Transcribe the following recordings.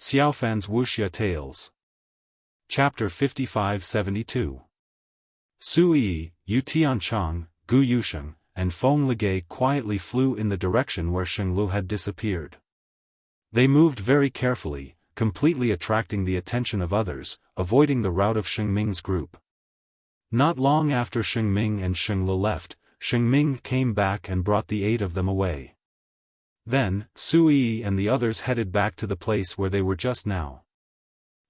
Xiaofan's Wuxia Tales. Chapter 55-72. Su Yi, Yu Tianchang, Gu Yusheng, and Feng Ligay quietly flew in the direction where Shenglu had disappeared. They moved very carefully, completely attracting the attention of others, avoiding the route of Shengming's group. Not long after Shengming and Shenglu left, Shengming came back and brought the 8 of them away. Then, Su Yi and the others headed back to the place where they were just now.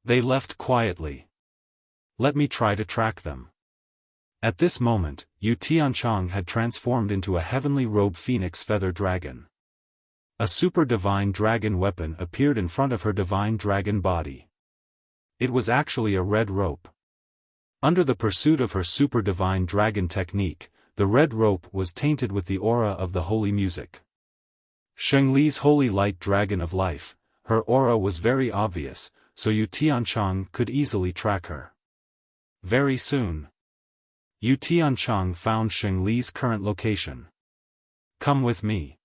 They left quietly. Let me try to track them. At this moment, Yu Tianchang had transformed into a heavenly robe phoenix feather dragon. A super divine dragon weapon appeared in front of her divine dragon body. It was actually a red rope. Under the pursuit of her super divine dragon technique, the red rope was tainted with the aura of the holy music. Shengli's holy light dragon of life, her aura was very obvious, so Yu Tianchang could easily track her. Very soon, Yu Tianchang found Shengli's current location. Come with me.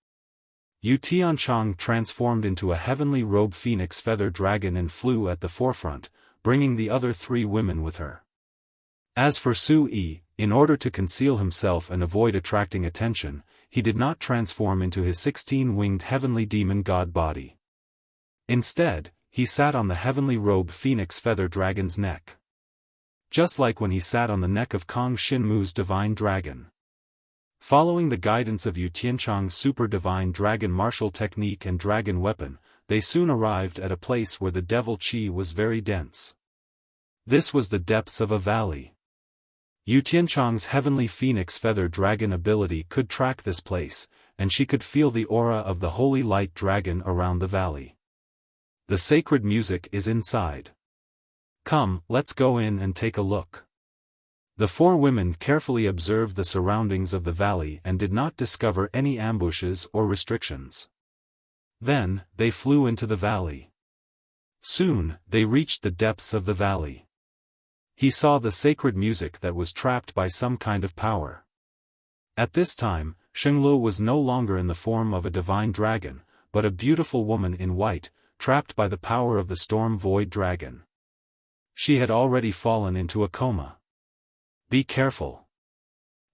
Yu Tianchang transformed into a heavenly robe phoenix feather dragon and flew at the forefront, bringing the other 3 women with her. As for Su Yi, in order to conceal himself and avoid attracting attention, he did not transform into his 16-winged heavenly demon god body. Instead, he sat on the heavenly robe phoenix feather dragon's neck. Just like when he sat on the neck of Kang Shinmu's divine dragon. Following the guidance of Yu Tianchang's super divine dragon martial technique and dragon weapon, they soon arrived at a place where the devil qi was very dense. This was the depths of a valley. Yu Tianchang's heavenly phoenix feather dragon ability could track this place, and she could feel the aura of the holy light dragon around the valley. The sacred music is inside. Come, let's go in and take a look. The 4 women carefully observed the surroundings of the valley and did not discover any ambushes or restrictions. Then, they flew into the valley. Soon, they reached the depths of the valley. He saw the sacred music that was trapped by some kind of power. At this time, Shenglu was no longer in the form of a divine dragon, but a beautiful woman in white, trapped by the power of the storm void dragon. She had already fallen into a coma. Be careful.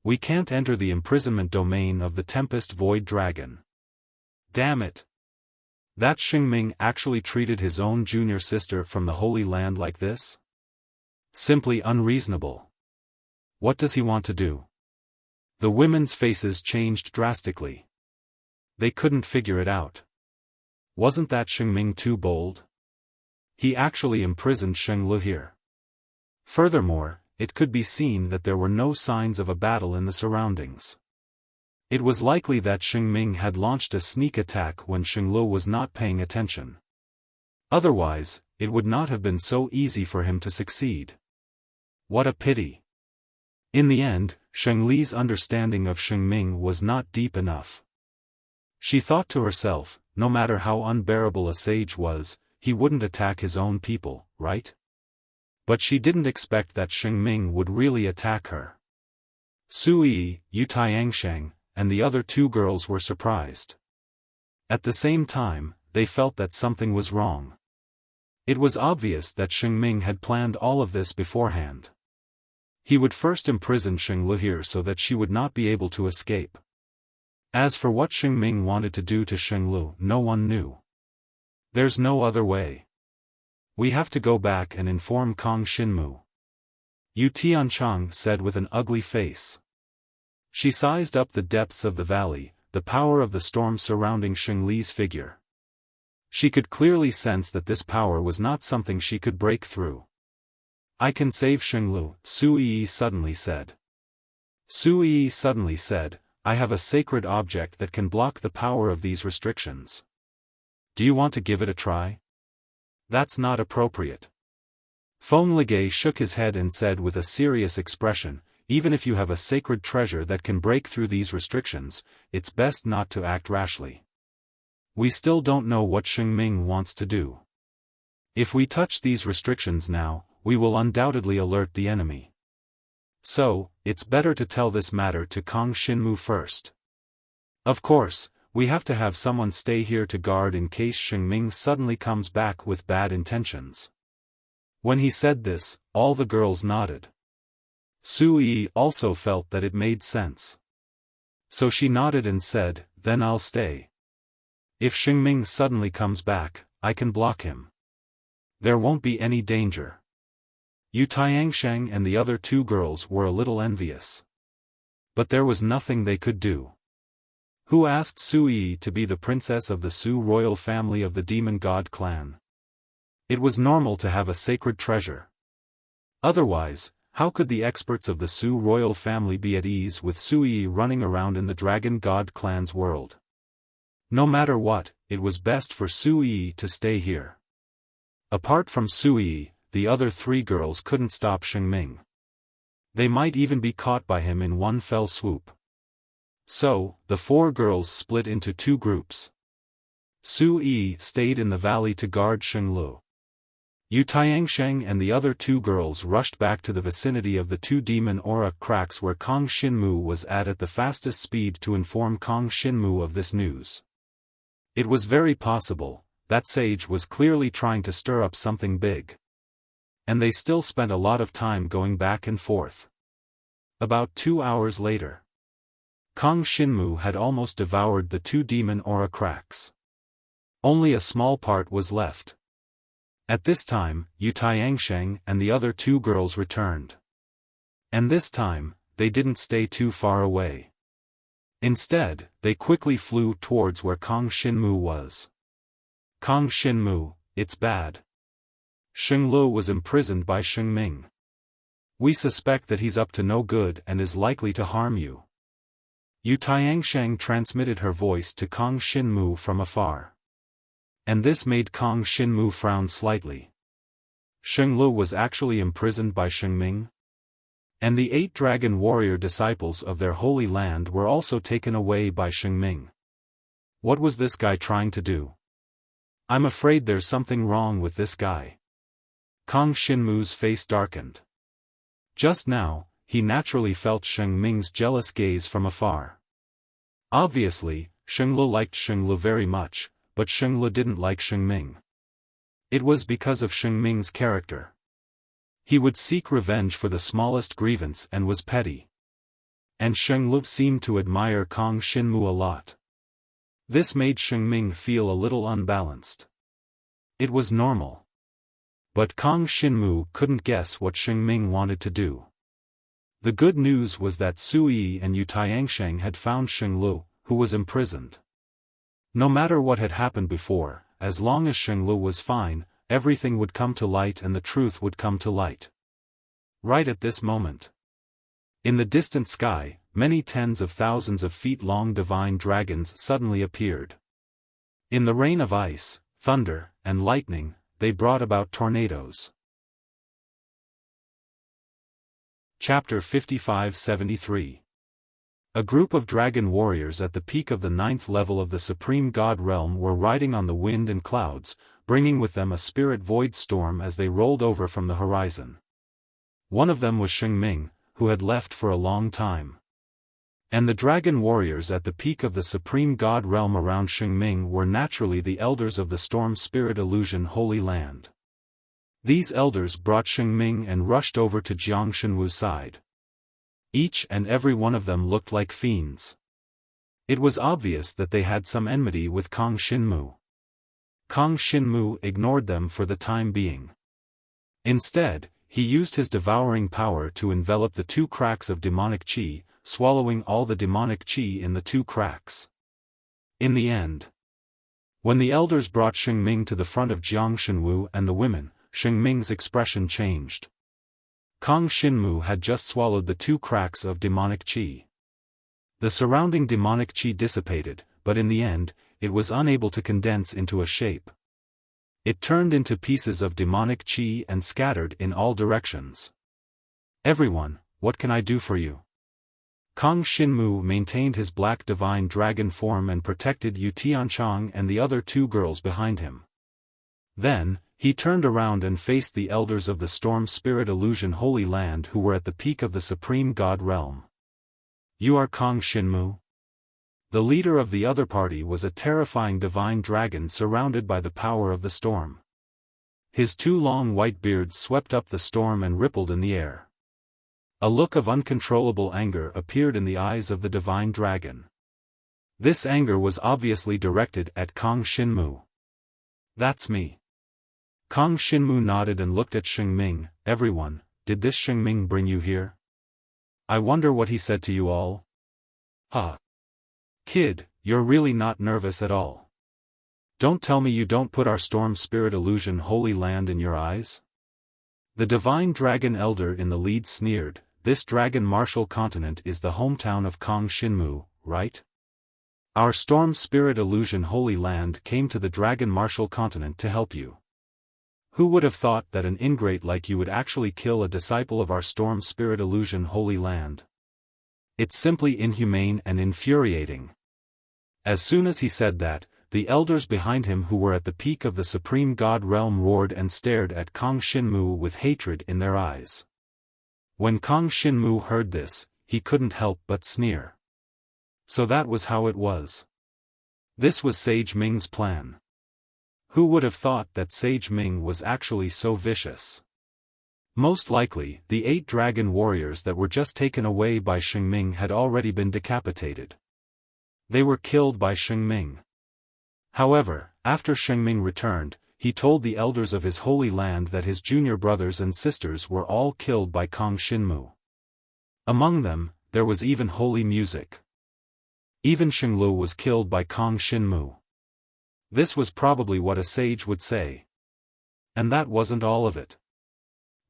We can't enter the imprisonment domain of the Tempest Void Dragon. Damn it. That Shengming actually treated his own junior sister from the Holy Land like this? Simply unreasonable. What does he want to do? The women's faces changed drastically. They couldn't figure it out. Wasn't that Shengming too bold? He actually imprisoned Shenglu here. Furthermore, it could be seen that there were no signs of a battle in the surroundings. It was likely that Shengming had launched a sneak attack when Shenglu was not paying attention. Otherwise, it would not have been so easy for him to succeed. What a pity. In the end, Shengli's understanding of Shengming was not deep enough. She thought to herself, no matter how unbearable a sage was, he wouldn't attack his own people, right? But she didn't expect that Shengming would really attack her. Su Yi, Yu Tianchang, and the other 2 girls were surprised. At the same time, they felt that something was wrong. It was obvious that Shengming had planned all of this beforehand. He would first imprison Shenglu here so that she would not be able to escape. As for what Shengming wanted to do to Shenglu, no one knew. There's no other way. We have to go back and inform Kang Shinmu. Yu Tianchang said with an ugly face. She sized up the depths of the valley, the power of the storm surrounding Shengli's figure. She could clearly sense that this power was not something she could break through. I can save Shenglu, Su Yi suddenly said. Su Yi suddenly said, I have a sacred object that can block the power of these restrictions. Do you want to give it a try? That's not appropriate. Feng Ligay shook his head and said with a serious expression, even if you have a sacred treasure that can break through these restrictions, it's best not to act rashly. We still don't know what Shengming wants to do. If we touch these restrictions now, we will undoubtedly alert the enemy. So, it's better to tell this matter to Kang Shinmu first. Of course, We have to have someone stay here to guard in case Shengming suddenly comes back with bad intentions. When he said this, all the girls nodded. Sui also felt that it made sense. So she nodded and said, "Then I'll stay. If Shengming suddenly comes back, I can block him. There won't be any danger." Yu Tiansheng and the other two girls were a little envious. But there was nothing they could do. Who asked Sui to be the princess of the Su royal family of the demon god clan? It was normal to have a sacred treasure. Otherwise, how could the experts of the Su royal family be at ease with Sui running around in the dragon god clan's world? No matter what, it was best for Sui to stay here. Apart from Sui, the other three girls couldn't stop Shengming. They might even be caught by him in one fell swoop. So, the four girls split into two groups. Sui stayed in the valley to guard Shenglu. Yu Tiansheng and the other two girls rushed back to the vicinity of the two demon aura cracks where Kong Shinmu was at the fastest speed to inform Kong Shinmu of this news. It was very possible that sage was clearly trying to stir up something big. And they still spent a lot of time going back and forth. About 2 hours later, Kong Shinmu had almost devoured the two demon aura cracks. Only a small part was left. At this time, Yu Tiansheng and the other two girls returned. And this time, they didn't stay too far away. Instead, they quickly flew towards where Kong Shinmu was. "Kong Shinmu, it's bad. Shenglu was imprisoned by Shengming. We suspect that he's up to no good and is likely to harm you." Yu Tiansheng transmitted her voice to Kong Shinmu from afar. And this made Kong Shinmu frown slightly. Shenglu was actually imprisoned by Shengming? And the 8 dragon warrior disciples of their holy land were also taken away by Shengming. What was this guy trying to do? I'm afraid there's something wrong with this guy. Kong Shinmu's face darkened. Just now, he naturally felt Shengming's jealous gaze from afar. Obviously, Shenglu liked Shenglu very much, but Shenglu didn't like Shengming. It was because of Shengming's character. He would seek revenge for the smallest grievance and was petty. And Shenglu seemed to admire Kong Shinmu a lot. This made Shengming feel a little unbalanced. It was normal. But Kong Shinmu couldn't guess what Shengming wanted to do. The good news was that Sui and Yu Tiansheng had found Shenglu, who was imprisoned. No matter what had happened before, as long as Shenglu was fine, everything would come to light and the truth would come to light. Right at this moment. In the distant sky, many tens of thousands of feet long divine dragons suddenly appeared. In the rain of ice, thunder, and lightning, they brought about tornadoes. Chapter 55-73. A group of dragon warriors at the peak of the 9th level of the Supreme God realm were riding on the wind and clouds, bringing with them a spirit void storm as they rolled over from the horizon. One of them was Shengming, who had left for a long time. And the dragon warriors at the peak of the Supreme God realm around Shengming were naturally the elders of the Storm Spirit Illusion Holy Land. These elders brought Shengming and rushed over to Jiang Shenwu's side. Each and every one of them looked like fiends. It was obvious that they had some enmity with Kong Shinmu. Kong Shinmu ignored them for the time being. Instead, he used his devouring power to envelop the 2 cracks of demonic qi, swallowing all the demonic qi in the 2 cracks. In the end, when the elders brought Shengming to the front of Jiang Shenwu and the women, Shengming's expression changed. Kong Shinmu had just swallowed the 2 cracks of demonic qi. The surrounding demonic qi dissipated, but in the end, it was unable to condense into a shape. It turned into pieces of demonic qi and scattered in all directions. "Everyone, what can I do for you?" Kong Shinmu maintained his black divine dragon form and protected Yu Tianchang and the other 2 girls behind him. Then, he turned around and faced the elders of the Storm Spirit Illusion Holy Land who were at the peak of the Supreme God realm. "You are Kong Shinmu?" The leader of the other party was a terrifying divine dragon surrounded by the power of the storm. His two long white beards swept up the storm and rippled in the air. A look of uncontrollable anger appeared in the eyes of the divine dragon. This anger was obviously directed at Kang Xinmu. "That's me." Kang Xinmu nodded and looked at Xingming. "Everyone, did this Xingming bring you here? I wonder what he said to you all." "Huh. Kid, you're really not nervous at all. Don't tell me you don't put our storm spirit illusion holy land in your eyes?" The divine dragon elder in the lead sneered. "This dragon martial continent is the hometown of Kang Xinmu, right? Our storm spirit illusion holy land came to the dragon martial continent to help you. Who would have thought that an ingrate like you would actually kill a disciple of our storm spirit illusion holy land? It's simply inhumane and infuriating." As soon as he said that, the elders behind him who were at the peak of the supreme god realm roared and stared at Kang Xinmu with hatred in their eyes. When Kang Xinmu heard this, he couldn't help but sneer. So that was how it was. This was Sage Ming's plan. Who would have thought that Sage Ming was actually so vicious? Most likely, the 8 dragon warriors that were just taken away by Xingming had already been decapitated. They were killed by Xingming. However, after Xingming returned, he told the elders of his holy land that his junior brothers and sisters were all killed by Kang Xinmu. Among them, there was even holy music. Even Xinglu was killed by Kang Xinmu. This was probably what a sage would say. And that wasn't all of it.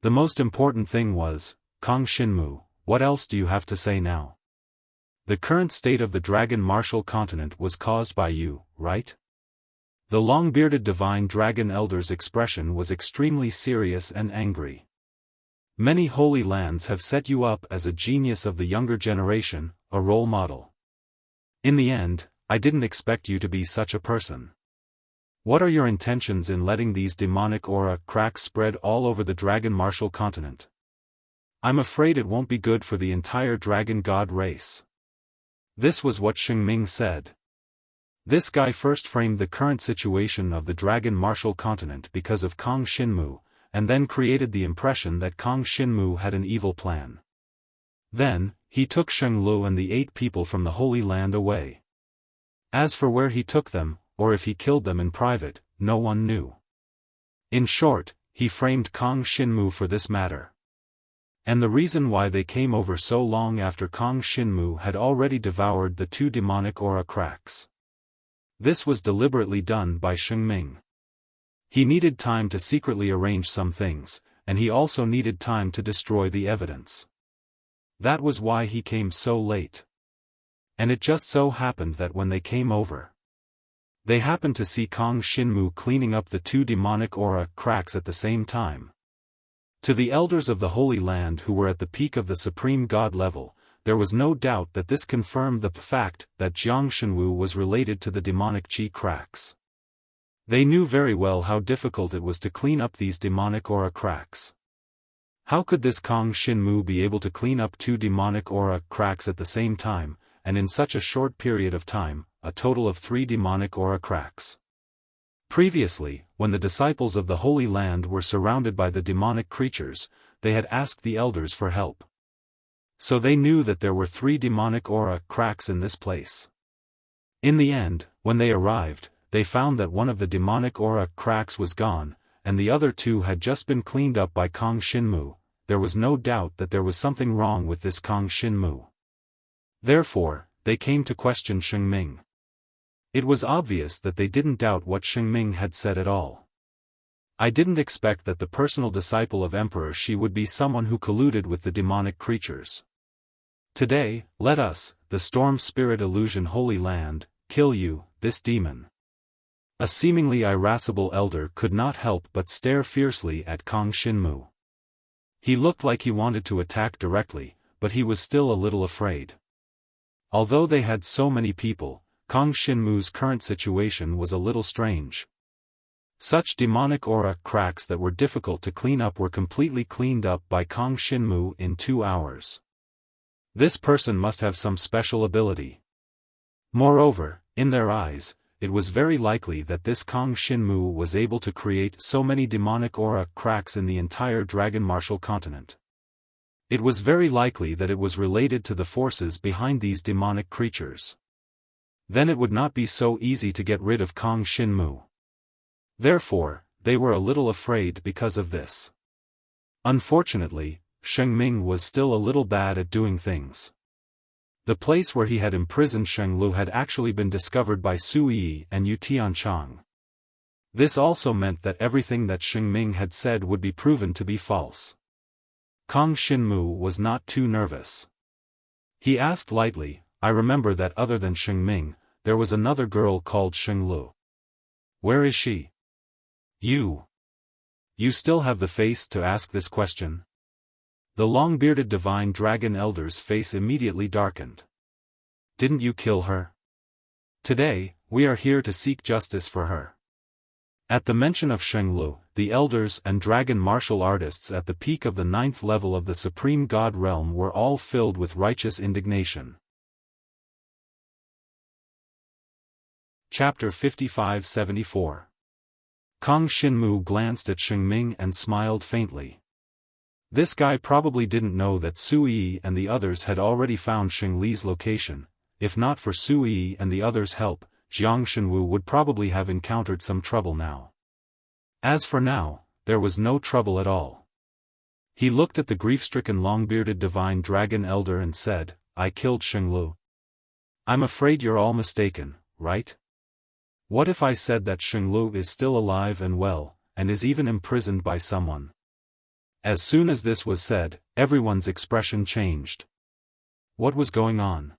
The most important thing was, Kang Xinmu, what else do you have to say now? The current state of the dragon martial continent was caused by you, right? The long-bearded divine dragon elder's expression was extremely serious and angry. Many holy lands have set you up as a genius of the younger generation, a role model. In the end, I didn't expect you to be such a person. What are your intentions in letting these demonic aura cracks spread all over the dragon martial continent? I'm afraid it won't be good for the entire dragon god race." This was what Xingming said. This guy first framed the current situation of the dragon martial continent because of Kang Xinmu, and then created the impression that Kang Xinmu had an evil plan. Then, he took Shenglu and the 8 people from the Holy Land away. As for where he took them, or if he killed them in private, no one knew. In short, he framed Kang Xinmu for this matter. And the reason why they came over so long after Kang Xinmu had already devoured the 2 demonic aura cracks. This was deliberately done by Xingming. He needed time to secretly arrange some things, and he also needed time to destroy the evidence. That was why he came so late. And it just so happened that when they came over, they happened to see Kang Xinmu cleaning up the 2 demonic aura cracks at the same time. To the elders of the Holy Land who were at the peak of the supreme god level, there was no doubt that this confirmed the fact that Jiang Shenwu was related to the demonic chi cracks. They knew very well how difficult it was to clean up these demonic aura cracks. How could this Kang Xinmu be able to clean up 2 demonic aura cracks at the same time, and in such a short period of time, a total of 3 demonic aura cracks? Previously, when the disciples of the Holy Land were surrounded by the demonic creatures, they had asked the elders for help. So they knew that there were 3 demonic aura cracks in this place. In the end, when they arrived, they found that one of the demonic aura cracks was gone, and the other 2 had just been cleaned up by Kang Xinmu. There was no doubt that there was something wrong with this Kang Xinmu. Therefore, they came to question Xingming. It was obvious that they didn't doubt what Xingming had said at all. I didn't expect that the personal disciple of Emperor Shi would be someone who colluded with the demonic creatures. Today, let us, the Storm Spirit Illusion Holy Land, kill you, this demon. A seemingly irascible elder could not help but stare fiercely at Kang Xinmu. He looked like he wanted to attack directly, but he was still a little afraid. Although they had so many people, Kang Xinmu's current situation was a little strange. Such demonic aura cracks that were difficult to clean up were completely cleaned up by Kang Xinmu in 2 hours. This person must have some special ability. Moreover, in their eyes, it was very likely that this Kang Shinmu was able to create so many demonic aura cracks in the entire dragon martial continent. It was very likely that it was related to the forces behind these demonic creatures. Then it would not be so easy to get rid of Kang Shinmu. Therefore, they were a little afraid because of this. Unfortunately, Sheng Ming was still a little bad at doing things. The place where he had imprisoned Sheng Lu had actually been discovered by Su Yi and Yu Tianchang. This also meant that everything that Sheng Ming had said would be proven to be false. Kang Shinmu was not too nervous. He asked lightly, "I remember that other than Sheng Ming, there was another girl called Sheng Lu. Where is she?" You still have the face to ask this question?" The long-bearded divine dragon elder's face immediately darkened. "Didn't you kill her? Today, we are here to seek justice for her." At the mention of Sheng Lu, the elders and dragon martial artists at the peak of the 9th level of the Supreme God realm were all filled with righteous indignation. Chapter 55-74. Kang Shinmu glanced at Sheng Ming and smiled faintly. This guy probably didn't know that Su Yi and the others had already found Sheng Li's location. If not for Su Yi and the others' help, Jiang Shenwu would probably have encountered some trouble now. As for now, there was no trouble at all. He looked at the grief-stricken long-bearded divine dragon elder and said, "I killed Sheng Lu. I'm afraid you're all mistaken, right? What if I said that Sheng Lu is still alive and well, and is even imprisoned by someone?" As soon as this was said, everyone's expression changed. What was going on?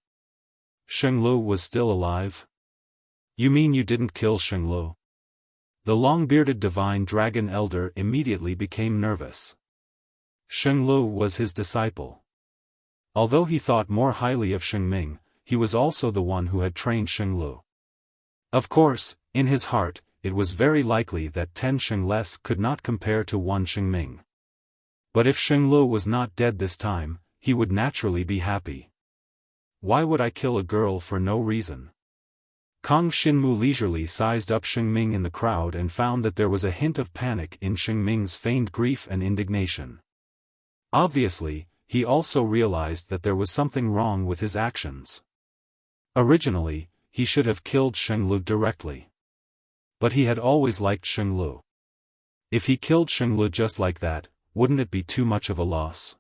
Sheng Lu was still alive? You mean you didn't kill Sheng Lu? The long-bearded divine dragon elder immediately became nervous. Sheng Lu was his disciple. Although he thought more highly of Sheng Ming, he was also the one who had trained Sheng Lu. Of course, in his heart, it was very likely that 10 Sheng Les could not compare to 1 Sheng Ming. But if Sheng Lu was not dead this time, he would naturally be happy. Why would I kill a girl for no reason? Kang Shinmu leisurely sized up Sheng Ming in the crowd and found that there was a hint of panic in Sheng Ming's feigned grief and indignation. Obviously, he also realized that there was something wrong with his actions. Originally, he should have killed Sheng Lu directly. But he had always liked Sheng Lu. If he killed Sheng Lu just like that, wouldn't it be too much of a loss?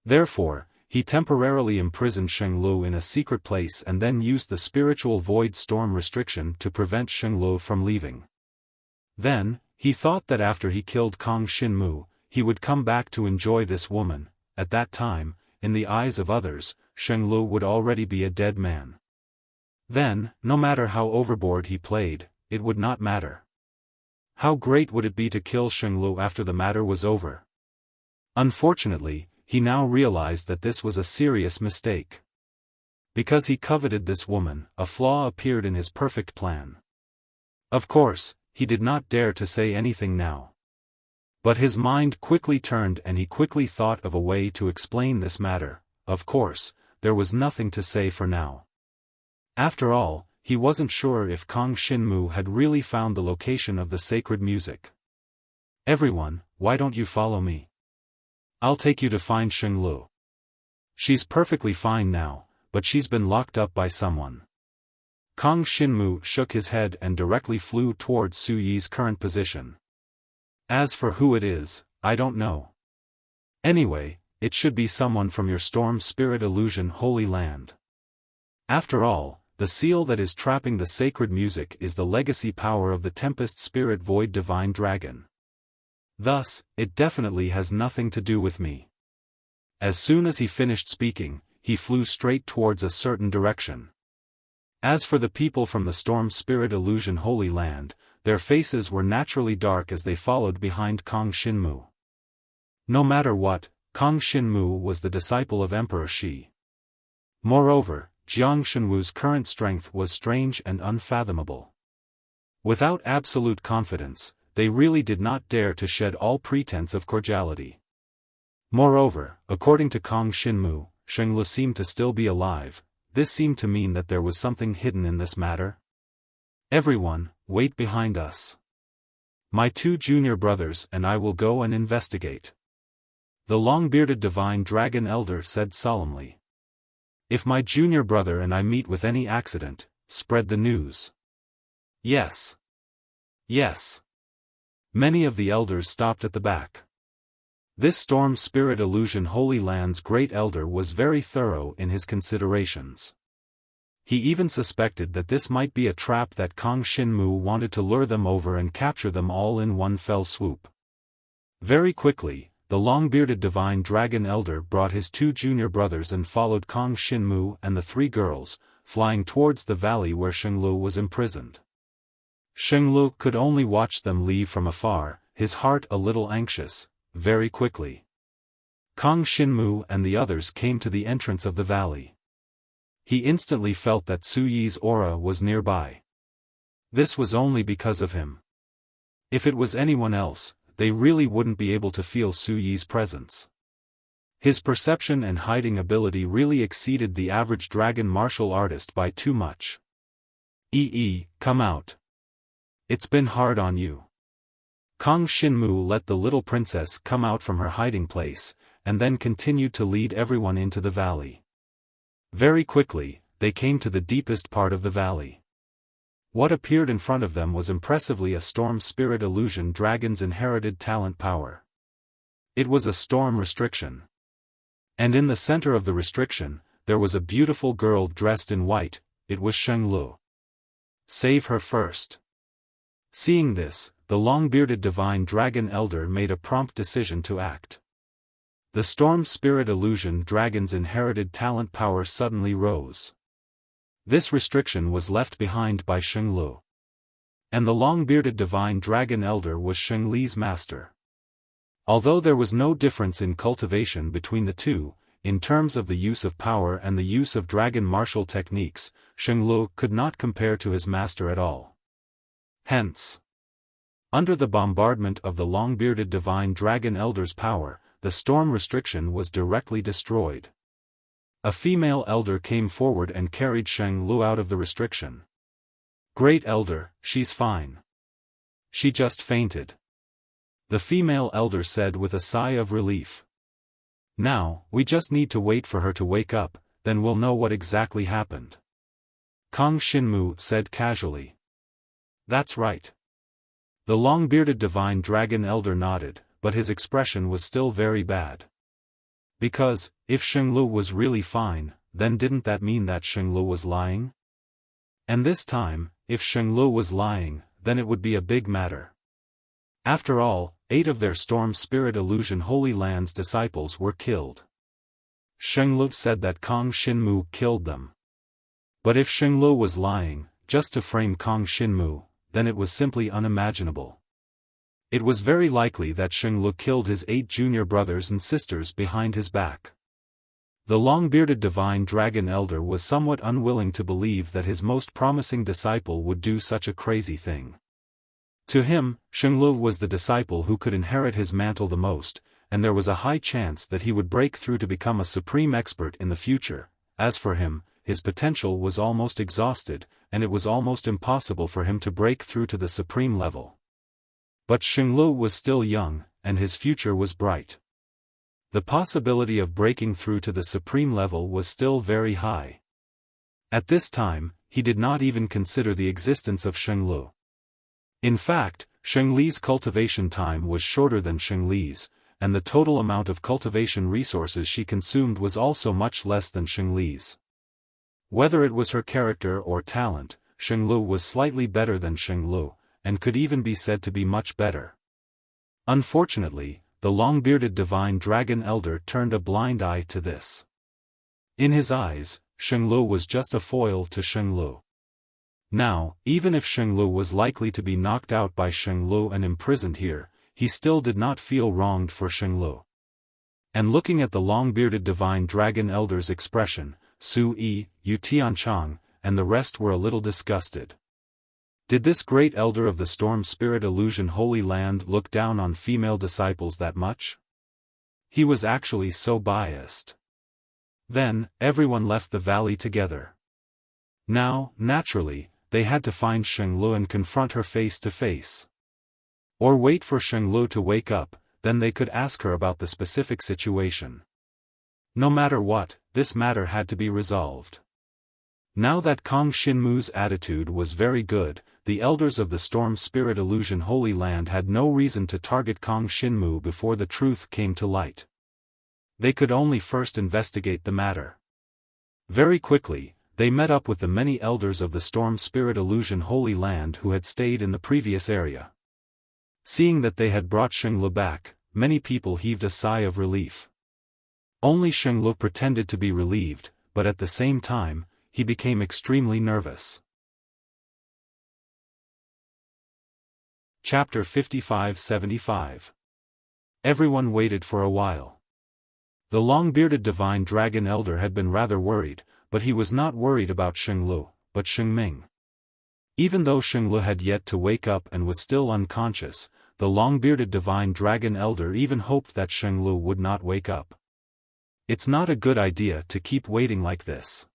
Therefore, he temporarily imprisoned Sheng Lu in a secret place and then used the spiritual void storm restriction to prevent Sheng Lu from leaving. Then, he thought that after he killed Kang Shinmu, he would come back to enjoy this woman. At that time, in the eyes of others, Sheng Lu would already be a dead man. Then, no matter how overboard he played, it would not matter. How great would it be to kill Sheng Lu after the matter was over? Unfortunately, he now realized that this was a serious mistake. Because he coveted this woman, a flaw appeared in his perfect plan. Of course, he did not dare to say anything now. But his mind quickly turned and he quickly thought of a way to explain this matter. Of course, there was nothing to say for now. After all, he wasn't sure if Kang Shinmu had really found the location of the sacred music. "Everyone, why don't you follow me? I'll take you to find Sheng Lu. She's perfectly fine now, but she's been locked up by someone." Kang Shinmu shook his head and directly flew towards Su Yi's current position. "As for who it is, I don't know. Anyway, it should be someone from your Storm Spirit Illusion Holy Land. After all, the seal that is trapping the sacred music is the legacy power of the Tempest Spirit Void Divine Dragon. Thus, it definitely has nothing to do with me." As soon as he finished speaking, he flew straight towards a certain direction. As for the people from the Storm Spirit Illusion Holy Land, their faces were naturally dark as they followed behind Kang Shinmu. No matter what, Kang Shinmu was the disciple of Emperor Shi. Moreover, Jiang Shenwu's current strength was strange and unfathomable. Without absolute confidence, they really did not dare to shed all pretense of cordiality. Moreover, according to Kang Shinmu, Sheng Lu seemed to still be alive. this seemed to mean that there was something hidden in this matter. Everyone, wait behind us. My 2 junior brothers and I will go and investigate. The long-bearded divine dragon elder said solemnly. If my junior brother and I meet with any accident, spread the news. Yes. Yes. Many of the elders stopped at the back. This storm spirit illusion Holy Land's great elder was very thorough in his considerations. He even suspected that this might be a trap that Kong Shinmu wanted to lure them over and capture them all in one fell swoop. Very quickly, the long-bearded divine dragon elder brought his 2 junior brothers and followed Kong Shinmu and the 3 girls, flying towards the valley where Shenglu was imprisoned. Shenglu could only watch them leave from afar, his heart a little anxious. Very quickly, Kong Shinmu and the others came to the entrance of the valley. He instantly felt that Su Yi's aura was nearby. This was only because of him. If it was anyone else, they really wouldn't be able to feel Su Yi's presence. His perception and hiding ability really exceeded the average dragon martial artist by too much. Come out. It's been hard on you. Kong Shinmu let the little princess come out from her hiding place, and then continued to lead everyone into the valley. Very quickly, they came to the deepest part of the valley. What appeared in front of them was impressively a storm spirit illusion dragon's inherited talent power. It was a storm restriction. And in the center of the restriction, there was a beautiful girl dressed in white. It was Shenglu. Save her first. Seeing this, the long-bearded divine dragon elder made a prompt decision to act. The storm spirit illusion dragon's inherited talent power suddenly rose. This restriction was left behind by Shenglu. And the long-bearded divine dragon elder was Shengli's master. Although there was no difference in cultivation between the two, in terms of the use of power and the use of dragon martial techniques, Shenglu could not compare to his master at all. Hence, under the bombardment of the long-bearded divine dragon elder's power, the storm restriction was directly destroyed. A female elder came forward and carried Shenglu out of the restriction. Great elder, she's fine. She just fainted. The female elder said with a sigh of relief. Now, we just need to wait for her to wake up, then we'll know what exactly happened. Kong Shinmu said casually. That's right. The long-bearded divine dragon elder nodded, but his expression was still very bad. Because, if Shenglu was really fine, then didn't that mean that Shenglu was lying? And this time, if Shenglu was lying, then it would be a big matter. After all, 8 of their storm spirit illusion Holy Land's disciples were killed. Shenglu said that Kong Shinmu killed them. But if Shenglu was lying, just to frame Kong Shinmu, then it was simply unimaginable. It was very likely that Shenglu killed his 8 junior brothers and sisters behind his back. The long-bearded divine dragon elder was somewhat unwilling to believe that his most promising disciple would do such a crazy thing. To him, Shenglu was the disciple who could inherit his mantle the most, and there was a high chance that he would break through to become a supreme expert in the future. As for him, his potential was almost exhausted, and it was almost impossible for him to break through to the supreme level. But Shenglu was still young, and his future was bright. The possibility of breaking through to the supreme level was still very high. At this time, he did not even consider the existence of Shenglu. In fact, Shengli's cultivation time was shorter than Shengli's, and the total amount of cultivation resources she consumed was also much less than Shengli's. Whether it was her character or talent, Shenglu was slightly better than Shenglu, and could even be said to be much better. Unfortunately, the long-bearded divine dragon elder turned a blind eye to this. In his eyes, Shenglu was just a foil to Shenglu. Now, even if Shenglu was likely to be knocked out by Shenglu and imprisoned here, he still did not feel wronged for Shenglu. And looking at the long-bearded divine dragon elder's expression, Su Yi, Yu Tianchang, and the rest were a little disgusted. Did this great elder of the storm spirit illusion Holy Land look down on female disciples that much? He was actually so biased. Then, everyone left the valley together. Now, naturally, they had to find Shenglu and confront her face to face. Or wait for Shenglu to wake up, then they could ask her about the specific situation. No matter what, this matter had to be resolved. Now that Kong Shinmu's attitude was very good, the elders of the Storm Spirit Illusion Holy Land had no reason to target Kong Shinmu before the truth came to light. They could only first investigate the matter. Very quickly, they met up with the many elders of the Storm Spirit Illusion Holy Land who had stayed in the previous area. Seeing that they had brought Shenglu back, many people heaved a sigh of relief. Only Shenglu pretended to be relieved, but at the same time, he became extremely nervous. Chapter 55-75. Everyone waited for a while. The long-bearded divine dragon elder had been rather worried, but he was not worried about Shenglu, but Shengming. Even though Shenglu had yet to wake up and was still unconscious, the long-bearded divine dragon elder even hoped that Shenglu would not wake up. It's not a good idea to keep waiting like this.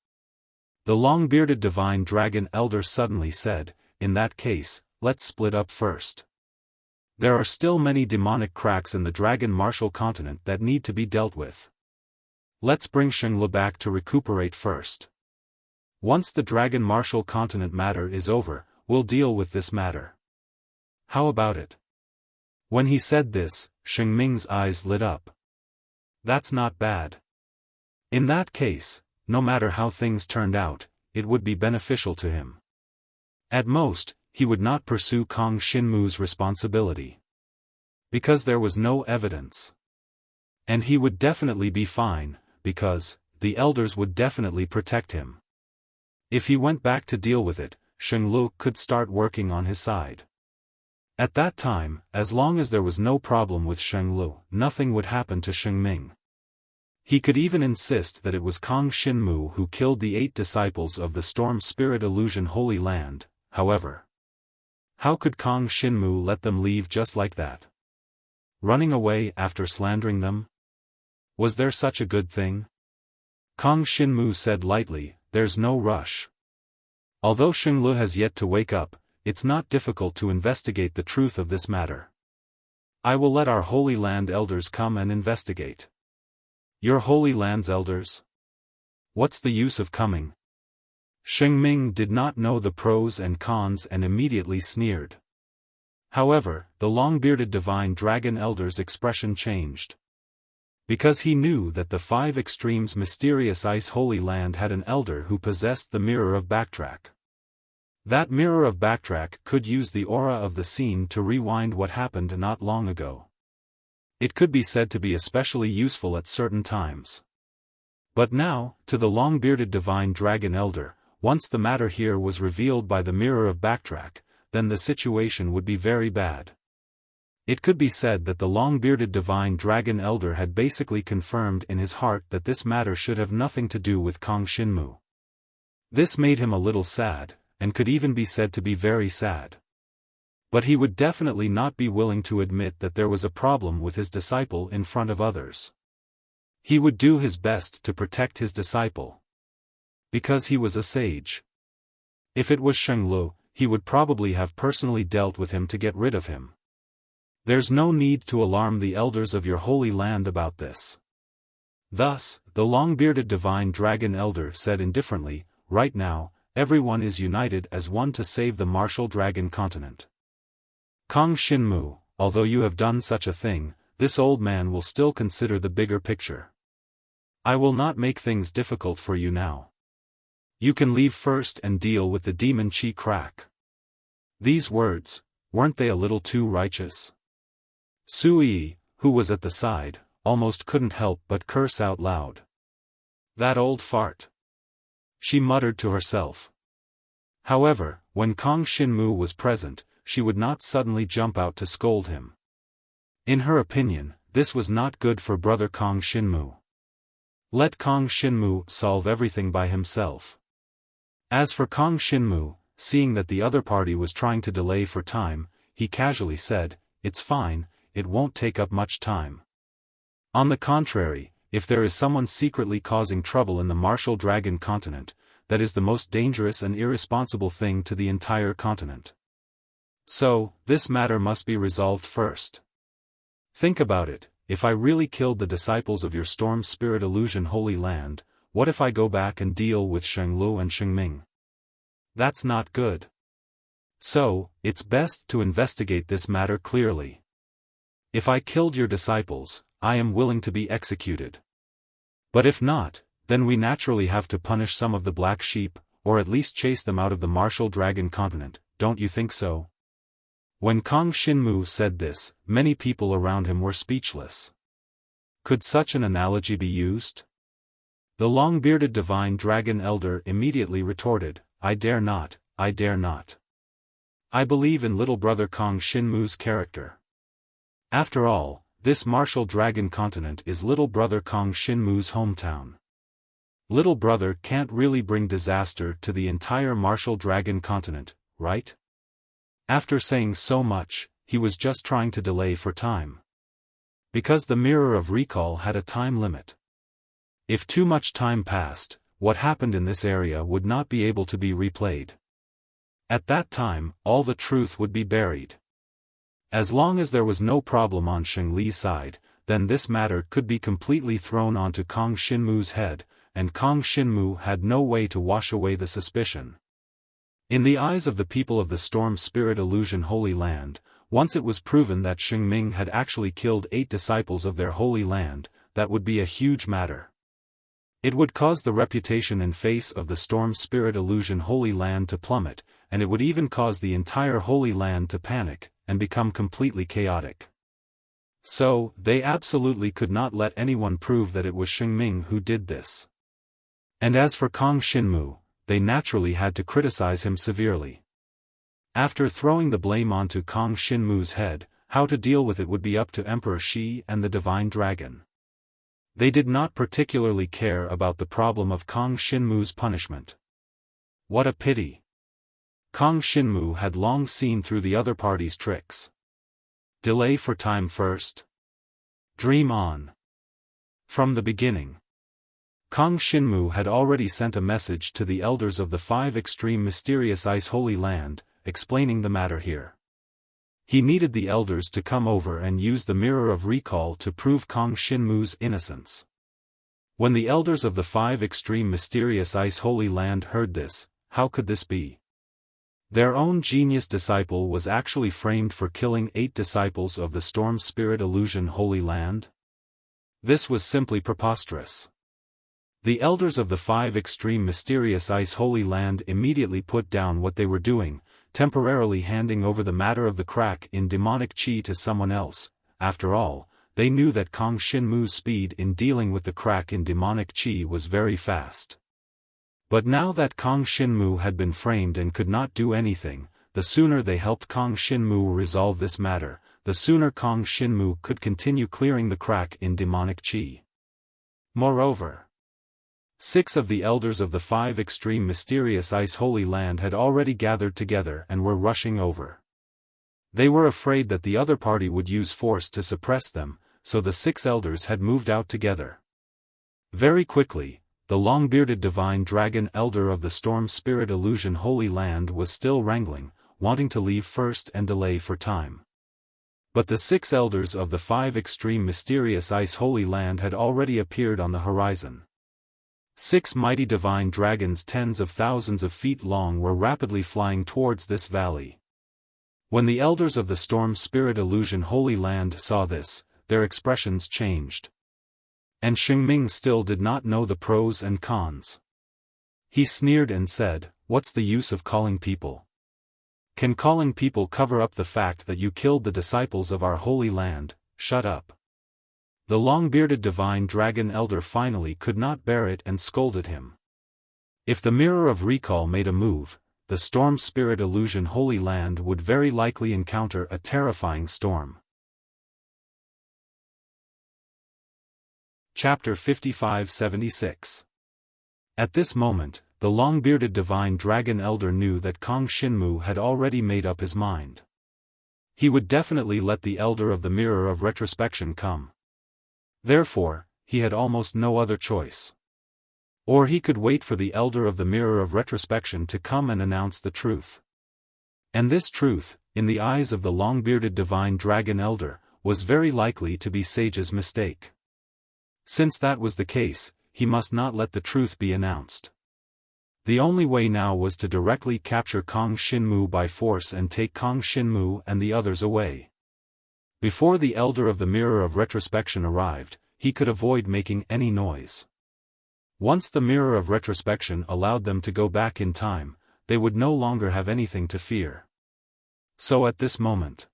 The long-bearded divine dragon elder suddenly said, in that case, let's split up first. There are still many demonic cracks in the dragon martial continent that need to be dealt with. Let's bring Shenglu back to recuperate first. Once the dragon martial continent matter is over, we'll deal with this matter. How about it? When he said this, Shengming's eyes lit up. That's not bad. In that case, no matter how things turned out, it would be beneficial to him. At most, he would not pursue Kong Shinmu's responsibility. Because there was no evidence. And he would definitely be fine, because the elders would definitely protect him. If he went back to deal with it, Shenglu could start working on his side. At that time, as long as there was no problem with Shenglu, nothing would happen to Shengming. He could even insist that it was Kong Shinmu who killed the 8 disciples of the Storm Spirit Illusion Holy Land, however. How could Kong Shinmu let them leave just like that? Running away after slandering them? Was there such a good thing? Kong Shinmu said lightly, there's no rush. Although Shenglu has yet to wake up, it's not difficult to investigate the truth of this matter. I will let our Holy Land elders come and investigate. Your Holy Land's elders? What's the use of coming? Shengming did not know the pros and cons and immediately sneered. However, the long-bearded divine dragon elder's expression changed. Because he knew that the 5 extremes mysterious ice Holy Land had an elder who possessed the mirror of backtrack. That mirror of backtrack could use the aura of the scene to rewind what happened not long ago. It could be said to be especially useful at certain times. But now, to the long-bearded divine dragon elder, once the matter here was revealed by the mirror of backtrack, then the situation would be very bad. It could be said that the long-bearded divine dragon elder had basically confirmed in his heart that this matter should have nothing to do with Kong Shinmu. This made him a little sad, and could even be said to be very sad. But he would definitely not be willing to admit that there was a problem with his disciple in front of others. He would do his best to protect his disciple. Because he was a sage. If it was Shenglu, he would probably have personally dealt with him to get rid of him. There's no need to alarm the elders of your Holy Land about this. Thus, the long-bearded divine dragon elder said indifferently, right now, everyone is united as one to save the martial dragon continent. Kong Shinmu, although you have done such a thing, this old man will still consider the bigger picture. I will not make things difficult for you now. You can leave first and deal with the demon chi crack. These words, weren't they a little too righteous? Sui, who was at the side, almost couldn't help but curse out loud. That old fart. She muttered to herself. However, when Kong Shinmu was present, she would not suddenly jump out to scold him. In her opinion, this was not good for brother Kong Shinmu. Let Kong Shinmu solve everything by himself. As for Kong Shinmu, seeing that the other party was trying to delay for time, he casually said, "It's fine, it won't take up much time." On the contrary, if there is someone secretly causing trouble in the martial dragon continent, that is the most dangerous and irresponsible thing to the entire continent. So, this matter must be resolved first. Think about it, if I really killed the disciples of your storm spirit illusion Holy Land, what if I go back and deal with Shenglu and Shengming? That's not good. So, it's best to investigate this matter clearly. If I killed your disciples, I am willing to be executed. But if not, then we naturally have to punish some of the black sheep, or at least chase them out of the martial dragon continent, don't you think so? When Kong Shinmu said this, many people around him were speechless. Could such an analogy be used? The long-bearded divine dragon elder immediately retorted, I dare not, I dare not. I believe in little brother Kong Shinmu's character. After all, this martial dragon continent is little brother Kong Shinmu's hometown. Little brother can't really bring disaster to the entire martial dragon continent, right? After saying so much, he was just trying to delay for time. Because the mirror of recall had a time limit. If too much time passed, what happened in this area would not be able to be replayed. At that time, all the truth would be buried. As long as there was no problem on Sheng Li's side, then this matter could be completely thrown onto Kong Shinmu's head, and Kong Shinmu had no way to wash away the suspicion. In the eyes of the people of the Storm Spirit Illusion Holy Land, once it was proven that Shengming had actually killed 8 disciples of their Holy Land, that would be a huge matter. It would cause the reputation and face of the Storm Spirit Illusion Holy Land to plummet, and it would even cause the entire Holy Land to panic, and become completely chaotic. So, they absolutely could not let anyone prove that it was Shengming who did this. And as for Kong Shinmu, they naturally had to criticize him severely. After throwing the blame onto Kong Shinmu's head, how to deal with it would be up to Emperor Shi and the Divine Dragon. They did not particularly care about the problem of Kong Shinmu's punishment. What a pity. Kong Shinmu had long seen through the other party's tricks. Delay for time first. Dream on. From the beginning, Kong Shinmu had already sent a message to the elders of the 5 extreme mysterious Ice Holy Land, explaining the matter here. He needed the elders to come over and use the mirror of recall to prove Kong Shinmu's innocence. When the elders of the 5 extreme mysterious Ice Holy Land heard this, how could this be? Their own genius disciple was actually framed for killing 8 disciples of the Storm Spirit Illusion Holy Land? This was simply preposterous. The elders of the 5 extreme mysterious Ice Holy Land immediately put down what they were doing, temporarily handing over the matter of the crack in demonic chi to someone else. After all, they knew that Kong Shinmu's speed in dealing with the crack in demonic chi was very fast. But now that Kong Shinmu had been framed and could not do anything, the sooner they helped Kong Shinmu resolve this matter, the sooner Kong Shinmu could continue clearing the crack in demonic chi. Moreover, 6 of the elders of the 5 extreme mysterious Ice Holy Land had already gathered together and were rushing over. They were afraid that the other party would use force to suppress them, so the 6 elders had moved out together. Very quickly, the long-bearded divine dragon elder of the Storm Spirit Illusion Holy Land was still wrangling, wanting to leave first and delay for time. But the 6 elders of the 5 extreme mysterious Ice Holy Land had already appeared on the horizon. 6 mighty divine dragons tens of thousands of feet long were rapidly flying towards this valley. When the elders of the Storm Spirit Illusion Holy Land saw this, their expressions changed. And Shengming still did not know the pros and cons. He sneered and said, "What's the use of calling people? Can calling people cover up the fact that you killed the disciples of our Holy Land? Shut up." The long-bearded divine dragon elder finally could not bear it and scolded him. If the mirror of recall made a move, the Storm Spirit Illusion Holy Land would very likely encounter a terrifying storm. Chapter 5576. At this moment, the long-bearded divine dragon elder knew that Kong Shinmu had already made up his mind. He would definitely let the elder of the mirror of retrospection come. Therefore, he had almost no other choice. Or he could wait for the Elder of the Mirror of Retrospection to come and announce the truth. And this truth, in the eyes of the long-bearded Divine Dragon Elder, was very likely to be Sage's mistake. Since that was the case, he must not let the truth be announced. The only way now was to directly capture Kong Shinmu by force and take Kong Shinmu and the others away. Before the Elder of the Mirror of Retrospection arrived, he could avoid making any noise. Once the Mirror of Retrospection allowed them to go back in time, they would no longer have anything to fear. So at this moment,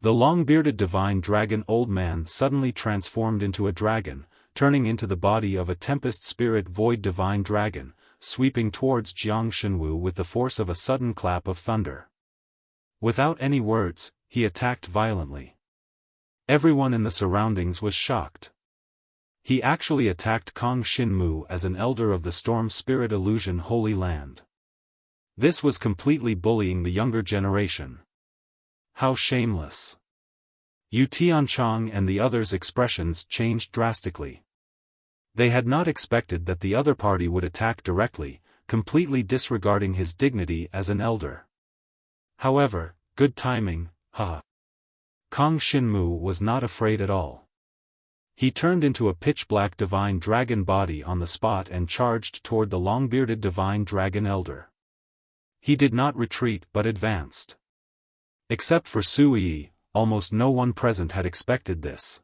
the long-bearded Divine Dragon Old Man suddenly transformed into a dragon, turning into the body of a Tempest Spirit Void Divine Dragon, sweeping towards Jiang Shenwu with the force of a sudden clap of thunder. Without any words, he attacked violently. Everyone in the surroundings was shocked. He actually attacked Kong Shinmu as an elder of the Storm Spirit Illusion Holy Land. This was completely bullying the younger generation. How shameless! Yu Tianchong and the others' expressions changed drastically. They had not expected that the other party would attack directly, completely disregarding his dignity as an elder. However, good timing, haha. Kong Shinmu was not afraid at all. He turned into a pitch-black divine dragon body on the spot and charged toward the long-bearded divine dragon elder. He did not retreat but advanced. Except for Sui, almost no one present had expected this.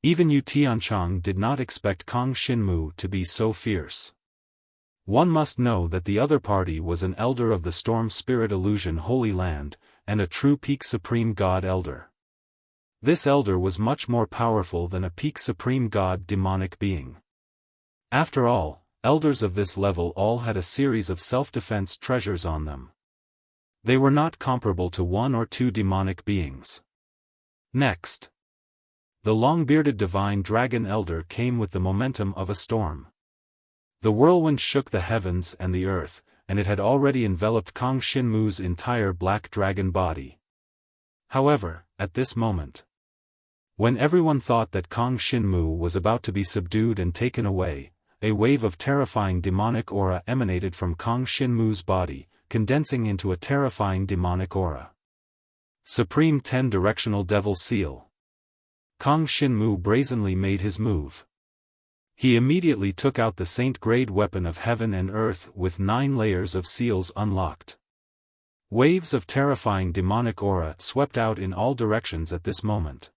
Even Yu Tianchong did not expect Kong Shinmu to be so fierce. One must know that the other party was an elder of the Storm Spirit Illusion Holy Land, and a true Peak Supreme God Elder. This elder was much more powerful than a Peak Supreme God demonic being. After all, elders of this level all had a series of self-defense treasures on them. They were not comparable to one or two demonic beings. Next, the long-bearded divine dragon elder came with the momentum of a storm. The whirlwind shook the heavens and the earth, and it had already enveloped Kong Shinmu's entire black dragon body. However, at this moment, when everyone thought that Kong Shinmu was about to be subdued and taken away, a wave of terrifying demonic aura emanated from Kong Shinmu's body, condensing into a terrifying demonic aura. Supreme 10-Directional Devil Seal. Kong Shinmu brazenly made his move. He immediately took out the saint-grade weapon of heaven and earth with 9 layers of seals unlocked. Waves of terrifying demonic aura swept out in all directions at this moment.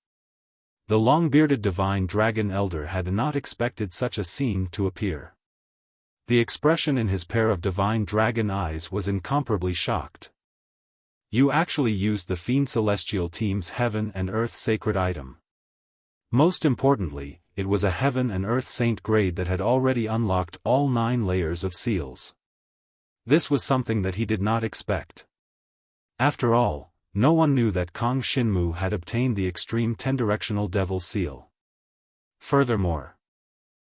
The long-bearded divine dragon elder had not expected such a scene to appear. The expression in his pair of divine dragon eyes was incomparably shocked. You actually used the Fiend Celestial team's heaven and earth sacred item. Most importantly, it was a heaven and earth saint grade that had already unlocked all 9 layers of seals. This was something that he did not expect. After all, no one knew that Kong Shinmu had obtained the extreme 10-directional devil seal. Furthermore,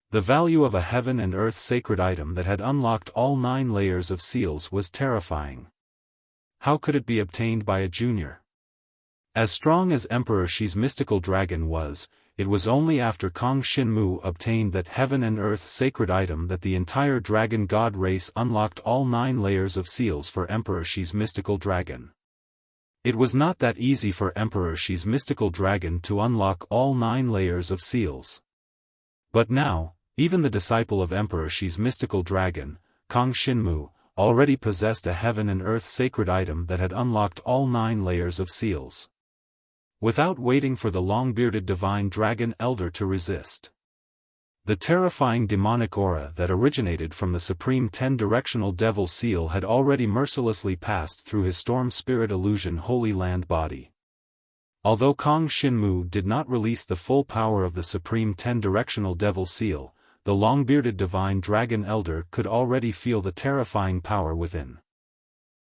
the value of a heaven and earth sacred item that had unlocked all 9 layers of seals was terrifying. How could it be obtained by a junior? As strong as Emperor Shi's mystical dragon was, it was only after Kong Shinmu obtained that heaven and earth sacred item that the entire dragon god race unlocked all 9 layers of seals for Emperor Shi's mystical dragon. It was not that easy for Emperor Shi's mystical dragon to unlock all 9 layers of seals. But now, even the disciple of Emperor Shi's mystical dragon, Kong Shinmu, already possessed a heaven and earth sacred item that had unlocked all 9 layers of seals. Without waiting for the long-bearded divine dragon elder to resist, the terrifying demonic aura that originated from the supreme 10-directional devil seal had already mercilessly passed through his storm spirit illusion holy land body. Although Kong Shinmu did not release the full power of the supreme 10-directional devil seal, the long-bearded divine dragon elder could already feel the terrifying power within.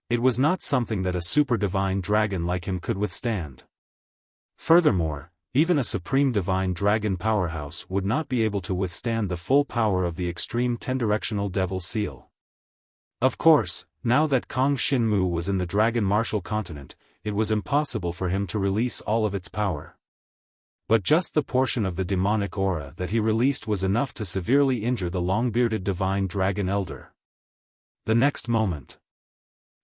It was not something that a super divine dragon like him could withstand. Furthermore, even a supreme divine dragon powerhouse would not be able to withstand the full power of the extreme 10-directional devil seal. Of course, now that Kong Shinmu was in the dragon martial continent, it was impossible for him to release all of its power. But just the portion of the demonic aura that he released was enough to severely injure the long-bearded divine dragon elder. The next moment,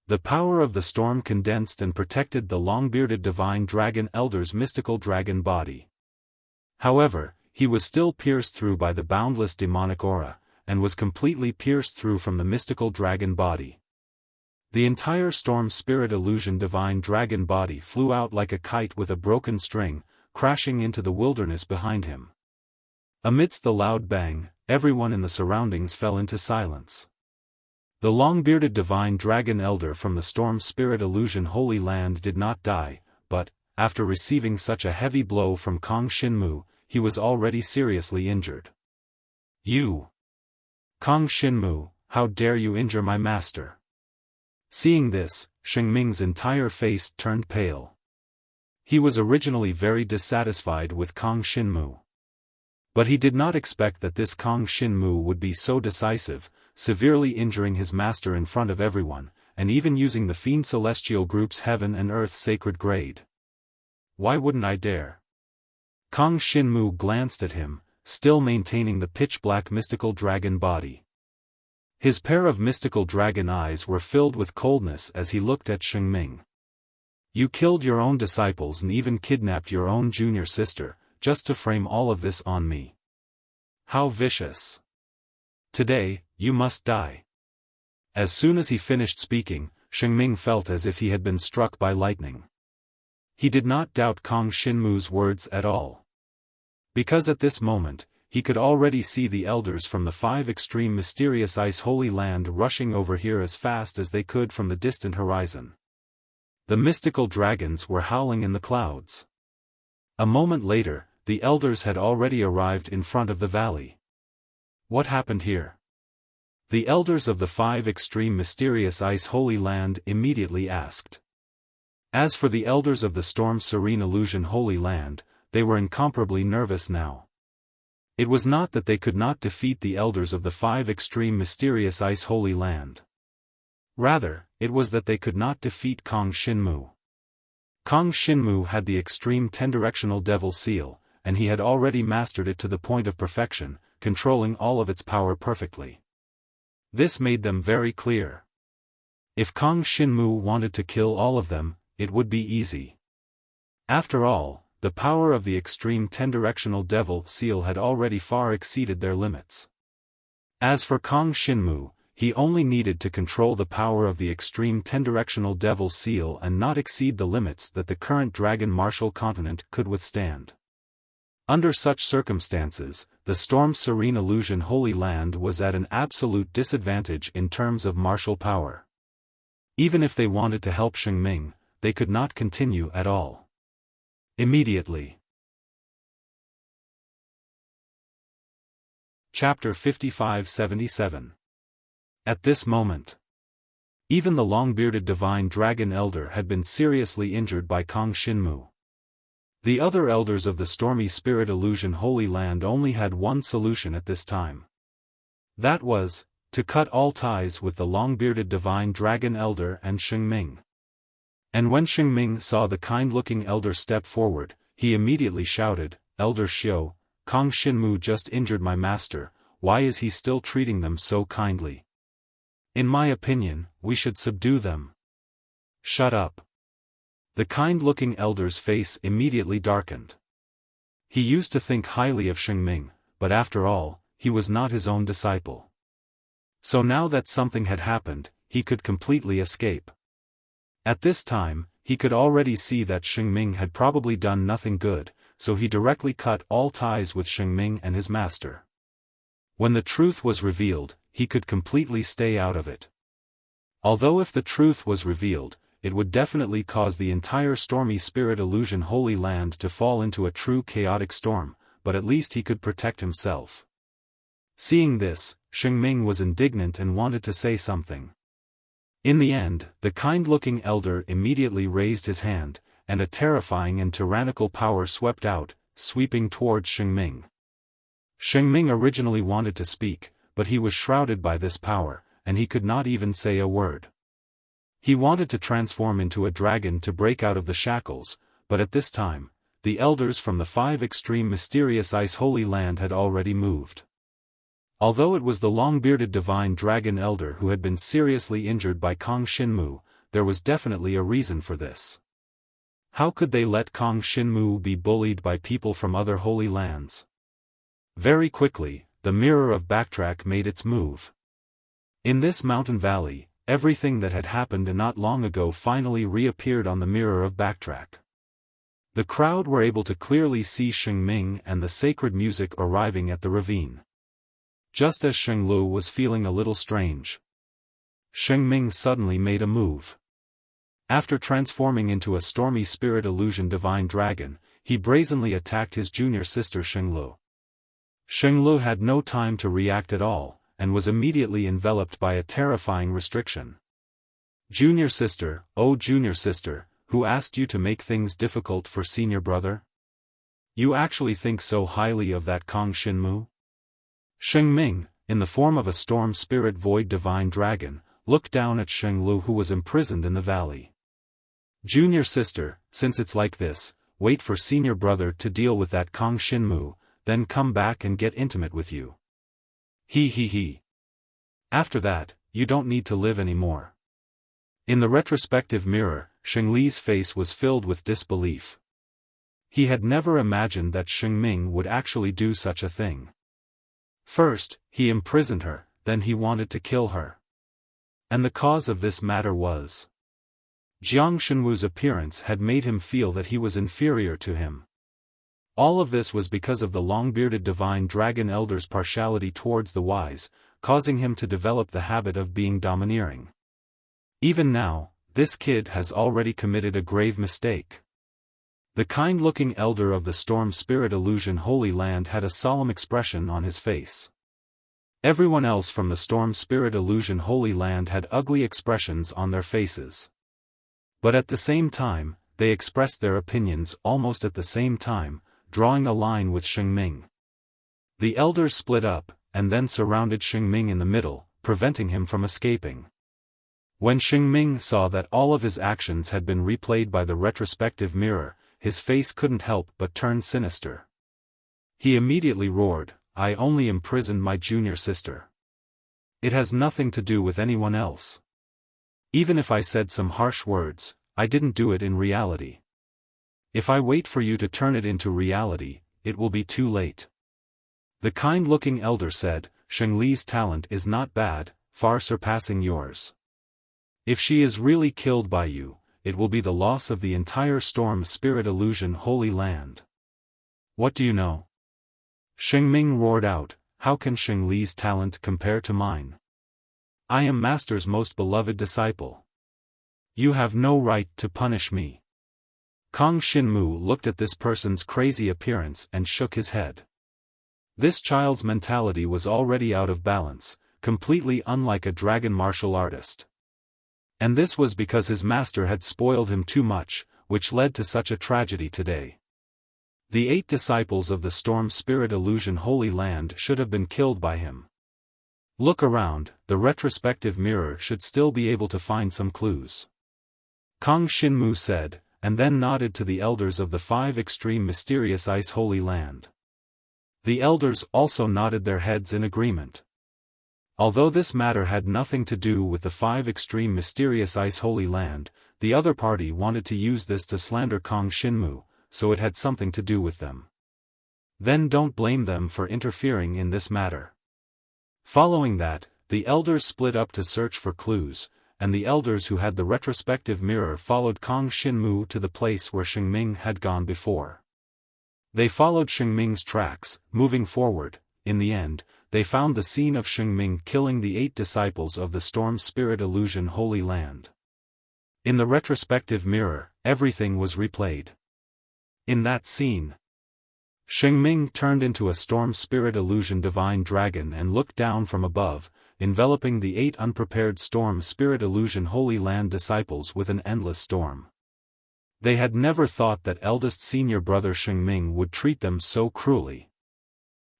the power of the storm condensed and protected the long-bearded divine dragon elder's mystical dragon body. However, he was still pierced through by the boundless demonic aura, and was completely pierced through from the mystical dragon body. The entire storm spirit illusion divine dragon body flew out like a kite with a broken string, crashing into the wilderness behind him. Amidst the loud bang, everyone in the surroundings fell into silence. The long-bearded divine dragon elder from the storm spirit illusion Holy Land did not die, but, after receiving such a heavy blow from Kong Shinmu, he was already seriously injured. "You! Kong Shinmu, how dare you injure my master?" Seeing this, Shengming's entire face turned pale. He was originally very dissatisfied with Kong Shinmu. But he did not expect that this Kong Shinmu would be so decisive, severely injuring his master in front of everyone, and even using the Fiend Celestial Group's Heaven and Earth Sacred Grade. "Why wouldn't I dare?" Kong Shinmu glanced at him, still maintaining the pitch-black mystical dragon body. His pair of mystical dragon eyes were filled with coldness as he looked at Shengming. "You killed your own disciples and even kidnapped your own junior sister, just to frame all of this on me. How vicious! Today, you must die." As soon as he finished speaking, Shengming felt as if he had been struck by lightning. He did not doubt Kong Shinmu's words at all. Because at this moment, he could already see the elders from the 5 extreme mysterious ice Holy Land rushing over here as fast as they could from the distant horizon. The mystical dragons were howling in the clouds. A moment later, the elders had already arrived in front of the valley. What happened here? The elders of the 5 extreme mysterious ice Holy Land immediately asked. As for the elders of the Storm Serene Illusion Holy Land, they were incomparably nervous now. It was not that they could not defeat the elders of the 5 extreme mysterious ice Holy Land. Rather, it was that they could not defeat Kong Shinmu. Kong Shinmu had the extreme 10-directional devil seal, and he had already mastered it to the point of perfection, controlling all of its power perfectly. This made them very clear. If Kong Shinmu wanted to kill all of them, it would be easy. After all, the power of the extreme 10-directional devil seal had already far exceeded their limits. As for Kong Shinmu, he only needed to control the power of the extreme 10-directional devil seal and not exceed the limits that the current Dragon Martial Continent could withstand. Under such circumstances, the Storm Serene Illusion Holy Land was at an absolute disadvantage in terms of martial power. Even if they wanted to help Shengming, they could not continue at all. Immediately. Chapter 55-77. At this moment, even the long-bearded divine dragon elder had been seriously injured by Kong Shinmu. The other elders of the Stormy Spirit Illusion Holy Land only had one solution at this time. That was, to cut all ties with the long-bearded divine dragon elder and Shengming. And when Shengming saw the kind-looking elder step forward, he immediately shouted, "Elder Xiao, Kong Shinmu just injured my master, why is he still treating them so kindly? In my opinion, we should subdue them." "Shut up." The kind-looking elder's face immediately darkened. He used to think highly of Shengming, but after all, he was not his own disciple. So now that something had happened, he could completely escape. At this time, he could already see that Shengming had probably done nothing good, so he directly cut all ties with Shengming and his master. When the truth was revealed, he could completely stay out of it. Although if the truth was revealed, it would definitely cause the entire Stormy Spirit Illusion Holy Land to fall into a true chaotic storm, but at least he could protect himself. Seeing this, Shengming was indignant and wanted to say something. In the end, the kind-looking elder immediately raised his hand, and a terrifying and tyrannical power swept out, sweeping towards Shengming. Shengming originally wanted to speak, but he was shrouded by this power, and he could not even say a word. He wanted to transform into a dragon to break out of the shackles, but at this time, the elders from the 5 extreme mysterious ice holy land had already moved. Although it was the long-bearded divine dragon elder who had been seriously injured by Kong Shinmu, there was definitely a reason for this. How could they let Kong Shinmu be bullied by people from other holy lands? Very quickly, the mirror of backtrack made its move. In this mountain valley, everything that had happened not long ago finally reappeared on the mirror of backtrack. The crowd were able to clearly see Shengming and the sacred music arriving at the ravine. Just as Shenglu was feeling a little strange, Shengming suddenly made a move. After transforming into a stormy spirit illusion divine dragon, he brazenly attacked his junior sister Shenglu. Shenglu had no time to react at all, and was immediately enveloped by a terrifying restriction. Junior sister, oh junior sister, who asked you to make things difficult for senior brother? You actually think so highly of that Kong Shinmu? Shengming, in the form of a storm spirit void divine dragon, looked down at Shenglu who was imprisoned in the valley. Junior sister, since it's like this, wait for senior brother to deal with that Kong Shinmu, then come back and get intimate with you. He. After that, you don't need to live anymore. In the retrospective mirror, Shengli's face was filled with disbelief. He had never imagined that Shengming would actually do such a thing. First, he imprisoned her, then he wanted to kill her. And the cause of this matter was Jiang Shenwu's appearance had made him feel that he was inferior to him. All of this was because of the long-bearded divine dragon elder's partiality towards the wise, causing him to develop the habit of being domineering. Even now, this kid has already committed a grave mistake. The kind-looking elder of the Storm Spirit Illusion Holy Land had a solemn expression on his face. Everyone else from the Storm Spirit Illusion Holy Land had ugly expressions on their faces. But at the same time, they expressed their opinions almost at the same time, drawing a line with Shengming. The elders split up, and then surrounded Shengming in the middle, preventing him from escaping. When Shengming saw that all of his actions had been replayed by the retrospective mirror, his face couldn't help but turn sinister. He immediately roared, I only imprisoned my junior sister. It has nothing to do with anyone else. Even if I said some harsh words, I didn't do it in reality. If I wait for you to turn it into reality, it will be too late. The kind-looking elder said, Shengli's talent is not bad, far surpassing yours. If she is really killed by you, it will be the loss of the entire Storm Spirit Illusion Holy Land. What do you know? Shengming roared out, how can Shengli's talent compare to mine? I am Master's most beloved disciple. You have no right to punish me. Kong Shinmu looked at this person's crazy appearance and shook his head. This child's mentality was already out of balance, completely unlike a dragon martial artist. And this was because his master had spoiled him too much, which led to such a tragedy today. The 8 disciples of the Storm Spirit Illusion Holy Land should have been killed by him. Look around, the retrospective mirror should still be able to find some clues. Kong Shinmu said, and then nodded to the elders of the 5 extreme mysterious ice holy land. The elders also nodded their heads in agreement. Although this matter had nothing to do with the 5 extreme mysterious ice holy land, the other party wanted to use this to slander Kong Shinmu, so it had something to do with them. Then don't blame them for interfering in this matter. Following that, the elders split up to search for clues, and the elders who had the retrospective mirror followed Kong Shinmu to the place where Shengming had gone before. They followed Shengming's tracks, moving forward. In the end, they found the scene of Shengming killing the 8 disciples of the Storm Spirit Illusion Holy Land. In the retrospective mirror, everything was replayed. In that scene, Shengming turned into a Storm Spirit Illusion Divine Dragon and looked down from above, enveloping the 8 unprepared Storm Spirit Illusion Holy Land disciples with an endless storm. They had never thought that eldest senior brother Shengming would treat them so cruelly.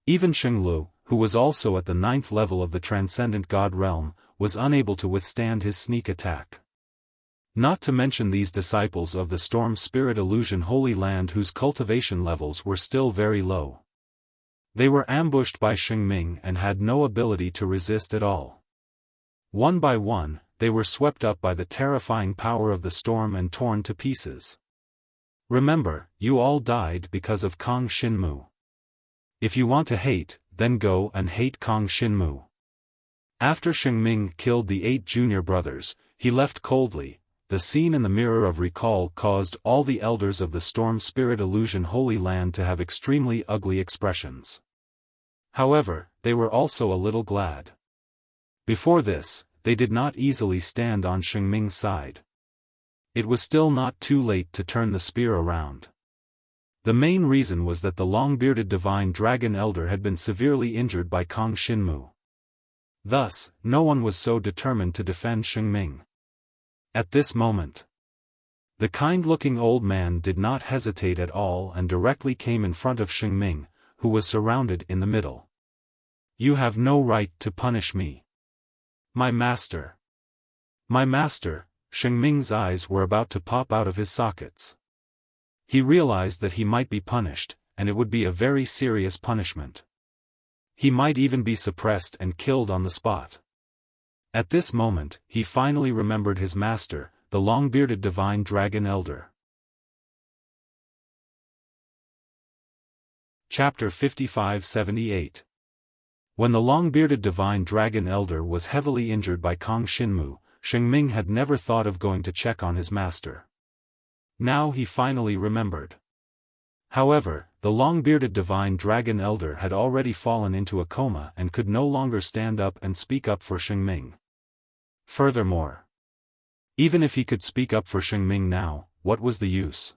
Even Shenglu, who was also at the 9th level of the Transcendent God Realm, was unable to withstand his sneak attack. Not to mention these disciples of the Storm Spirit Illusion Holy Land whose cultivation levels were still very low. They were ambushed by Xingming and had no ability to resist at all. One by one, they were swept up by the terrifying power of the storm and torn to pieces. Remember, you all died because of Kong Shinmu. If you want to hate, then go and hate Kong Shinmu. After Xingming killed the 8 junior brothers, he left coldly. The scene in the Mirror of Recall caused all the elders of the Storm Spirit Illusion Holy Land to have extremely ugly expressions. However, they were also a little glad. Before this, they did not easily stand on Xingming's side. It was still not too late to turn the spear around. The main reason was that the long-bearded Divine Dragon Elder had been severely injured by Kong Shinmu. Thus, no one was so determined to defend Xingming. At this moment, the kind-looking old man did not hesitate at all and directly came in front of Xingming, who was surrounded in the middle. You have no right to punish me. My master. My master, Xingming's eyes were about to pop out of his sockets. He realized that he might be punished, and it would be a very serious punishment. He might even be suppressed and killed on the spot. At this moment, he finally remembered his master, the long-bearded Divine Dragon Elder. Chapter 55-78. When the long-bearded Divine Dragon Elder was heavily injured by Kong Shinmu, Xingming had never thought of going to check on his master. Now he finally remembered. However, the long-bearded Divine Dragon Elder had already fallen into a coma and could no longer stand up and speak up for Xingming. Furthermore, even if he could speak up for Xingming now, what was the use?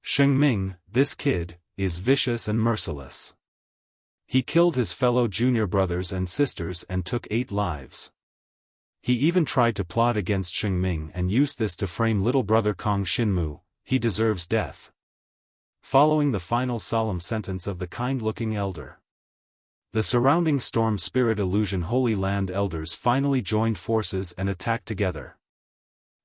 Xingming, this kid, is vicious and merciless. He killed his fellow junior brothers and sisters and took 8 lives. He even tried to plot against Xingming and used this to frame little brother Kong Shinmu. He deserves death. Following the final solemn sentence of the kind-looking elder, the surrounding Storm Spirit Illusion Holy Land elders finally joined forces and attacked together.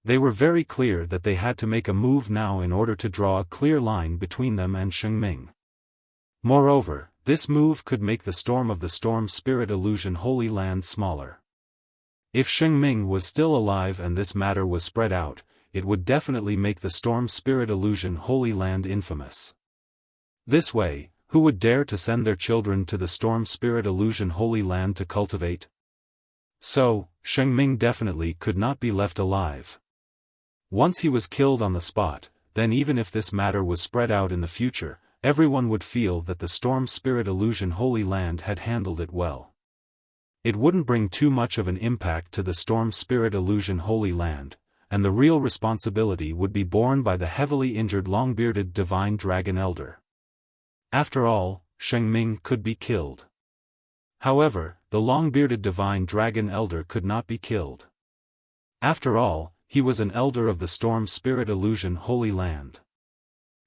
They were very clear that they had to make a move now in order to draw a clear line between them and Xingming. Moreover, this move could make the storm of the Storm Spirit Illusion Holy Land smaller. If Xingming was still alive and this matter was spread out, it would definitely make the Storm Spirit Illusion Holy Land infamous. This way, who would dare to send their children to the Storm Spirit Illusion Holy Land to cultivate? So, Xingming definitely could not be left alive. Once he was killed on the spot, then even if this matter was spread out in the future, everyone would feel that the Storm Spirit Illusion Holy Land had handled it well. It wouldn't bring too much of an impact to the Storm Spirit Illusion Holy Land, and the real responsibility would be borne by the heavily injured long-bearded Divine Dragon Elder. After all, Xingming could be killed. However, the long-bearded Divine Dragon Elder could not be killed. After all, he was an elder of the Storm Spirit Illusion Holy Land.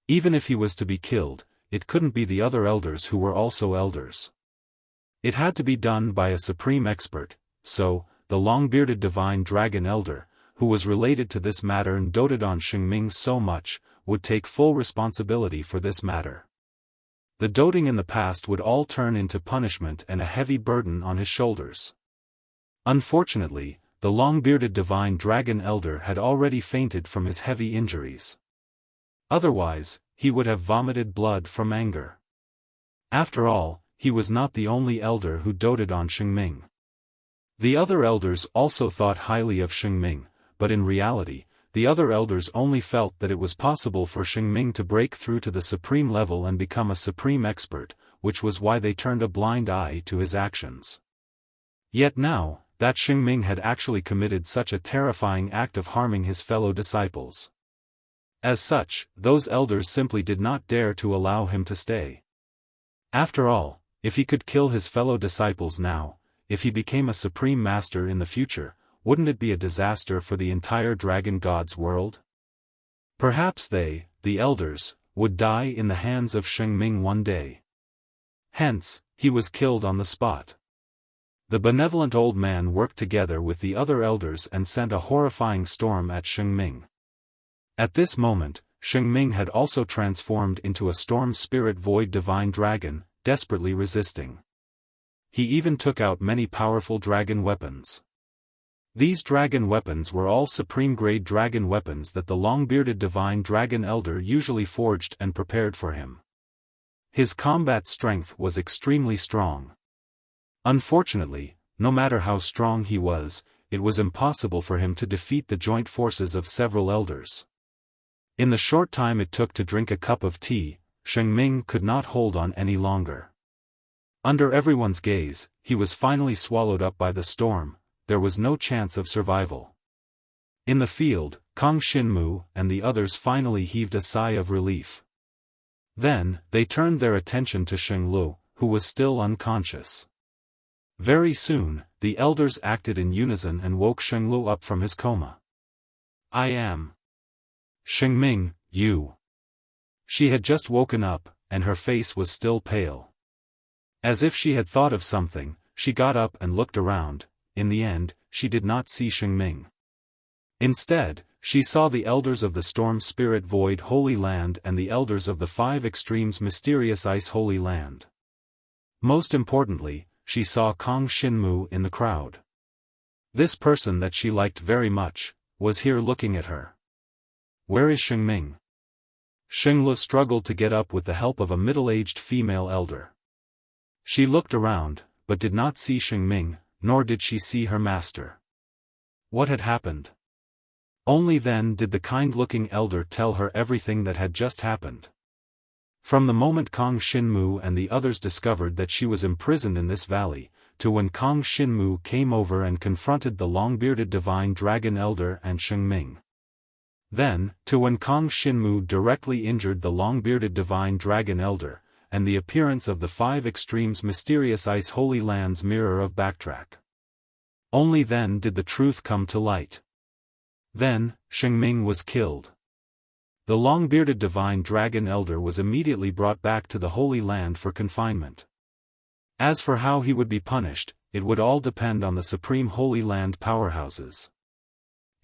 Even if he was to be killed, it couldn't be the other elders who were also elders. It had to be done by a supreme expert, so, the long-bearded Divine Dragon Elder, who was related to this matter and doted on Xingming so much, would take full responsibility for this matter. The doting in the past would all turn into punishment and a heavy burden on his shoulders. Unfortunately, the long-bearded Divine Dragon Elder had already fainted from his heavy injuries. Otherwise, he would have vomited blood from anger. After all, he was not the only elder who doted on Xingming. The other elders also thought highly of Xingming, but in reality, the other elders only felt that it was possible for Xingming to break through to the supreme level and become a supreme expert, which was why they turned a blind eye to his actions. Yet now, that Xingming had actually committed such a terrifying act of harming his fellow disciples. As such, those elders simply did not dare to allow him to stay. After all, if he could kill his fellow disciples now, if he became a supreme master in the future, wouldn't it be a disaster for the entire Dragon God's world? Perhaps they, the elders, would die in the hands of Xingming one day. Hence, he was killed on the spot. The benevolent old man worked together with the other elders and sent a horrifying storm at Shengming. At this moment, Shengming had also transformed into a storm spirit void divine dragon, desperately resisting. He even took out many powerful dragon weapons. These dragon weapons were all supreme-grade dragon weapons that the long-bearded divine dragon elder usually forged and prepared for him. His combat strength was extremely strong. Unfortunately, no matter how strong he was, it was impossible for him to defeat the joint forces of several elders. In the short time it took to drink a cup of tea, Shengming could not hold on any longer. Under everyone's gaze, he was finally swallowed up by the storm. There was no chance of survival. In the field, Kang Xinmu and the others finally heaved a sigh of relief. Then, they turned their attention to Shenglu, who was still unconscious. Very soon, the elders acted in unison and woke Shenglu up from his coma. "I am Shengming, you." She had just woken up, and her face was still pale. As if she had thought of something, she got up and looked around. In the end, she did not see Shengming. Instead, she saw the elders of the Storm Spirit Void Holy Land and the elders of the Five Extremes Mysterious Ice Holy Land. Most importantly, she saw Kang Xinmu in the crowd. This person that she liked very much, was here looking at her. "Where is Shengming?" Shenglu struggled to get up with the help of a middle-aged female elder. She looked around, but did not see Shengming, nor did she see her master. What had happened? Only then did the kind-looking elder tell her everything that had just happened. From the moment Kang Xinmu and the others discovered that she was imprisoned in this valley, to when Kang Xinmu came over and confronted the long-bearded divine dragon elder and Shengming. Then, to when Kang Xinmu directly injured the long-bearded divine dragon elder, and the appearance of the Five Extremes Mysterious Ice Holy Land's mirror of backtrack. Only then did the truth come to light. Then, Shengming was killed. The long-bearded divine dragon elder was immediately brought back to the Holy Land for confinement. As for how he would be punished, it would all depend on the Supreme Holy Land powerhouses.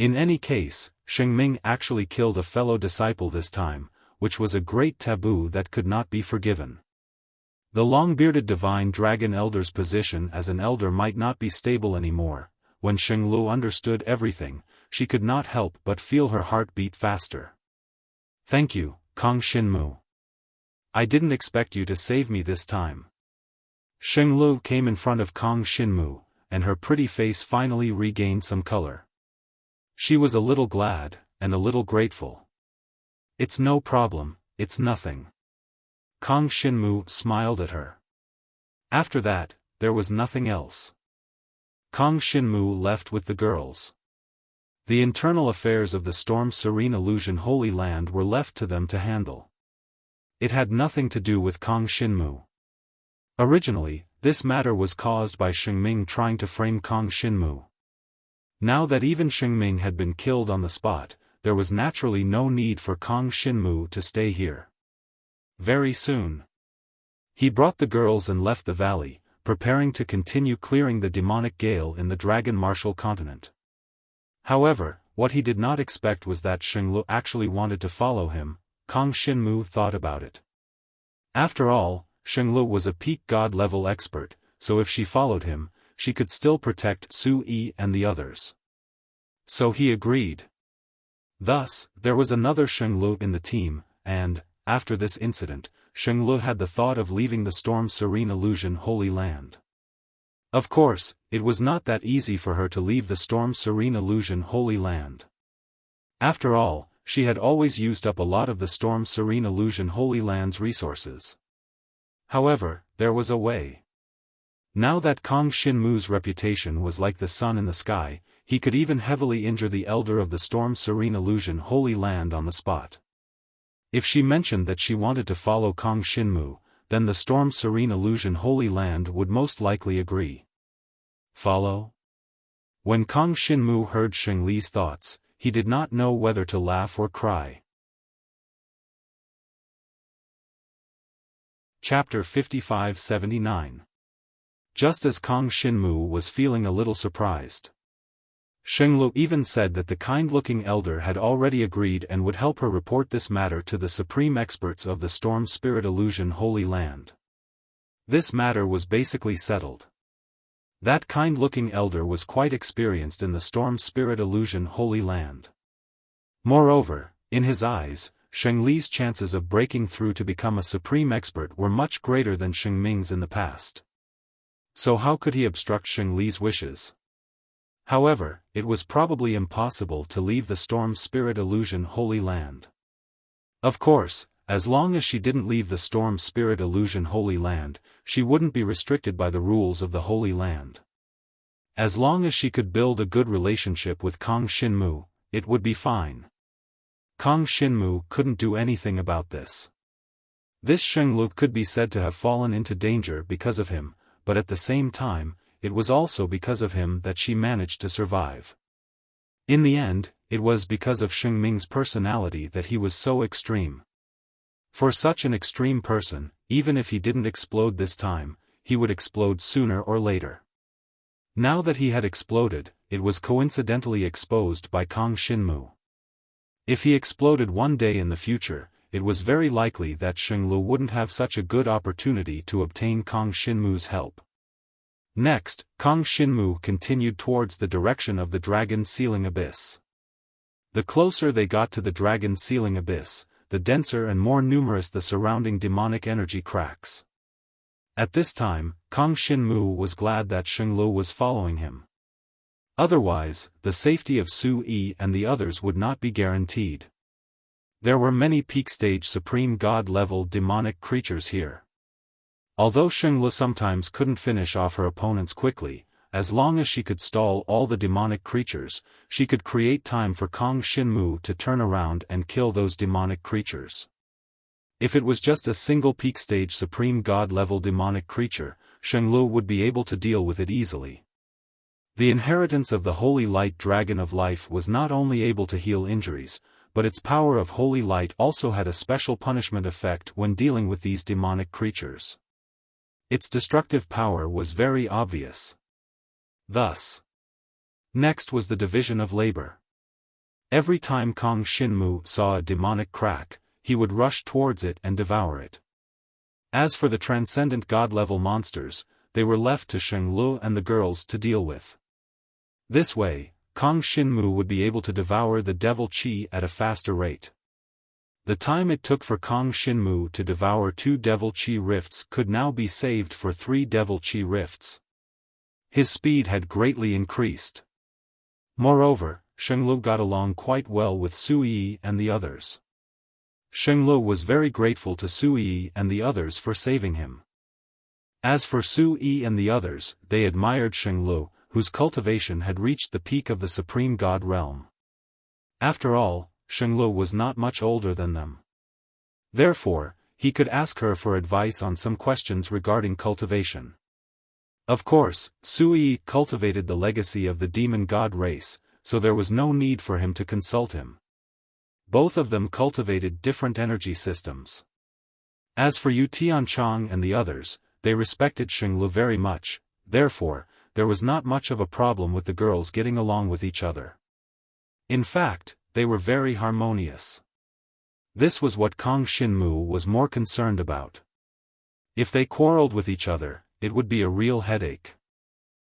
In any case, Shengming actually killed a fellow disciple this time, which was a great taboo that could not be forgiven. The long-bearded divine dragon elder's position as an elder might not be stable anymore. When Shenglu understood everything, she could not help but feel her heart beat faster. "Thank you, Kang Xinmu. I didn't expect you to save me this time." Shenglu came in front of Kang Xinmu, and her pretty face finally regained some color. She was a little glad, and a little grateful. "It's no problem, it's nothing." Kang Xinmu smiled at her. After that, there was nothing else. Kang Xinmu left with the girls. The internal affairs of the Storm Serene Illusion Holy Land were left to them to handle. It had nothing to do with Kang Xinmu. Originally, this matter was caused by Shengming trying to frame Kang Xinmu. Now that even Shengming had been killed on the spot, there was naturally no need for Kang Xinmu to stay here. Very soon, he brought the girls and left the valley, preparing to continue clearing the demonic gale in the Dragon Martial continent. However, what he did not expect was that Shenglu actually wanted to follow him. Kang Xinmu thought about it. After all, Shenglu was a peak god-level expert, so if she followed him, she could still protect Su Yi and the others. So he agreed. Thus, there was another Shenglu in the team, and, after this incident, Shenglu had the thought of leaving the Storm Serene Illusion Holy Land. Of course, it was not that easy for her to leave the Storm Serene Illusion Holy Land. After all, she had always used up a lot of the Storm Serene Illusion Holy Land's resources. However, there was a way. Now that Kang Xinmu's reputation was like the sun in the sky, he could even heavily injure the elder of the Storm Serene Illusion Holy Land on the spot. If she mentioned that she wanted to follow Kang Xinmu, then the Storm Serene Illusion Holy Land would most likely agree. Follow? When Kang Xinmu heard Shengli's thoughts, he did not know whether to laugh or cry. Chapter 5579. just as Kang Xinmu was feeling a little surprised. Shenglu even said that the kind-looking elder had already agreed and would help her report this matter to the supreme experts of the Storm Spirit Illusion Holy Land. This matter was basically settled. That kind-looking elder was quite experienced in the Storm Spirit Illusion Holy Land. Moreover, in his eyes, Sheng Li's chances of breaking through to become a supreme expert were much greater than Sheng Ming's in the past. So how could he obstruct Sheng Li's wishes? However, it was probably impossible to leave the Storm Spirit Illusion Holy Land. Of course, as long as she didn't leave the Storm Spirit Illusion Holy Land, she wouldn't be restricted by the rules of the Holy Land. As long as she could build a good relationship with Kang Xinmu, it would be fine. Kang Xinmu couldn't do anything about this. This Shenglu could be said to have fallen into danger because of him, but at the same time, it was also because of him that she managed to survive. In the end, it was because of Sheng Ming's personality that he was so extreme. For such an extreme person, even if he didn't explode this time, he would explode sooner or later. Now that he had exploded, it was coincidentally exposed by Kang Xinmu. If he exploded one day in the future, it was very likely that Shenglu wouldn't have such a good opportunity to obtain Kang Xinmu's help. Next, Kang Xinmu continued towards the direction of the dragon ceiling abyss. The closer they got to the dragon ceiling abyss, the denser and more numerous the surrounding demonic energy cracks. At this time, Kang Xinmu was glad that Shenglu was following him. Otherwise, the safety of Su Yi and the others would not be guaranteed. There were many peak-stage supreme god-level demonic creatures here. Although Shenglu sometimes couldn't finish off her opponents quickly, as long as she could stall all the demonic creatures, she could create time for Kang Xinmu to turn around and kill those demonic creatures. If it was just a single peak-stage supreme god-level demonic creature, Shenglu would be able to deal with it easily. The inheritance of the Holy Light Dragon of Life was not only able to heal injuries, but its power of Holy Light also had a special punishment effect when dealing with these demonic creatures. Its destructive power was very obvious. Thus, next was the division of labor. Every time Kang Xinmu saw a demonic crack, he would rush towards it and devour it. As for the transcendent god-level monsters, they were left to Shenglu and the girls to deal with. This way, Kang Xinmu would be able to devour the devil chi at a faster rate. The time it took for Kang Xinmu to devour 2 devil chi rifts could now be saved for 3 devil chi rifts. His speed had greatly increased. Moreover, Shenglu got along quite well with Su Yi and the others. Shenglu was very grateful to Su Yi and the others for saving him. As for Su Yi and the others, they admired Shenglu, whose cultivation had reached the peak of the supreme god realm. After all, Shenglu was not much older than them. Therefore, he could ask her for advice on some questions regarding cultivation. Of course, Su Yi cultivated the legacy of the demon god race, so there was no need for him to consult him. Both of them cultivated different energy systems. As for Yu Tianchang and the others, they respected Shenglu very much, therefore, there was not much of a problem with the girls getting along with each other. In fact, they were very harmonious. This was what Kang Xinmu was more concerned about. If they quarreled with each other, it would be a real headache.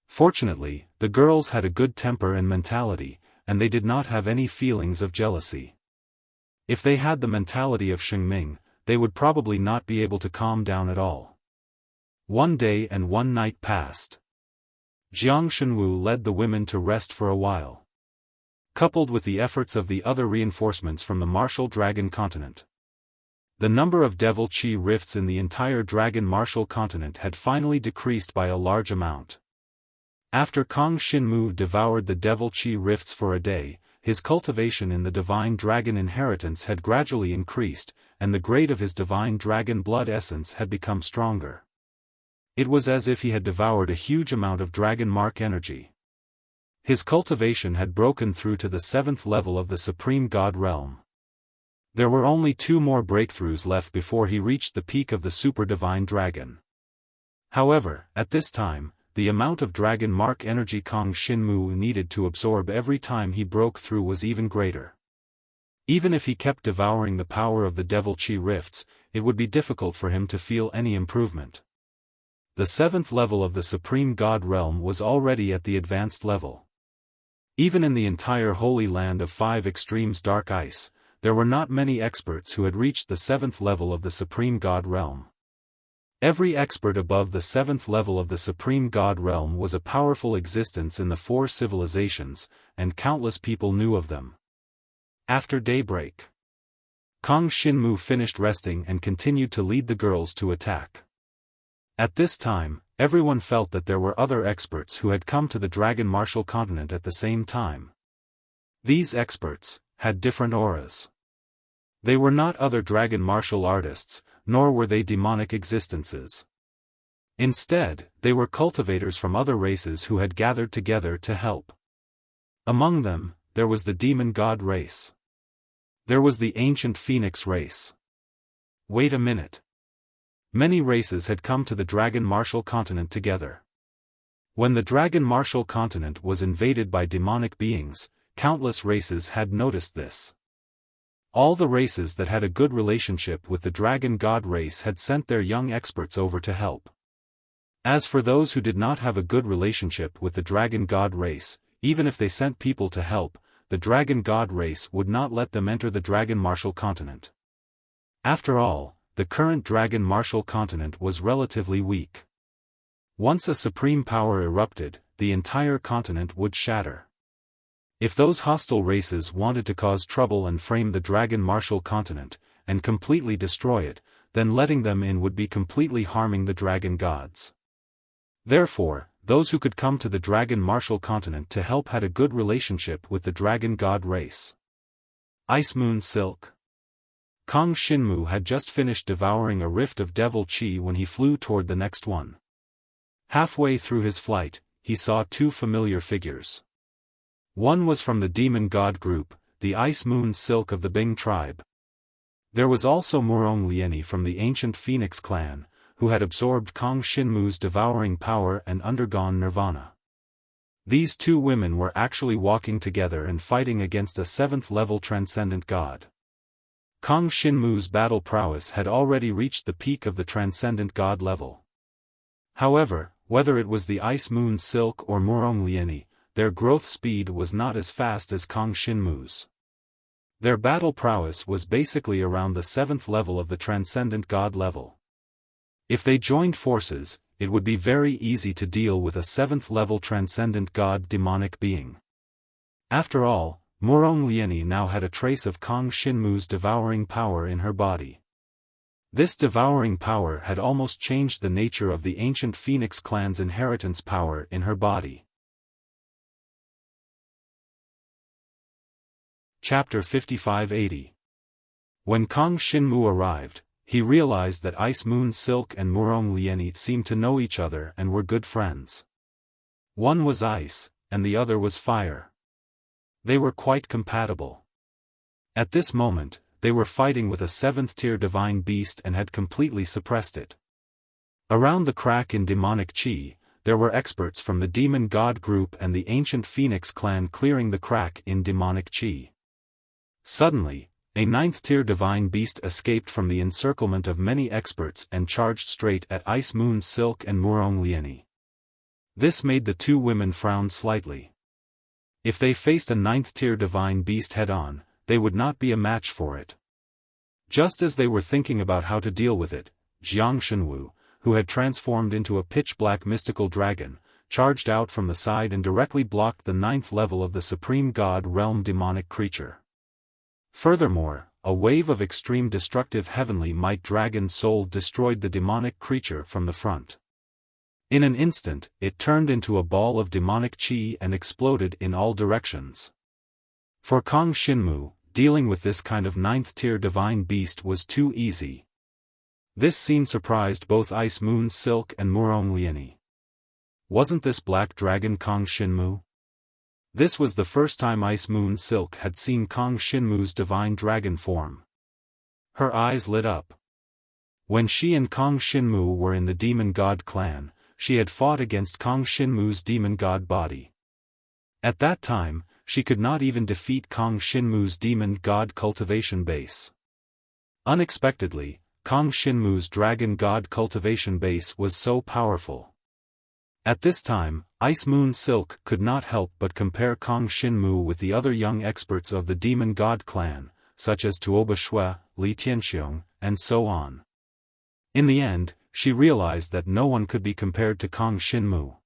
Fortunately, the girls had a good temper and mentality, and they did not have any feelings of jealousy. If they had the mentality of Sheng Ming, they would probably not be able to calm down at all. One day and one night passed. Jiang Shenwu led the women to rest for a while. Coupled with the efforts of the other reinforcements from the Martial Dragon Continent, the number of Devil Chi rifts in the entire Dragon Martial Continent had finally decreased by a large amount. After Kang Xinmu devoured the Devil Chi rifts for a day, his cultivation in the Divine Dragon inheritance had gradually increased, and the grade of his Divine Dragon blood essence had become stronger. It was as if he had devoured a huge amount of Dragon Mark energy. His cultivation had broken through to the 7th level of the Supreme God realm. There were only 2 more breakthroughs left before he reached the peak of the Super Divine Dragon. However, at this time, the amount of dragon mark energy Kang Shinmu needed to absorb every time he broke through was even greater. Even if he kept devouring the power of the devil chi rifts, it would be difficult for him to feel any improvement. The 7th level of the Supreme God Realm was already at the advanced level. Even in the entire Holy Land of 5 Extremes Dark Ice, there were not many experts who had reached the 7th level of the Supreme God Realm. Every expert above the 7th level of the Supreme God Realm was a powerful existence in the 4 civilizations, and countless people knew of them. After daybreak, Kang Shinmu finished resting and continued to lead the girls to attack. At this time, everyone felt that there were other experts who had come to the Dragon Martial Continent at the same time. These experts had different auras. They were not other dragon martial artists, nor were they demonic existences. Instead, they were cultivators from other races who had gathered together to help. Among them, there was the demon god race. There was the ancient phoenix race. Wait a minute. Many races had come to the Dragon Martial Continent together. When the Dragon Martial Continent was invaded by demonic beings, countless races had noticed this. All the races that had a good relationship with the Dragon God race had sent their young experts over to help. As for those who did not have a good relationship with the Dragon God race, even if they sent people to help, the Dragon God race would not let them enter the Dragon Martial Continent. After all, the current Dragon Martial Continent was relatively weak. Once a supreme power erupted, the entire continent would shatter. If those hostile races wanted to cause trouble and frame the Dragon Martial Continent, and completely destroy it, then letting them in would be completely harming the dragon gods. Therefore, those who could come to the Dragon Martial Continent to help had a good relationship with the Dragon God race. Ice Moon Silk. Kang Shinmu had just finished devouring a rift of devil chi when he flew toward the next one. Halfway through his flight, he saw 2 familiar figures. One was from the demon god group, the Ice Moon Silk of the Bing tribe. There was also Murong Lieni from the ancient Phoenix clan, who had absorbed Kang Shinmu's devouring power and undergone nirvana. These 2 women were actually walking together and fighting against a 7th-level transcendent god. Kang Shinmu's battle prowess had already reached the peak of the transcendent god level. However, whether it was the Ice Moon Silk or Murong Lieni, their growth speed was not as fast as Kang Shinmu's. Their battle prowess was basically around the 7th level of the transcendent god level. If they joined forces, it would be very easy to deal with a 7th-level transcendent god demonic being. After all, Murong Lieni now had a trace of Kang Shinmu's devouring power in her body. This devouring power had almost changed the nature of the ancient Phoenix clan's inheritance power in her body. Chapter 5580. When Kang Shinmu arrived, he realized that Ice Moon Silk and Murong Lieni seemed to know each other and were good friends. One was ice, and the other was fire. They were quite compatible. At this moment, they were fighting with a 7th-tier divine beast and had completely suppressed it. Around the crack in demonic chi, there were experts from the demon god group and the ancient Phoenix clan clearing the crack in demonic chi. Suddenly, a 9th-tier divine beast escaped from the encirclement of many experts and charged straight at Ice Moon Silk and Murong Lieni. This made the 2 women frown slightly. If they faced a 9th-tier divine beast head-on, they would not be a match for it. Just as they were thinking about how to deal with it, Jiang Shenwu, who had transformed into a pitch-black mystical dragon, charged out from the side and directly blocked the 9th level of the Supreme God Realm demonic creature. Furthermore, a wave of extreme destructive heavenly might dragon soul destroyed the demonic creature from the front. In an instant, it turned into a ball of demonic chi and exploded in all directions. For Kang Shinmu, dealing with this kind of 9th-tier divine beast was too easy. This scene surprised both Ice Moon Silk and Murong Lieni. Wasn't this black dragon Kang Shinmu? This was the first time Ice Moon Silk had seen Kang Shinmu's divine dragon form. Her eyes lit up. When she and Kong Shinmu were in the demon god clan, she had fought against Kong Shinmu's demon god body. At that time, she could not even defeat Kong Shinmu's demon god cultivation base. Unexpectedly, Kong Shinmu's dragon god cultivation base was so powerful. At this time, Ice Moon Silk could not help but compare Kong Shinmu with the other young experts of the demon god clan, such as Tuoba Shui, Li Tianxiong, and so on. In the end, she realized that no one could be compared to Kong Shinmu.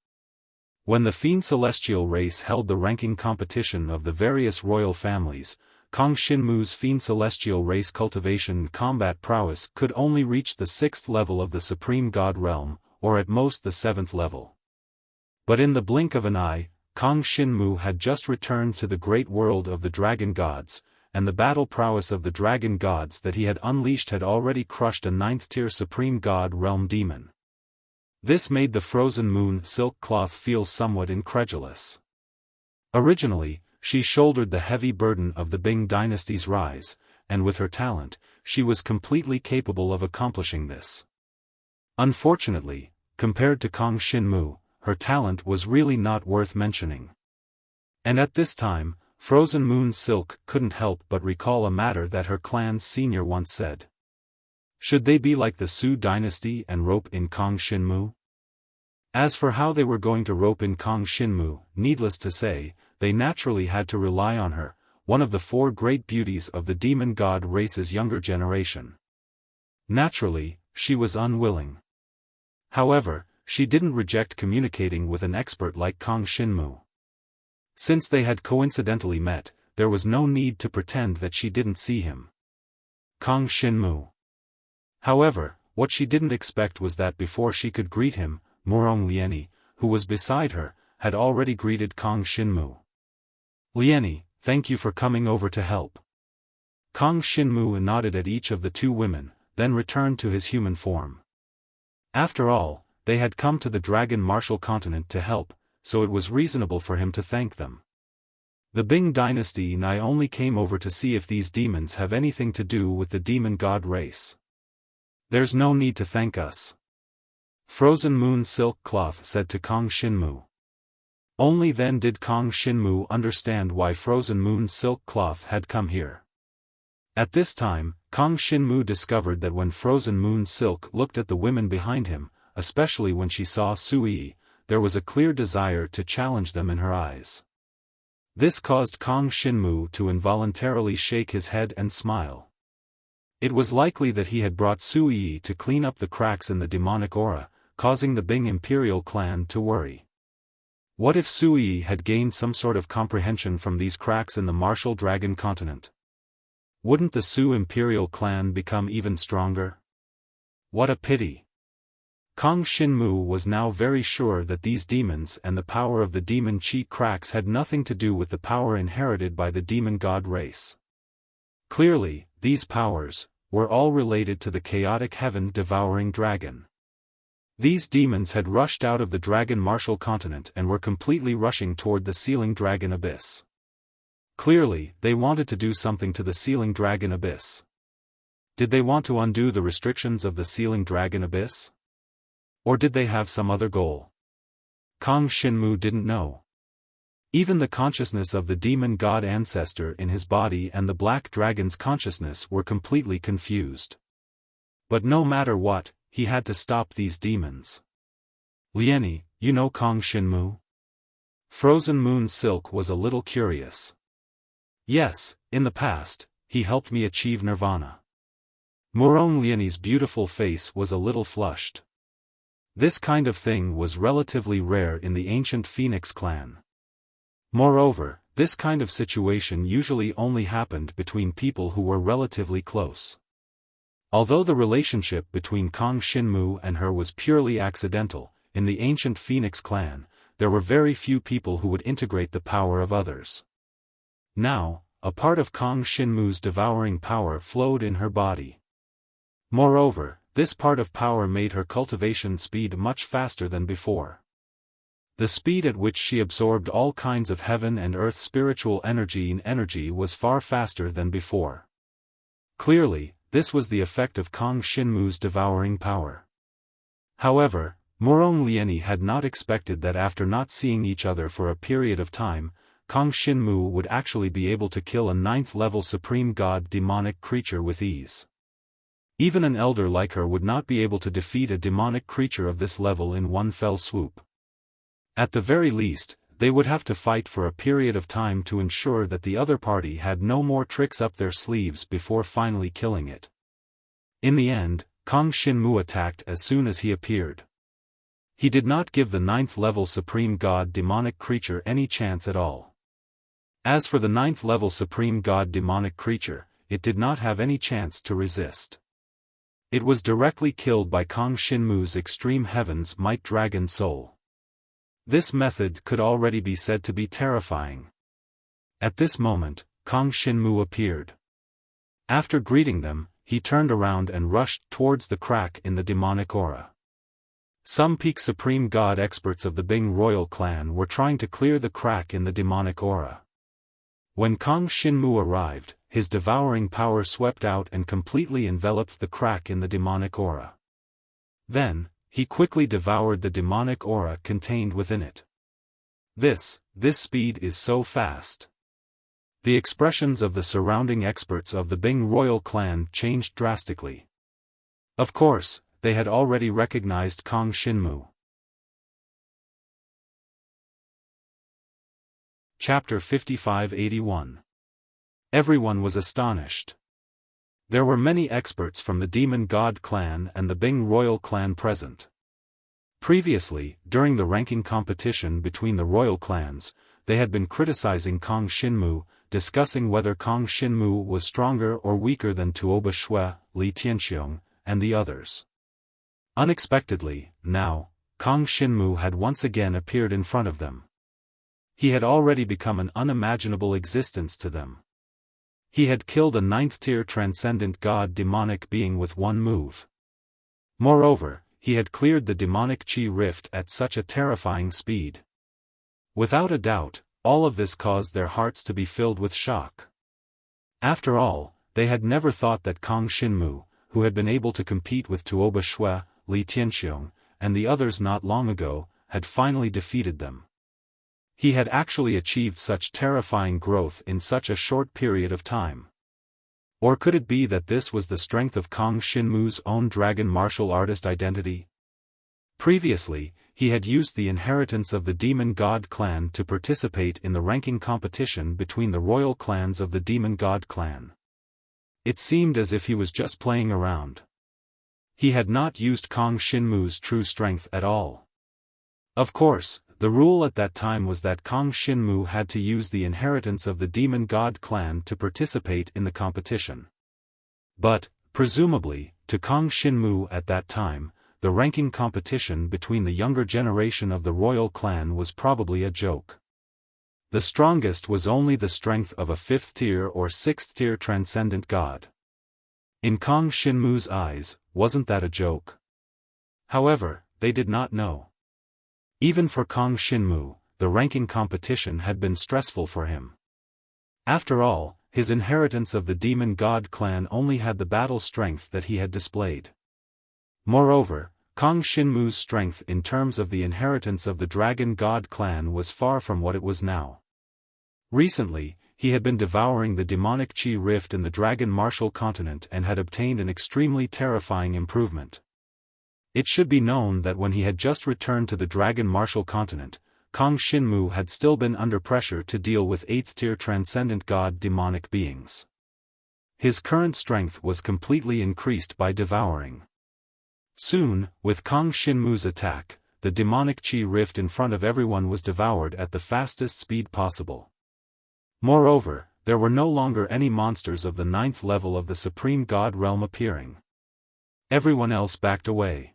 When the Fiend Celestial race held the ranking competition of the various royal families, Kong Shinmu's Fiend Celestial race cultivation combat prowess could only reach the 6th level of the Supreme God realm, or at most the 7th level. But in the blink of an eye, Kong Shinmu had just returned to the great world of the dragon gods, and the battle prowess of the dragon gods that he had unleashed had already crushed a 9th-tier Supreme God realm demon. This made the Frozen Moon Silk Cloth feel somewhat incredulous. Originally, she shouldered the heavy burden of the Bing dynasty's rise, and with her talent, she was completely capable of accomplishing this. Unfortunately, compared to Kong Shinmu, her talent was really not worth mentioning. And at this time, Frozen Moon Silk couldn't help but recall a matter that her clan's senior once said. Should they be like the Su dynasty and rope in Kong Shinmu? As for how they were going to rope in Kong Shinmu, needless to say, they naturally had to rely on her, one of the 4 great beauties of the demon god race's younger generation. Naturally, she was unwilling. However, she didn't reject communicating with an expert like Kong Shinmu. Since they had coincidentally met, there was no need to pretend that she didn't see him. Kong Shinmu. However, what she didn't expect was that before she could greet him, Murong Lieni, who was beside her, had already greeted Kong Shinmu. Lieni, thank you for coming over to help. Kong Shinmu nodded at each of the 2 women, then returned to his human form. After all, they had come to the Dragon Martial Continent to help, so it was reasonable for him to thank them. The Bing dynasty and I only came over to see if these demons have anything to do with the demon god race. There's no need to thank us. Frozen Moon Silk Cloth said to Kong Shinmu. Only then did Kong Shinmu understand why Frozen Moon Silk Cloth had come here. At this time, Kong Shinmu discovered that when Frozen Moon Silk looked at the women behind him, especially when she saw Sui, there was a clear desire to challenge them in her eyes. This caused Kong Shinmu to involuntarily shake his head and smile. It was likely that he had brought Sui to clean up the cracks in the demonic aura, causing the Bing Imperial clan to worry. What if Sui had gained some sort of comprehension from these cracks in the martial dragon continent? Wouldn't the Su Imperial clan become even stronger? What a pity! Kong Shinmu was now very sure that these demons and the power of the demon cheat cracks had nothing to do with the power inherited by the demon god race. Clearly, these powers were all related to the chaotic heaven-devouring dragon. These demons had rushed out of the Dragon Martial Continent and were completely rushing toward the Sealing Dragon Abyss. Clearly, they wanted to do something to the Sealing Dragon Abyss. Did they want to undo the restrictions of the Sealing Dragon Abyss? Or did they have some other goal? Kong Shinmu didn't know. Even the consciousness of the demon god ancestor in his body and the black dragon's consciousness were completely confused. But no matter what, he had to stop these demons. Lieni, you know Kong Shinmu? Frozen Moon Silk was a little curious. Yes, in the past, he helped me achieve nirvana. Murong Lieni's beautiful face was a little flushed. This kind of thing was relatively rare in the ancient Phoenix clan. Moreover, this kind of situation usually only happened between people who were relatively close. Although the relationship between Kong Shinmu and her was purely accidental, in the ancient Phoenix clan, there were very few people who would integrate the power of others. Now, a part of Kong Shinmu's devouring power flowed in her body. Moreover, this part of power made her cultivation speed much faster than before. The speed at which she absorbed all kinds of heaven and earth spiritual energy was far faster than before. Clearly, this was the effect of Kang Xinmu's devouring power. However, Murong Lieni had not expected that after not seeing each other for a period of time, Kang Xinmu would actually be able to kill a 9th-level supreme god demonic creature with ease. Even an elder like her would not be able to defeat a demonic creature of this level in one fell swoop. At the very least, they would have to fight for a period of time to ensure that the other party had no more tricks up their sleeves before finally killing it. In the end, Kang Xinmu attacked as soon as he appeared. He did not give the 9th-level supreme god demonic creature any chance at all. As for the 9th-level supreme god demonic creature, it did not have any chance to resist. It was directly killed by Kang Xinmu's extreme heaven's might dragon soul. This method could already be said to be terrifying. At this moment, Kang Xinmu appeared. After greeting them, he turned around and rushed towards the crack in the demonic aura. Some peak supreme god experts of the Bing royal clan were trying to clear the crack in the demonic aura. When Kang Xinmu arrived, his devouring power swept out and completely enveloped the crack in the demonic aura. Then, he quickly devoured the demonic aura contained within it. This speed is so fast. The expressions of the surrounding experts of the Bing royal clan changed drastically. Of course, they had already recognized Kang Xinmu. Chapter 5581. Everyone was astonished. There were many experts from the Demon God clan and the Bing royal clan present. Previously, during the ranking competition between the royal clans, they had been criticizing Kang Xinmu, discussing whether Kang Xinmu was stronger or weaker than Tuoba Shui, Li Tianxiong, and the others. Unexpectedly, now, Kang Xinmu had once again appeared in front of them. He had already become an unimaginable existence to them. He had killed a 9th-tier transcendent god demonic being with one move. Moreover, he had cleared the demonic chi rift at such a terrifying speed. Without a doubt, all of this caused their hearts to be filled with shock. After all, they had never thought that Kang Xinmu, who had been able to compete with Tuoba Shui, Li Tianxiong, and the others not long ago, had finally defeated them. He had actually achieved such terrifying growth in such a short period of time. Or could it be that this was the strength of Kang Xinmu's own dragon martial artist identity? Previously, he had used the inheritance of the Demon God clan to participate in the ranking competition between the royal clans of the Demon God clan. It seemed as if he was just playing around. He had not used Kang Xinmu's true strength at all. Of course, the rule at that time was that Kang Xinmu had to use the inheritance of the Demon God clan to participate in the competition. But, presumably, to Kang Xinmu at that time, the ranking competition between the younger generation of the royal clan was probably a joke. The strongest was only the strength of a 5th-tier or 6th-tier transcendent god. In Kang Xinmu's eyes, wasn't that a joke? However, they did not know. Even for Kang Xinmu, the ranking competition had been stressful for him. After all, his inheritance of the Demon God clan only had the battle strength that he had displayed. Moreover, Kang Xinmu's strength in terms of the inheritance of the Dragon God clan was far from what it was now. Recently, he had been devouring the demonic chi rift in the Dragon Martial continent and had obtained an extremely terrifying improvement. It should be known that when he had just returned to the Dragon Martial continent, Kang Xinmu had still been under pressure to deal with 8th-tier transcendent god demonic beings. His current strength was completely increased by devouring. Soon, with Kang Xinmu's attack, the demonic chi rift in front of everyone was devoured at the fastest speed possible. Moreover, there were no longer any monsters of the 9th level of the Supreme God realm appearing. Everyone else backed away.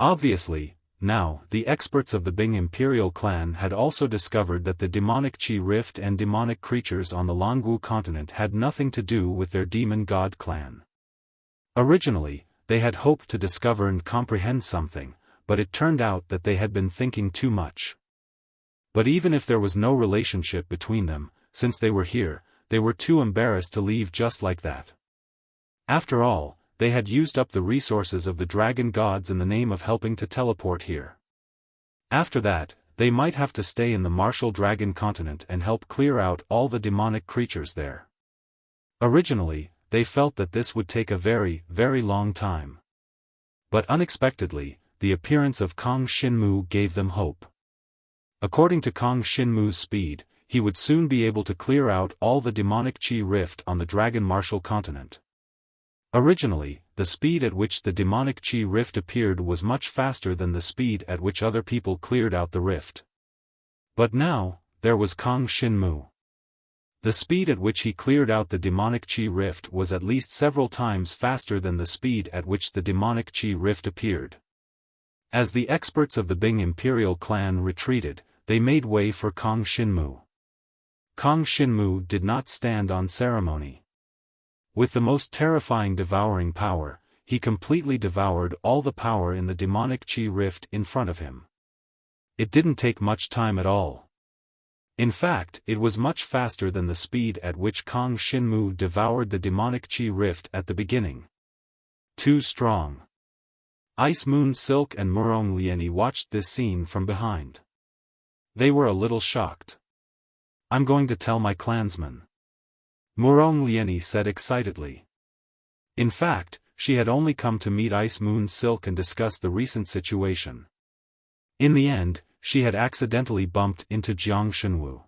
Obviously, now, the experts of the Bing Imperial clan had also discovered that the demonic chi rift and demonic creatures on the Longwu continent had nothing to do with their Demon God clan. Originally, they had hoped to discover and comprehend something, but it turned out that they had been thinking too much. But even if there was no relationship between them, since they were here, they were too embarrassed to leave just like that. After all, they had used up the resources of the dragon gods in the name of helping to teleport here. After that, they might have to stay in the martial dragon continent and help clear out all the demonic creatures there. Originally, they felt that this would take a very, very long time. But unexpectedly, the appearance of Kang Shinmu gave them hope. According to Kang Shinmu's speed, he would soon be able to clear out all the demonic chi rift on the dragon martial continent. Originally, the speed at which the demonic chi rift appeared was much faster than the speed at which other people cleared out the rift. But now, there was Kang Shinmu. The speed at which he cleared out the demonic chi rift was at least several times faster than the speed at which the demonic chi rift appeared. As the experts of the Bing Imperial clan retreated, they made way for Kang Shinmu. Kang Shinmu did not stand on ceremony. With the most terrifying devouring power, he completely devoured all the power in the demonic chi rift in front of him. It didn't take much time at all. In fact, it was much faster than the speed at which Kang Shinmu devoured the demonic chi rift at the beginning. Too strong. Ice Moon Silk and Murong Lieni watched this scene from behind. They were a little shocked. "I'm going to tell my clansmen," Murong Lieni said excitedly. In fact, she had only come to meet Ice Moon Silk and discuss the recent situation. In the end, she had accidentally bumped into Jiang Shenwu.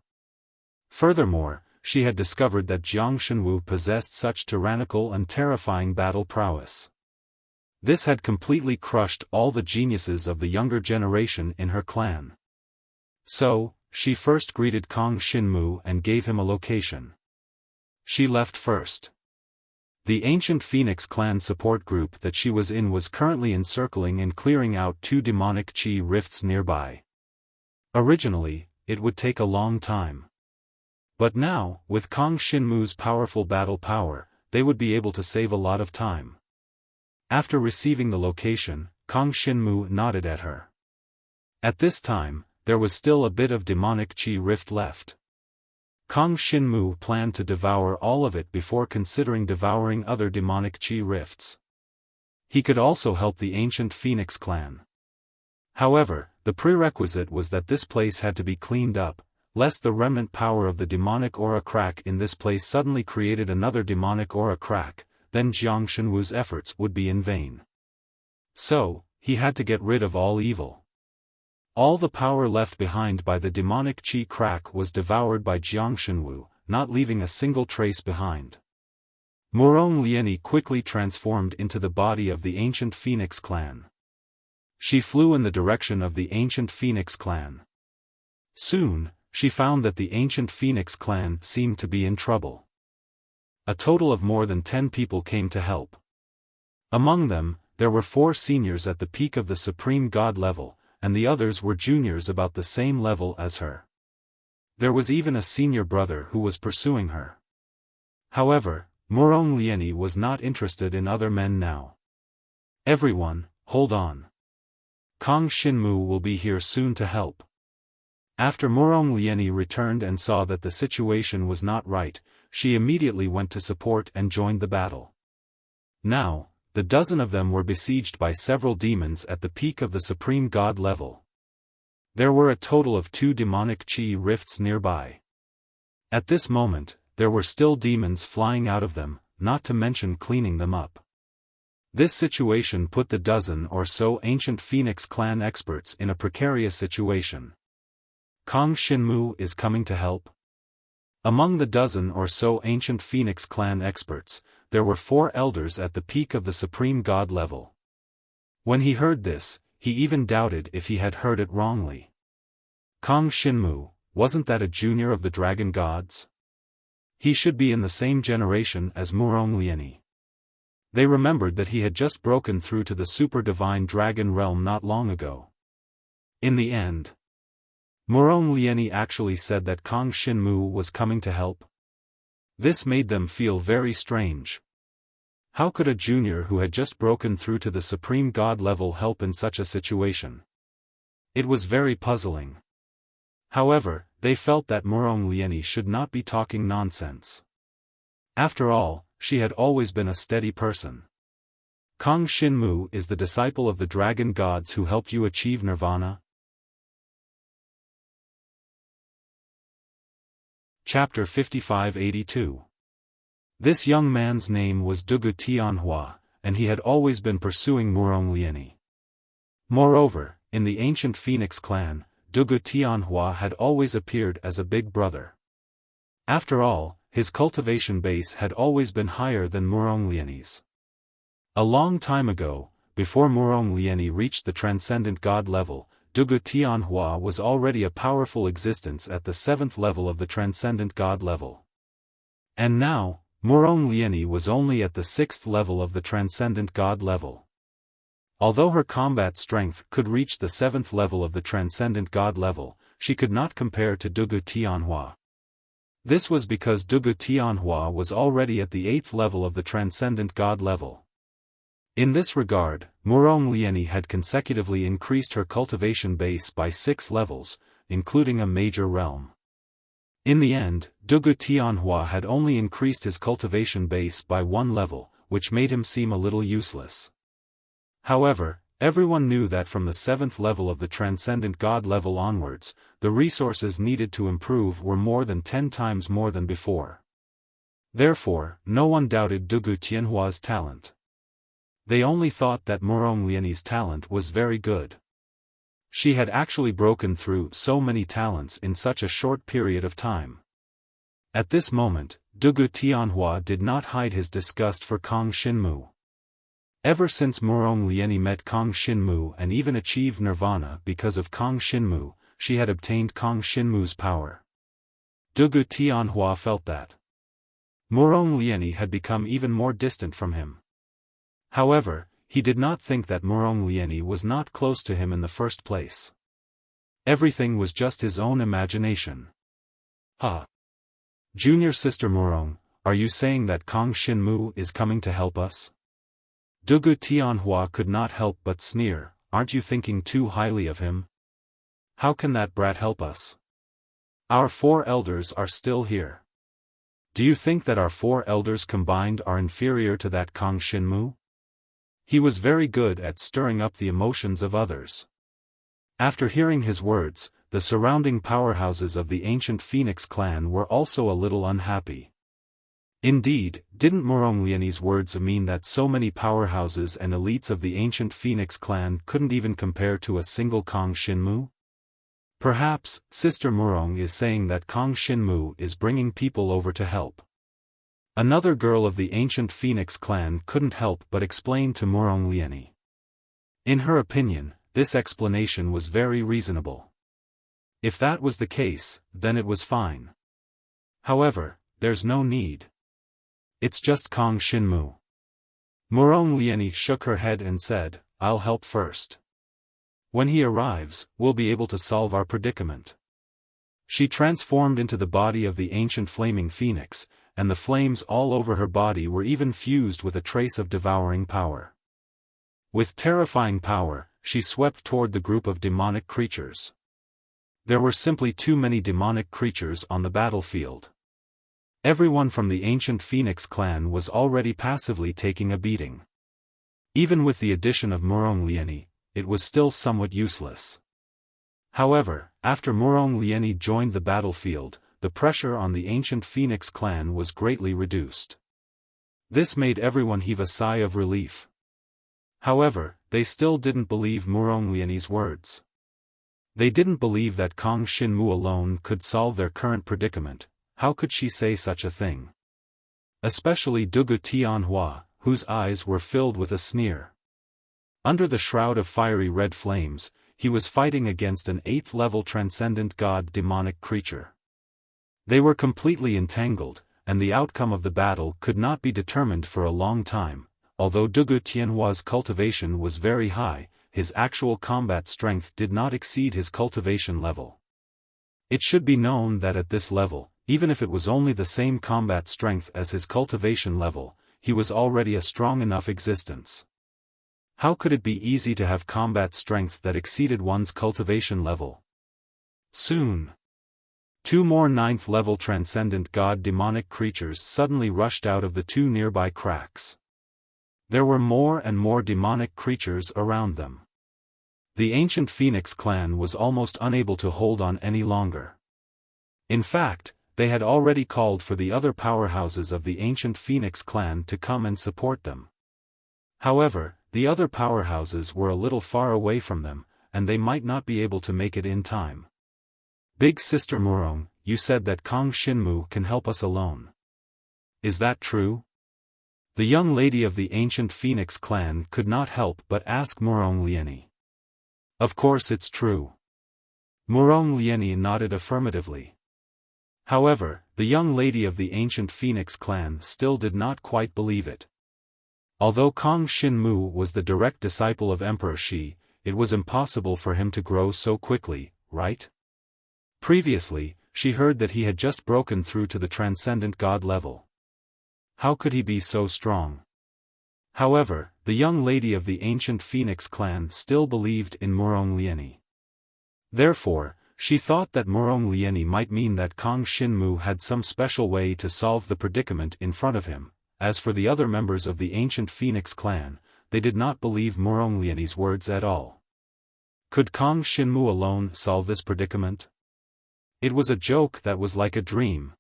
Furthermore, she had discovered that Jiang Shenwu possessed such tyrannical and terrifying battle prowess. This had completely crushed all the geniuses of the younger generation in her clan. So, she first greeted Kang Shinmu and gave him a location. She left first. The ancient Phoenix clan support group that she was in was currently encircling and clearing out 2 demonic chi rifts nearby. Originally, it would take a long time. But now, with Kang Shinmu's powerful battle power, they would be able to save a lot of time. After receiving the location, Kang Shinmu nodded at her. At this time, there was still a bit of demonic chi rift left. Kang Shinmu planned to devour all of it before considering devouring other demonic chi rifts. He could also help the ancient Phoenix clan. However, the prerequisite was that this place had to be cleaned up, lest the remnant power of the demonic aura crack in this place suddenly created another demonic aura crack, then Jiang Shenwu's efforts would be in vain. So, he had to get rid of all evil. All the power left behind by the demonic chi crack was devoured by Jiang Shenwu, not leaving a single trace behind. Murong Lieni quickly transformed into the body of the ancient Phoenix clan. She flew in the direction of the ancient Phoenix clan. Soon, she found that the ancient Phoenix clan seemed to be in trouble. A total of more than 10 people came to help. Among them, there were 4 seniors at the peak of the supreme god level, and the others were juniors about the same level as her. There was even a senior brother who was pursuing her. However, Murong Lieni was not interested in other men now. "Everyone, hold on. Kang Shinmu will be here soon to help." After Murong Lieni returned and saw that the situation was not right, she immediately went to support and joined the battle. Now, the dozen of them were besieged by several demons at the peak of the supreme god level. There were a total of 2 demonic chi rifts nearby. At this moment, there were still demons flying out of them, not to mention cleaning them up. This situation put the dozen or so ancient Phoenix clan experts in a precarious situation. Kang Shinmu is coming to help? Among the dozen or so ancient Phoenix clan experts, there were 4 elders at the peak of the supreme god level. When he heard this, he even doubted if he had heard it wrongly. Kang Shinmu, wasn't that a junior of the dragon gods? He should be in the same generation as Murong Lieni. They remembered that he had just broken through to the super divine dragon realm not long ago. In the end, Murong Lieni actually said that Kang Shinmu was coming to help. This made them feel very strange. How could a junior who had just broken through to the supreme god level help in such a situation? It was very puzzling. However, they felt that Murong Lieni should not be talking nonsense. After all, she had always been a steady person. Kang Shinmu is the disciple of the dragon gods who helped you achieve nirvana. Chapter 5582. This young man's name was Dugu Tianhua, and he had always been pursuing Murong Liani. Moreover, in the ancient Phoenix clan, Dugu Tianhua had always appeared as a big brother. After all, his cultivation base had always been higher than Murong Liani's. A long time ago, before Murong Liani reached the transcendent god level, Dugu Tianhua was already a powerful existence at the 7th level of the transcendent god level. And now, Murong Liani was only at the 6th level of the transcendent god level. Although her combat strength could reach the 7th level of the transcendent god level, she could not compare to Dugu Tianhua. This was because Dugu Tianhua was already at the 8th level of the transcendent god level. In this regard, Murong Liani had consecutively increased her cultivation base by 6 levels, including a major realm. In the end, Dugu Tianhua had only increased his cultivation base by 1 level, which made him seem a little useless. However, everyone knew that from the 7th level of the transcendent god level onwards, the resources needed to improve were more than 10 times more than before. Therefore, no one doubted Dugu Tianhua's talent. They only thought that Murong Liani's talent was very good. She had actually broken through so many talents in such a short period of time. At this moment, Dugu Tianhua did not hide his disgust for Kang Shinmu. Ever since Murong Liani met Kang Shinmu and even achieved nirvana because of Kang Shinmu, she had obtained Kang Shinmu's power. Dugu Tianhua felt that Murong Liani had become even more distant from him. However, he did not think that Murong Liani was not close to him in the first place. Everything was just his own imagination. Junior sister Murong, are you saying that Kang Shinmu is coming to help us? Dugu Tianhua could not help but sneer, aren't you thinking too highly of him? How can that brat help us? Our 4 elders are still here. Do you think that our 4 elders combined are inferior to that Kang Shinmu? He was very good at stirring up the emotions of others. After hearing his words, the surrounding powerhouses of the ancient Phoenix clan were also a little unhappy. Indeed, didn't Murong Liani's words mean that so many powerhouses and elites of the ancient Phoenix clan couldn't even compare to a single Kang Shinmu? Perhaps, Sister Murong is saying that Kang Shinmu is bringing people over to help. Another girl of the ancient Phoenix clan couldn't help but explain to Murong Liani. In her opinion, this explanation was very reasonable. If that was the case, then it was fine. However, there's no need. It's just Kang Shinmu. Murong Liani shook her head and said, I'll help first. When he arrives, we'll be able to solve our predicament. She transformed into the body of the ancient flaming phoenix, and the flames all over her body were even fused with a trace of devouring power. With terrifying power, she swept toward the group of demonic creatures. There were simply too many demonic creatures on the battlefield. Everyone from the ancient Phoenix clan was already passively taking a beating. Even with the addition of Murong Liani, it was still somewhat useless. However, after Murong Liani joined the battlefield, the pressure on the ancient Phoenix clan was greatly reduced. This made everyone heave a sigh of relief. However, they still didn't believe Murong Liani's words. They didn't believe that Kang Shinmu alone could solve their current predicament. How could she say such a thing? Especially Dugu Tianhua, whose eyes were filled with a sneer. Under the shroud of fiery red flames, he was fighting against an 8th-level transcendent god demonic creature. They were completely entangled, and the outcome of the battle could not be determined for a long time. Although Dugu Tianhua's cultivation was very high, his actual combat strength did not exceed his cultivation level. It should be known that at this level, even if it was only the same combat strength as his cultivation level, he was already a strong enough existence. How could it be easy to have combat strength that exceeded one's cultivation level? Soon. Two more ninth-level transcendent god demonic creatures suddenly rushed out of the two nearby cracks. There were more and more demonic creatures around them. The ancient Phoenix clan was almost unable to hold on any longer. In fact, they had already called for the other powerhouses of the ancient Phoenix clan to come and support them. However, the other powerhouses were a little far away from them, and they might not be able to make it in time. Big Sister Murong, you said that Kong Shinmu can help us alone. Is that true? The young lady of the ancient Phoenix clan could not help but ask Murong Lieni. Of course it's true. Murong Lieni nodded affirmatively. However, the young lady of the ancient Phoenix clan still did not quite believe it. Although Kong Shinmu was the direct disciple of Emperor Shi, it was impossible for him to grow so quickly, right? Previously, she heard that he had just broken through to the transcendent god level. How could he be so strong? However, the young lady of the ancient Phoenix clan still believed in Murong Lieni. Therefore, she thought that Murong Lieni might mean that Kong Shinmu had some special way to solve the predicament in front of him. As for the other members of the ancient Phoenix clan, they did not believe Murong Lieni's words at all. Could Kong Shinmu alone solve this predicament? It was a joke that was like a dream.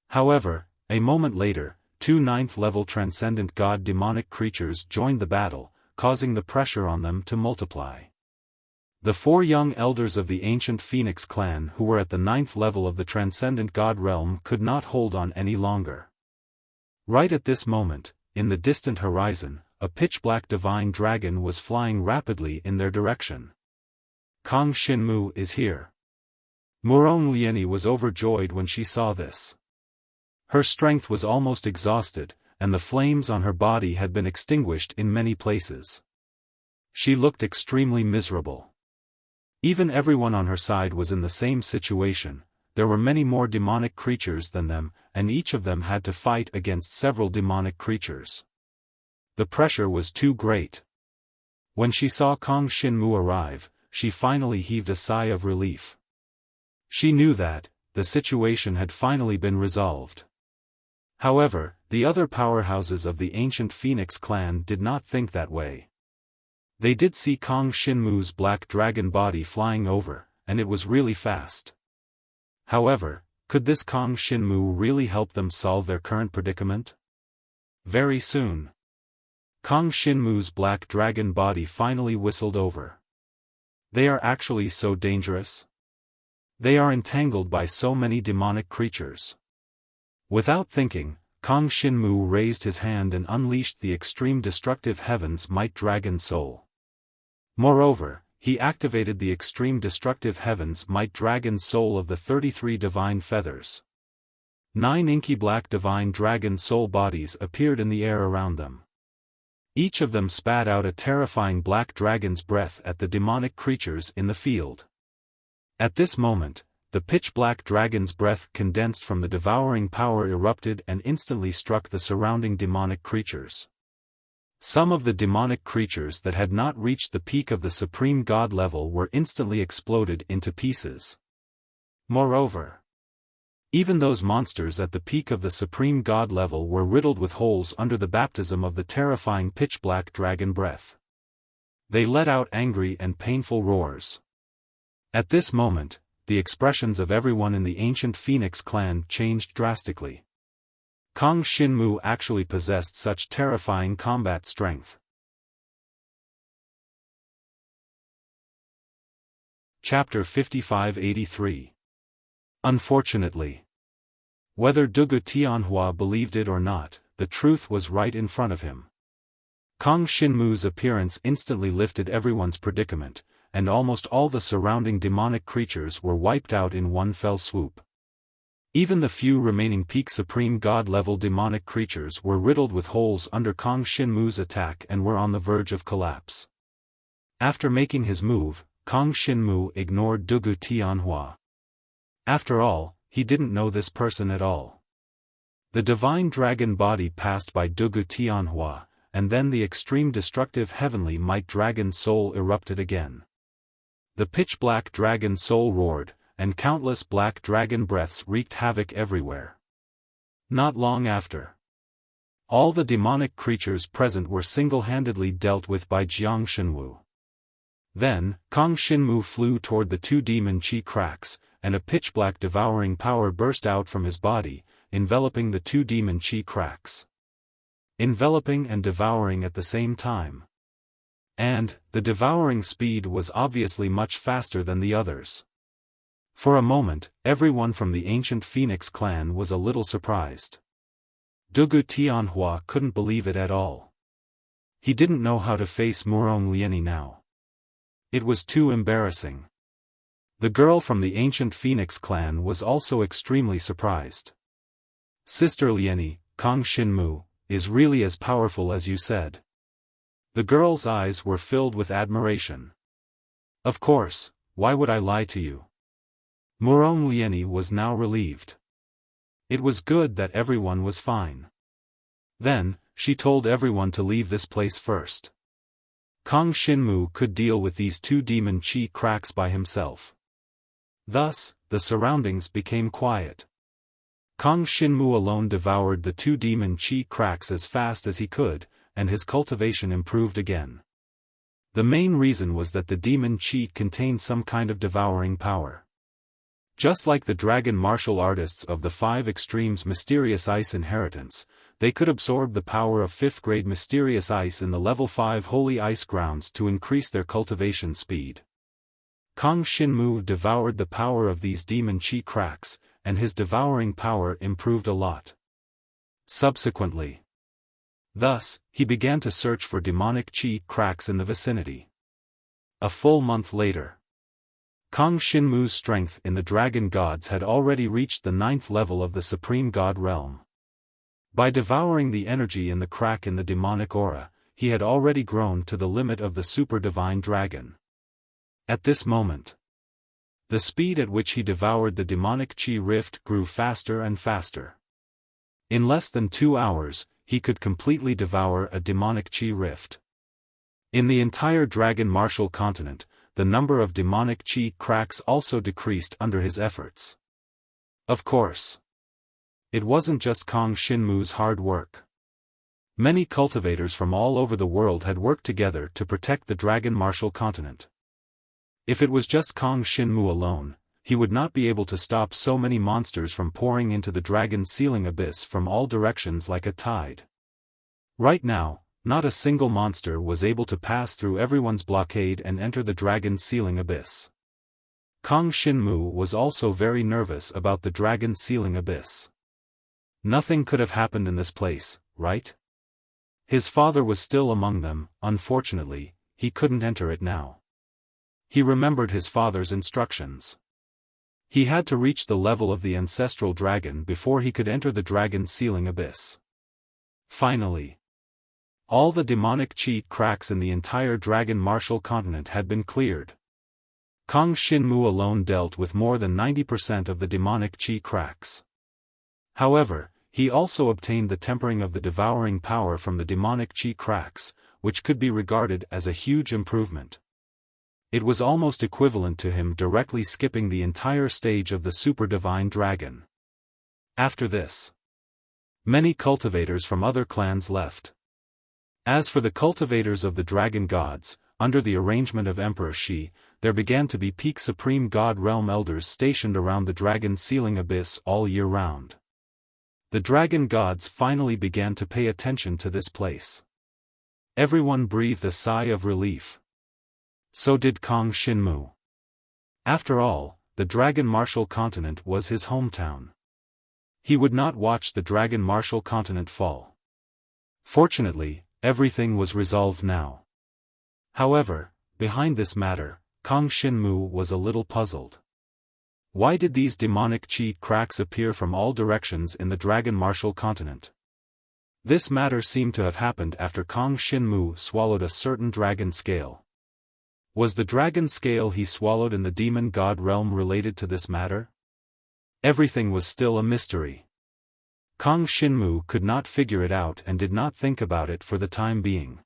However, a moment later, two ninth-level transcendent god demonic creatures joined the battle, causing the pressure on them to multiply. The four young elders of the ancient Phoenix clan who were at the ninth level of the transcendent god realm could not hold on any longer. Right at this moment, in the distant horizon, a pitch-black divine dragon was flying rapidly in their direction. Kong Shinmu is here. Murong Lieni was overjoyed when she saw this. Her strength was almost exhausted, and the flames on her body had been extinguished in many places. She looked extremely miserable. Even everyone on her side was in the same situation. There were many more demonic creatures than them, and each of them had to fight against several demonic creatures. The pressure was too great. When she saw Kong Shinmu arrive, she finally heaved a sigh of relief. She knew that the situation had finally been resolved. However, the other powerhouses of the ancient Phoenix clan did not think that way. They did see Kong Shinmu's black dragon body flying over, and it was really fast. However, could this Kong Shinmu really help them solve their current predicament? Very soon. Kong Shinmu's black dragon body finally whistled over. They are actually so dangerous. They are entangled by so many demonic creatures. Without thinking, Kong Shinmu raised his hand and unleashed the extreme destructive Heaven's Might Dragon Soul. Moreover, he activated the extreme destructive Heaven's Might Dragon Soul of the 33 divine feathers. 9 inky black divine dragon soul bodies appeared in the air around them. Each of them spat out a terrifying black dragon's breath at the demonic creatures in the field. At this moment, the pitch-black dragon's breath condensed from the devouring power erupted and instantly struck the surrounding demonic creatures. Some of the demonic creatures that had not reached the peak of the supreme god level were instantly exploded into pieces. Moreover, even those monsters at the peak of the supreme god level were riddled with holes under the baptism of the terrifying pitch-black dragon breath. They let out angry and painful roars. At this moment, the expressions of everyone in the ancient Phoenix clan changed drastically. Kong Shinmu actually possessed such terrifying combat strength. Chapter 5583. Unfortunately. Whether Dugu Tianhua believed it or not, the truth was right in front of him. Kong Shinmu's appearance instantly lifted everyone's predicament, and almost all the surrounding demonic creatures were wiped out in one fell swoop. Even the few remaining peak supreme god-level demonic creatures were riddled with holes under Kong Shinmu's attack and were on the verge of collapse. After making his move, Kong Shinmu ignored Dugu Tianhua. After all, he didn't know this person at all. The divine dragon body passed by Dugu Tianhua, and then the extreme destructive heavenly might dragon soul erupted again. The pitch-black dragon soul roared, and countless black dragon breaths wreaked havoc everywhere. Not long after, all the demonic creatures present were single-handedly dealt with by Jiang Shenwu. Then, Kang Shinmu flew toward the two demon chi cracks, and a pitch-black devouring power burst out from his body, enveloping the two demon chi cracks. Enveloping and devouring at the same time. And, the devouring speed was obviously much faster than the others. For a moment, everyone from the ancient Phoenix clan was a little surprised. Dugu Tianhua couldn't believe it at all. He didn't know how to face Murong Lieni now. It was too embarrassing. The girl from the ancient Phoenix clan was also extremely surprised. Sister Lieni, Kang Shinmu, is really as powerful as you said. The girl's eyes were filled with admiration. Of course, why would I lie to you? Murong Lieni was now relieved. It was good that everyone was fine. Then, she told everyone to leave this place first. Kang Shinmu could deal with these two demon chi cracks by himself. Thus, the surroundings became quiet. Kang Shinmu alone devoured the two demon chi cracks as fast as he could, and his cultivation improved again. The main reason was that the demon chi contained some kind of devouring power. Just like the dragon martial artists of the 5 Extremes Mysterious Ice Inheritance, they could absorb the power of 5th grade Mysterious Ice in the level 5 Holy Ice Grounds to increase their cultivation speed. Kang Shinmu devoured the power of these demon chi cracks, and his devouring power improved a lot. Subsequently, thus, he began to search for demonic chi cracks in the vicinity. A full month later, Kang Shinmu's strength in the Dragon Gods had already reached the 9th level of the Supreme God Realm. By devouring the energy in the crack in the demonic aura, he had already grown to the limit of the Super Divine Dragon. At this moment, the speed at which he devoured the demonic chi rift grew faster and faster. In less than 2 hours, he could completely devour a demonic chi rift. In the entire Dragon Martial continent, the number of demonic chi cracks also decreased under his efforts. Of course, it wasn't just Kang Shinmu's hard work. Many cultivators from all over the world had worked together to protect the Dragon Martial continent. If it was just Kang Shinmu alone, he would not be able to stop so many monsters from pouring into the dragon's sealing abyss from all directions like a tide. Right now, not a single monster was able to pass through everyone's blockade and enter the dragon's sealing abyss. Kang Shinmu was also very nervous about the dragon's sealing abyss. Nothing could have happened in this place, right? His father was still among them. Unfortunately, he couldn't enter it now. He remembered his father's instructions. He had to reach the level of the ancestral dragon before he could enter the dragon's sealing abyss. Finally, all the demonic chi cracks in the entire Dragon Martial continent had been cleared. Kang Shinmu alone dealt with more than 90% of the demonic chi cracks. However, he also obtained the tempering of the devouring power from the demonic chi cracks, which could be regarded as a huge improvement. It was almost equivalent to him directly skipping the entire stage of the Super Divine Dragon. After this, many cultivators from other clans left. As for the cultivators of the Dragon Gods, under the arrangement of Emperor Shi, there began to be peak Supreme God Realm Elders stationed around the Dragon's sealing abyss all year round. The Dragon Gods finally began to pay attention to this place. Everyone breathed a sigh of relief. So did Kang Shinmu. After all, the Dragon Martial continent was his hometown. He would not watch the Dragon Martial continent fall. Fortunately, everything was resolved now. However, behind this matter, Kang Shinmu was a little puzzled. Why did these demonic chi cracks appear from all directions in the Dragon Martial continent? This matter seemed to have happened after Kang Shinmu swallowed a certain dragon scale. Was the dragon scale he swallowed in the demon god realm related to this matter? Everything was still a mystery. Kang Shinmu could not figure it out and did not think about it for the time being.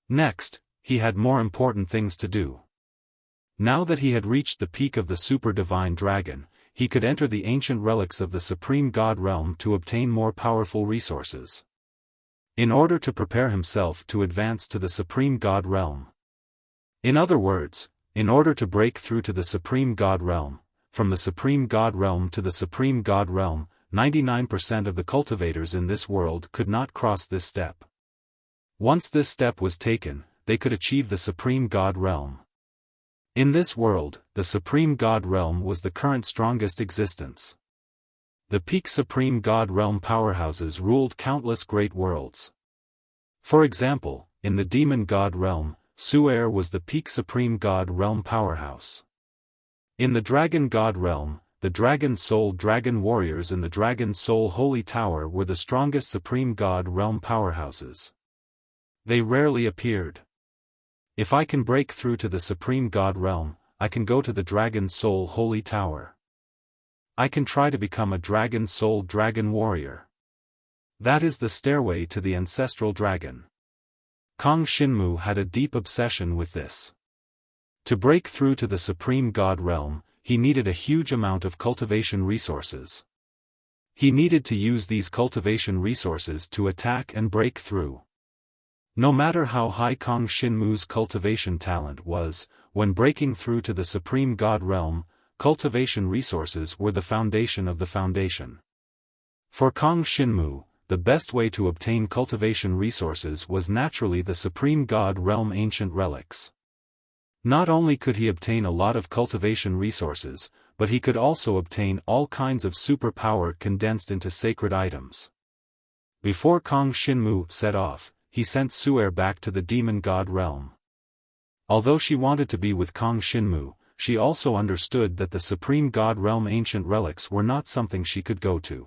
Next, he had more important things to do. Now that he had reached the peak of the super-divine dragon, he could enter the ancient relics of the Supreme God realm to obtain more powerful resources. In order to prepare himself to advance to the Supreme God realm. In other words, in order to break through to the Supreme God realm, from the Supreme God realm to the Supreme God realm, 99% of the cultivators in this world could not cross this step. Once this step was taken, they could achieve the Supreme God realm. In this world, the Supreme God realm was the current strongest existence. The peak Supreme God realm powerhouses ruled countless great worlds. For example, in the Demon God realm, Su'er was the peak Supreme God realm powerhouse. In the Dragon God realm, the Dragon Soul Dragon Warriors in the Dragon Soul Holy Tower were the strongest Supreme God realm powerhouses. They rarely appeared. If I can break through to the Supreme God realm, I can go to the Dragon Soul Holy Tower. I can try to become a Dragon Soul Dragon Warrior. That is the stairway to the ancestral dragon. Kong Shinmu had a deep obsession with this. To break through to the Supreme God realm, he needed a huge amount of cultivation resources. He needed to use these cultivation resources to attack and break through. No matter how high Kong Shinmu's cultivation talent was, when breaking through to the Supreme God realm, cultivation resources were the foundation of the foundation. For Kong Shinmu, the best way to obtain cultivation resources was naturally the Supreme God realm ancient relics. Not only could he obtain a lot of cultivation resources, but he could also obtain all kinds of superpower condensed into sacred items. Before Kong Shinmu set off, he sent Su'er back to the Demon God realm. Although she wanted to be with Kong Shinmu, she also understood that the Supreme God realm ancient relics were not something she could go to.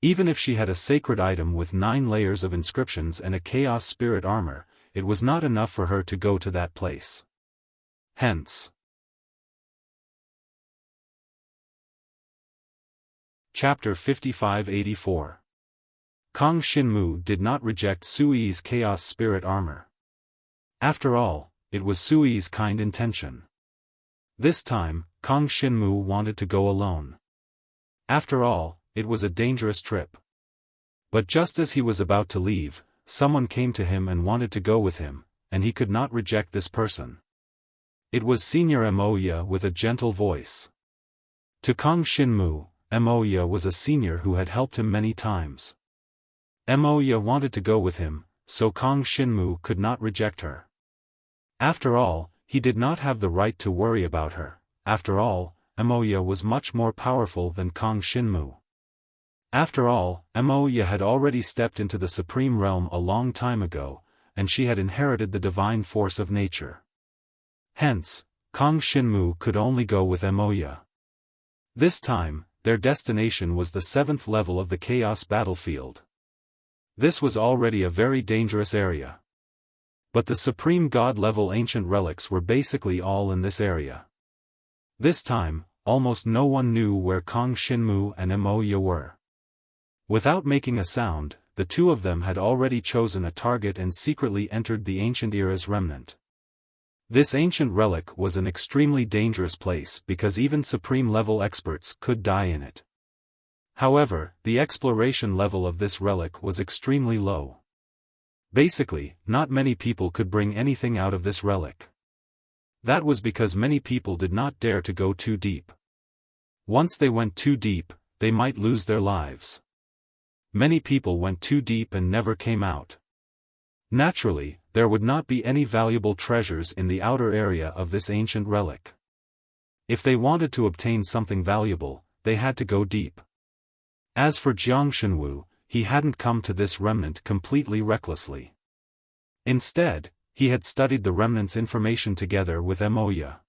Even if she had a sacred item with 9 layers of inscriptions and a chaos spirit armor, it was not enough for her to go to that place. Hence. Chapter 5584. Kong Shinmu did not reject Sui's chaos spirit armor. After all, it was Sui's kind intention. This time, Kong Shinmu wanted to go alone. After all, it was a dangerous trip. But just as he was about to leave, someone came to him and wanted to go with him, and he could not reject this person. It was Senior Emoya with a gentle voice. To Kong Shinmu, Emoya was a senior who had helped him many times. Emoya wanted to go with him, so Kong Shinmu could not reject her. After all, he did not have the right to worry about her. After all, Emoya was much more powerful than Kong Shinmu. After all, Emoya had already stepped into the Supreme Realm a long time ago, and she had inherited the divine force of nature. Hence, Kong Shinmu could only go with Emoya. This time, their destination was the 7th level of the Chaos Battlefield. This was already a very dangerous area. But the Supreme God level ancient relics were basically all in this area. This time, almost no one knew where Kong Shinmu and Emoya were. Without making a sound, the two of them had already chosen a target and secretly entered the ancient era's remnant. This ancient relic was an extremely dangerous place because even supreme-level experts could die in it. However, the exploration level of this relic was extremely low. Basically, not many people could bring anything out of this relic. That was because many people did not dare to go too deep. Once they went too deep, they might lose their lives. Many people went too deep and never came out. Naturally, there would not be any valuable treasures in the outer area of this ancient relic. If they wanted to obtain something valuable, they had to go deep. As for Jiang Shenwu, he hadn't come to this remnant completely recklessly. Instead, he had studied the remnant's information together with Emoya.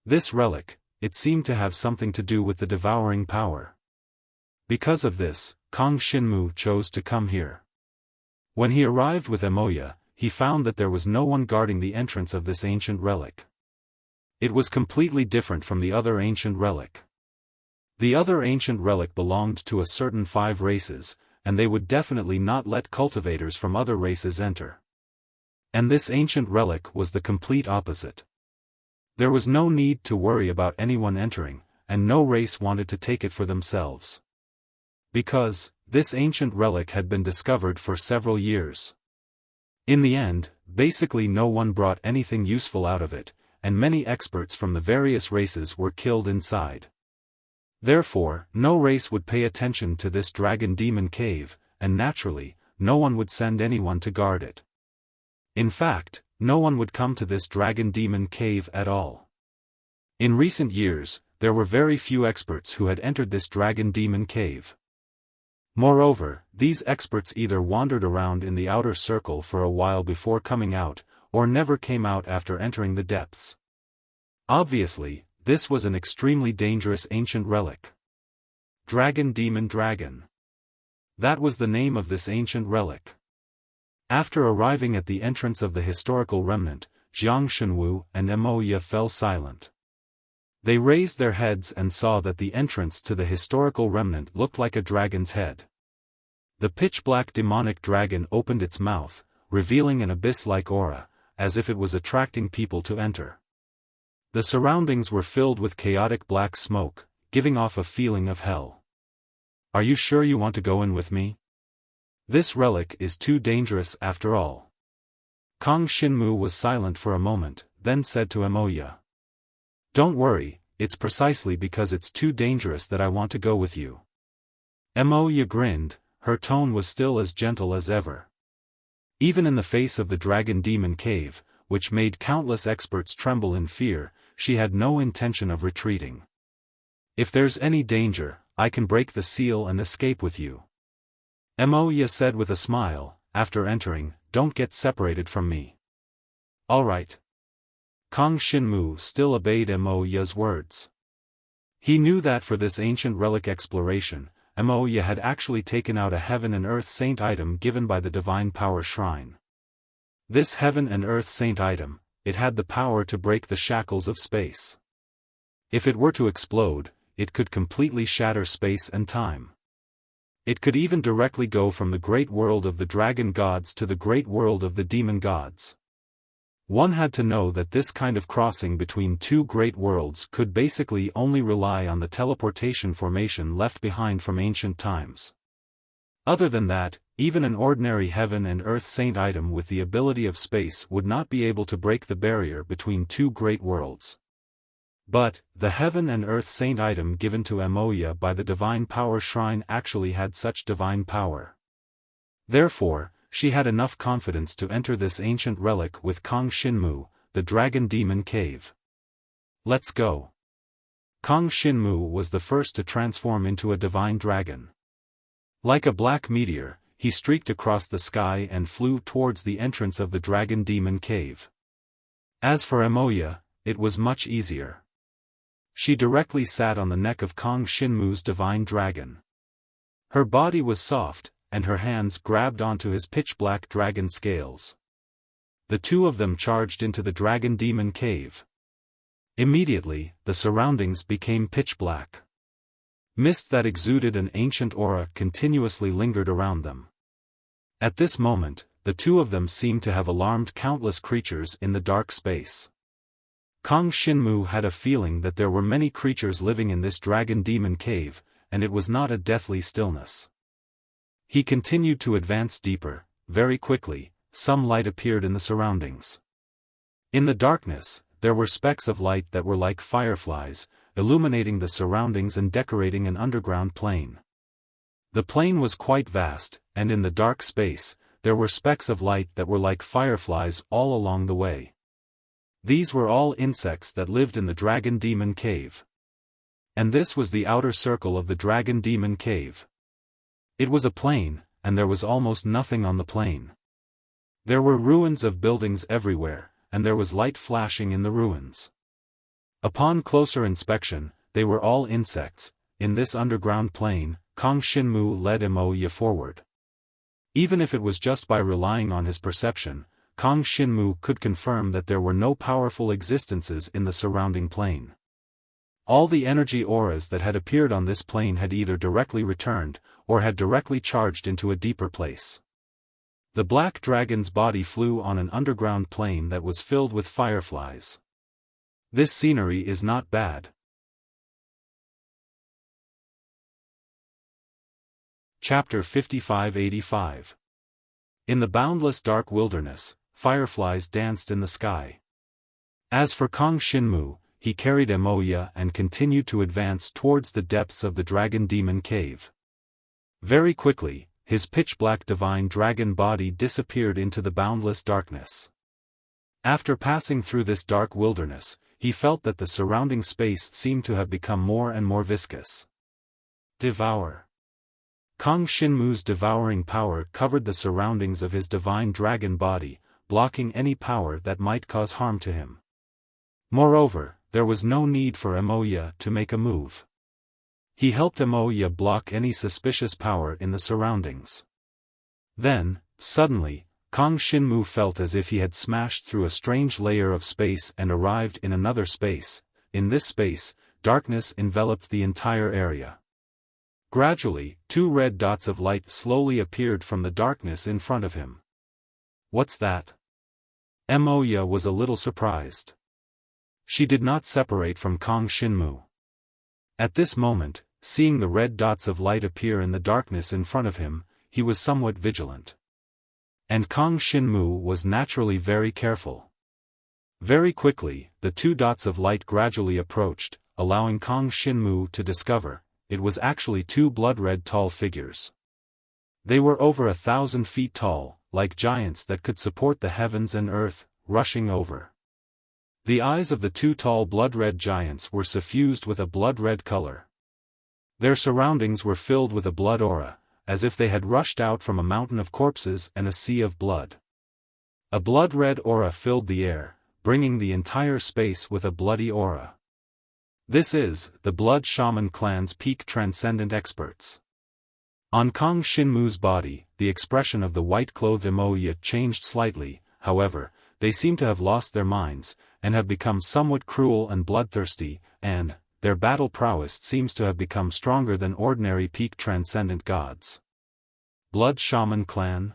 This relic, it seemed to have something to do with the devouring power. Because of this, Kong Shinmu chose to come here. When he arrived with Emoya, he found that there was no one guarding the entrance of this ancient relic. It was completely different from the other ancient relic. The other ancient relic belonged to a certain 5 races, and they would definitely not let cultivators from other races enter. And this ancient relic was the complete opposite. There was no need to worry about anyone entering, and no race wanted to take it for themselves. Because, this ancient relic had been discovered for several years. In the end, basically no one brought anything useful out of it, and many experts from the various races were killed inside. Therefore, no race would pay attention to this dragon demon cave, and naturally, no one would send anyone to guard it. In fact, no one would come to this dragon demon cave at all. In recent years, there were very few experts who had entered this dragon demon cave. Moreover, these experts either wandered around in the outer circle for a while before coming out, or never came out after entering the depths. Obviously, this was an extremely dangerous ancient relic. Dragon Demon Dragon. That was the name of this ancient relic. After arriving at the entrance of the historical remnant, Jiang Shenwu and Emoya fell silent. They raised their heads and saw that the entrance to the historical remnant looked like a dragon's head. The pitch-black demonic dragon opened its mouth, revealing an abyss-like aura, as if it was attracting people to enter. The surroundings were filled with chaotic black smoke, giving off a feeling of hell. Are you sure you want to go in with me? This relic is too dangerous after all. Kang Xinmu was silent for a moment, then said to Emoya. Don't worry, it's precisely because it's too dangerous that I want to go with you. Emoya grinned, her tone was still as gentle as ever. Even in the face of the dragon demon cave, which made countless experts tremble in fear, she had no intention of retreating. If there's any danger, I can break the seal and escape with you. Emoya said with a smile, after entering, don't get separated from me. All right. Kang Xinmu still obeyed Emoya's words. He knew that for this ancient relic exploration, Emoya had actually taken out a Heaven and Earth Saint item given by the Divine Power Shrine. This Heaven and Earth Saint item, it had the power to break the shackles of space. If it were to explode, it could completely shatter space and time. It could even directly go from the great world of the dragon gods to the great world of the demon gods. One had to know that this kind of crossing between two great worlds could basically only rely on the teleportation formation left behind from ancient times. Other than that, even an ordinary Heaven and Earth Saint item with the ability of space would not be able to break the barrier between two great worlds. But, the Heaven and Earth Saint item given to Emoya by the Divine Power Shrine actually had such divine power. Therefore, she had enough confidence to enter this ancient relic with Kang Xinmu, the Dragon Demon Cave. Let's go. Kang Xinmu was the first to transform into a divine dragon. Like a black meteor, he streaked across the sky and flew towards the entrance of the Dragon Demon Cave. As for Emoya, it was much easier. She directly sat on the neck of Kang Xinmu's divine dragon. Her body was soft, and her hands grabbed onto his pitch-black dragon scales. The two of them charged into the Dragon Demon Cave. Immediately, the surroundings became pitch-black. Mist that exuded an ancient aura continuously lingered around them. At this moment, the two of them seemed to have alarmed countless creatures in the dark space. Kang Xinmu had a feeling that there were many creatures living in this Dragon Demon Cave, and it was not a deathly stillness. He continued to advance deeper. Very quickly, some light appeared in the surroundings. In the darkness, there were specks of light that were like fireflies, illuminating the surroundings and decorating an underground plane. The plane was quite vast, and in the dark space, there were specks of light that were like fireflies all along the way. These were all insects that lived in the Dragon Demon Cave. And this was the outer circle of the Dragon Demon Cave. It was a plain, and there was almost nothing on the plain. There were ruins of buildings everywhere, and there was light flashing in the ruins. Upon closer inspection, they were all insects. In this underground plain, Kang Xinmu led Emoya forward. Even if it was just by relying on his perception, Kang Xinmu could confirm that there were no powerful existences in the surrounding plain. All the energy auras that had appeared on this plane had either directly returned, or had directly charged into a deeper place. The black dragon's body flew on an underground plane that was filled with fireflies. This scenery is not bad. Chapter 5585. In the boundless dark wilderness, fireflies danced in the sky. As for Kong Shinmu, he carried Emoya and continued to advance towards the depths of the Dragon Demon Cave. Very quickly, his pitch-black divine dragon body disappeared into the boundless darkness. After passing through this dark wilderness, he felt that the surrounding space seemed to have become more and more viscous. Devour. Kong Shinmu's devouring power covered the surroundings of his divine dragon body, blocking any power that might cause harm to him. Moreover, there was no need for Emoya to make a move. He helped Emoya block any suspicious power in the surroundings. Then, suddenly, Kong Shinmu felt as if he had smashed through a strange layer of space and arrived in another space. In this space, darkness enveloped the entire area. Gradually, 2 red dots of light slowly appeared from the darkness in front of him. What's that? Emoya was a little surprised. She did not separate from Kong Shinmu. At this moment, seeing the red dots of light appear in the darkness in front of him, he was somewhat vigilant. And Kong Shinmu was naturally very careful. Very quickly, the 2 dots of light gradually approached, allowing Kong Shinmu to discover, it was actually 2 blood-red tall figures. They were over 1,000 feet tall, like giants that could support the heavens and earth, rushing over. The eyes of the 2 tall blood-red giants were suffused with a blood-red color. Their surroundings were filled with a blood aura, as if they had rushed out from a mountain of corpses and a sea of blood. A blood-red aura filled the air, bringing the entire space with a bloody aura. This is the Blood Shaman clan's peak transcendent experts. On Kong Shinmu's body, the expression of the white-clothed Emoya changed slightly. However, they seem to have lost their minds, and have become somewhat cruel and bloodthirsty, and their battle prowess seems to have become stronger than ordinary peak transcendent gods. Blood Shaman clan?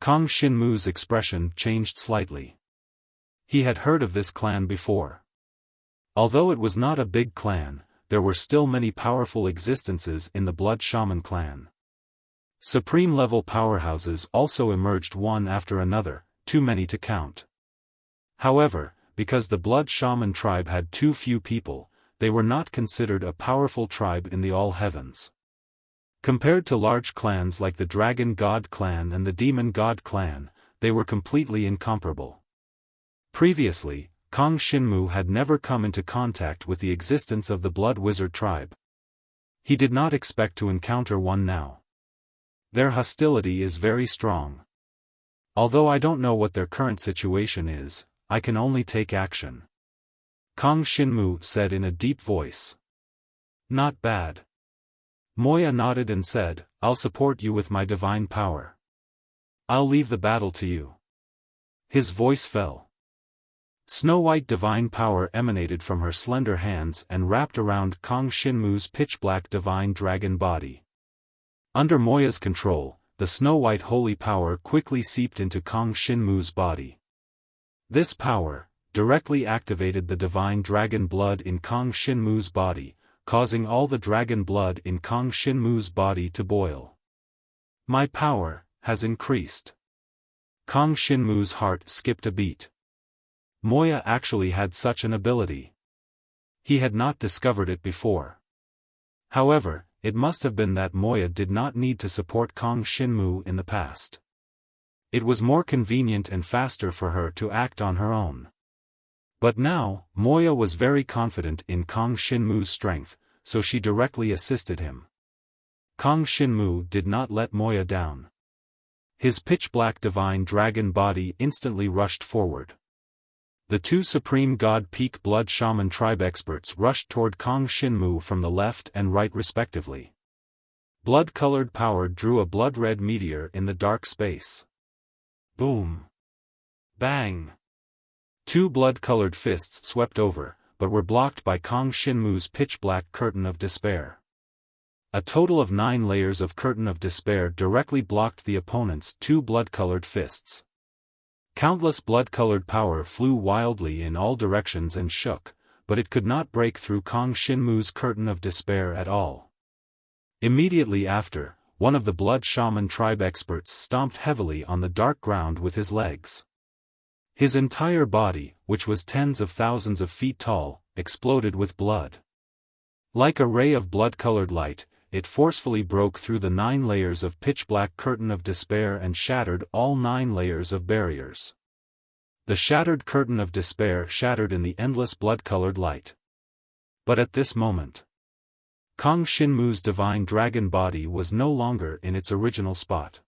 Kong Shinmu's expression changed slightly. He had heard of this clan before. Although it was not a big clan, there were still many powerful existences in the Blood Shaman clan. Supreme-level powerhouses also emerged one after another, too many to count. However, because the Blood Shaman tribe had too few people, they were not considered a powerful tribe in the all heavens. Compared to large clans like the Dragon God clan and the Demon God clan, they were completely incomparable. Previously, Kong Shinmu had never come into contact with the existence of the Blood Wizard tribe. He did not expect to encounter one now. Their hostility is very strong. Although I don't know what their current situation is, I can only take action. Kong Shinmu said in a deep voice. Not bad. Moya nodded and said, I'll support you with my divine power. I'll leave the battle to you. His voice fell. Snow-white divine power emanated from her slender hands and wrapped around Kong Shinmu's pitch-black divine dragon body. Under Moya's control, the snow-white holy power quickly seeped into Kong Shinmu's body. This power directly activated the divine dragon blood in Kong Shinmu's body, causing all the dragon blood in Kong Shinmu's body to boil. My power has increased. Kong Shinmu's heart skipped a beat. Moya actually had such an ability. He had not discovered it before. However, it must have been that Moya did not need to support Kong Shinmu in the past. It was more convenient and faster for her to act on her own. But now, Moya was very confident in Kong Shinmu's strength, so she directly assisted him. Kong Shinmu did not let Moya down. His pitch-black divine dragon body instantly rushed forward. The 2 Supreme God Peak Blood Shaman tribe experts rushed toward Kong Shinmu from the left and right respectively. Blood-colored power drew a blood-red meteor in the dark space. Boom! Bang! 2 blood-colored fists swept over, but were blocked by Kong Shinmu's pitch-black curtain of despair. A total of 9 layers of curtain of despair directly blocked the opponent's 2 blood-colored fists. Countless blood-colored power flew wildly in all directions and shook, but it could not break through Kang Xinmu's curtain of despair at all. Immediately after, one of the blood shaman tribe experts stomped heavily on the dark ground with his legs. His entire body, which was tens of thousands of feet tall, exploded with blood. Like a ray of blood-colored light, it forcefully broke through the 9 layers of pitch-black curtain of despair and shattered all 9 layers of barriers. The shattered curtain of despair shattered in the endless blood-colored light. But at this moment, Kang Xinmu's divine dragon body was no longer in its original spot.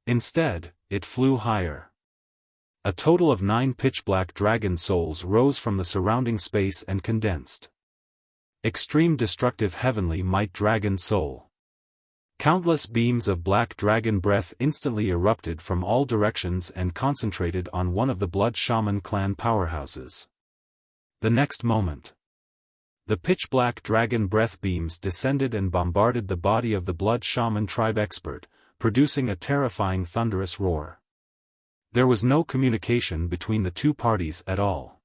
Instead, it flew higher. A total of 9 pitch-black dragon souls rose from the surrounding space and condensed. Extreme destructive heavenly might dragon soul. Countless beams of black dragon breath instantly erupted from all directions and concentrated on one of the blood shaman clan powerhouses. The next moment, the pitch-black dragon breath beams descended and bombarded the body of the blood shaman tribe expert, producing a terrifying thunderous roar. There was no communication between the two parties at all.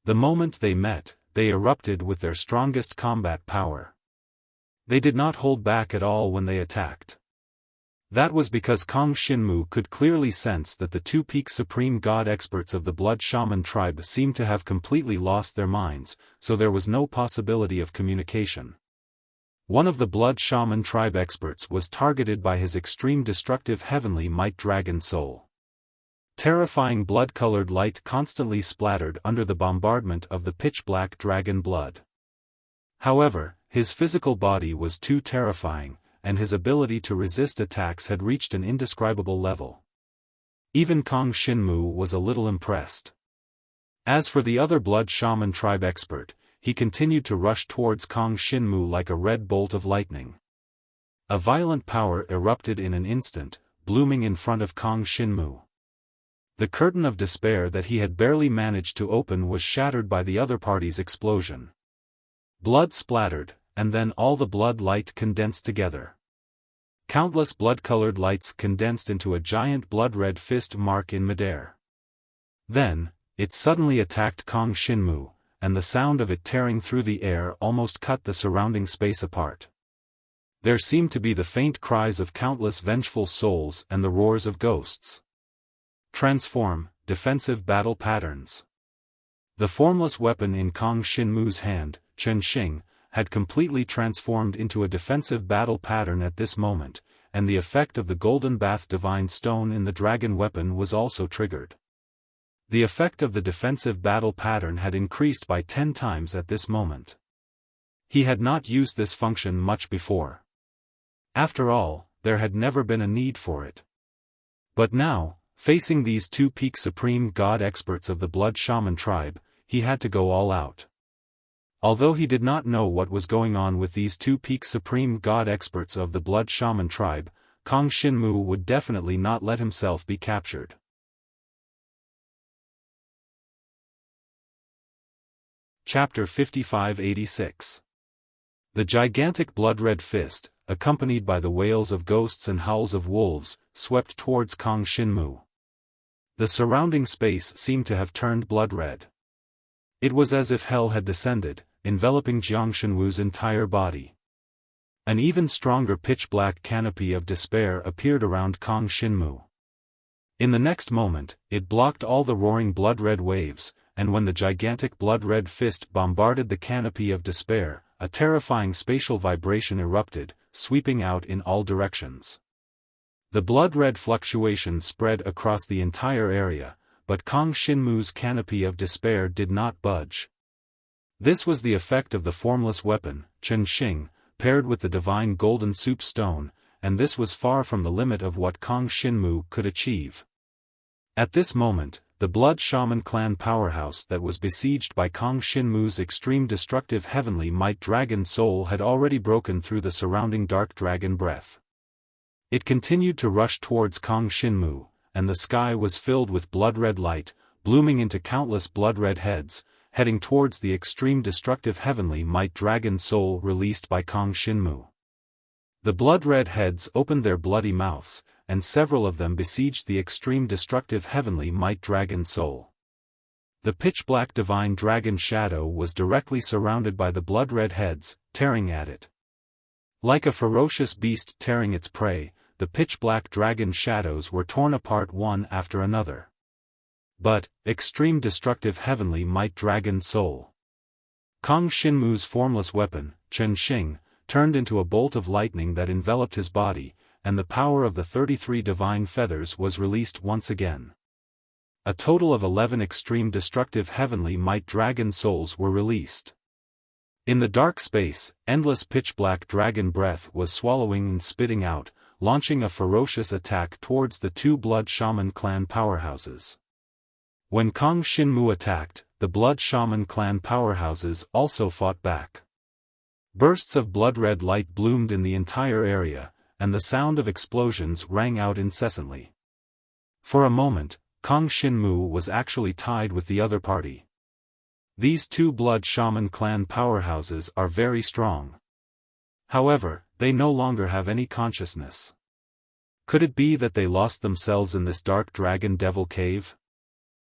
The moment they met, they erupted with their strongest combat power. They did not hold back at all when they attacked. That was because Kang Xinmu could clearly sense that the two peak supreme god experts of the blood shaman tribe seemed to have completely lost their minds, so there was no possibility of communication. One of the blood shaman tribe experts was targeted by his extreme destructive heavenly might dragon soul. Terrifying blood-colored light constantly splattered under the bombardment of the pitch-black dragon blood. However, his physical body was too terrifying, and his ability to resist attacks had reached an indescribable level. Even Kang Xinmu was a little impressed. As for the other blood shaman tribe expert, he continued to rush towards Kang Xinmu like a red bolt of lightning. A violent power erupted in an instant, blooming in front of Kang Xinmu. The curtain of despair that he had barely managed to open was shattered by the other party's explosion. Blood splattered, and then all the blood light condensed together. Countless blood-colored lights condensed into a giant blood-red fist mark in midair. Then, it suddenly attacked Kang Xinmu, and the sound of it tearing through the air almost cut the surrounding space apart. There seemed to be the faint cries of countless vengeful souls and the roars of ghosts. Transform, defensive battle patterns. The formless weapon in Kang Xinmu's hand, Chen Xing, had completely transformed into a defensive battle pattern at this moment, and the effect of the golden bath divine stone in the dragon weapon was also triggered. The effect of the defensive battle pattern had increased by 10 times at this moment. He had not used this function much before. After all, there had never been a need for it. But now, facing these two peak supreme god experts of the blood shaman tribe, he had to go all out. Although he did not know what was going on with these two peak supreme god experts of the blood shaman tribe, Kang Xinmu would definitely not let himself be captured. Chapter 5586. The gigantic blood-red fist, accompanied by the wails of ghosts and howls of wolves, swept towards Kang Xinmu. The surrounding space seemed to have turned blood-red. It was as if hell had descended, enveloping Jiang Xinwu's entire body. An even stronger pitch-black canopy of despair appeared around Kang Xinmu. In the next moment, it blocked all the roaring blood-red waves, and when the gigantic blood-red fist bombarded the canopy of despair, a terrifying spatial vibration erupted, sweeping out in all directions. The blood-red fluctuation spread across the entire area, but Kang Xinmu's canopy of despair did not budge. This was the effect of the formless weapon, Chen Xing, paired with the divine golden soup stone, and this was far from the limit of what Kang Xinmu could achieve. At this moment, the blood shaman clan powerhouse that was besieged by Kang Xinmu's extreme destructive heavenly might dragon soul had already broken through the surrounding dark dragon breath. It continued to rush towards Kang Xinmu, and the sky was filled with blood-red light, blooming into countless blood-red heads, heading towards the extreme destructive heavenly might dragon soul released by Kang Xinmu. The blood-red heads opened their bloody mouths, and several of them besieged the extreme destructive heavenly might dragon soul. The pitch-black divine dragon shadow was directly surrounded by the blood-red heads, tearing at it. Like a ferocious beast tearing its prey, the pitch-black dragon shadows were torn apart one after another. But, extreme destructive heavenly might dragon soul. Kang Shinmu's formless weapon, Chen Xing, turned into a bolt of lightning that enveloped his body, and the power of the 33 divine feathers was released once again. A total of 11 extreme destructive heavenly might dragon souls were released. In the dark space, endless pitch-black dragon breath was swallowing and spitting out, launching a ferocious attack towards the two Blood Shaman clan powerhouses. When Kang Shinmu attacked, the Blood Shaman clan powerhouses also fought back. Bursts of blood-red light bloomed in the entire area, and the sound of explosions rang out incessantly. For a moment, Kang Shinmu was actually tied with the other party. These two Blood Shaman clan powerhouses are very strong. However, they no longer have any consciousness. Could it be that they lost themselves in this dark dragon devil cave?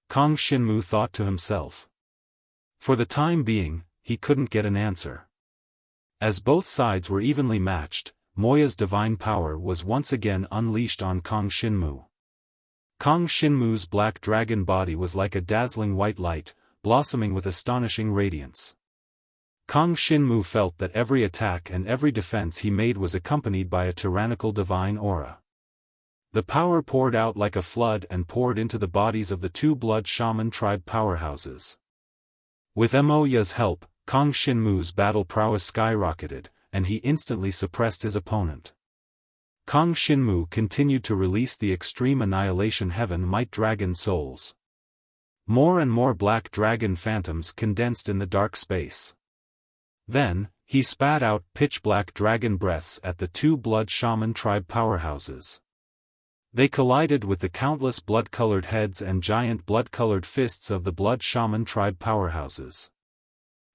Kang Shinmu thought to himself. For the time being, he couldn't get an answer. As both sides were evenly matched, Moya's divine power was once again unleashed on Kang Shinmu. Kang Shinmu's black dragon body was like a dazzling white light, blossoming with astonishing radiance. Kang Shinmu felt that every attack and every defense he made was accompanied by a tyrannical divine aura. The power poured out like a flood and poured into the bodies of the two Blood Shaman tribe powerhouses. With Moya's help, Kang Shinmu's battle prowess skyrocketed, and he instantly suppressed his opponent. Kang Shinmu continued to release the extreme annihilation heaven might dragon souls. More and more black dragon phantoms condensed in the dark space. Then, he spat out pitch-black dragon breaths at the two Blood Shaman tribe powerhouses. They collided with the countless blood-colored heads and giant blood-colored fists of the Blood Shaman tribe powerhouses.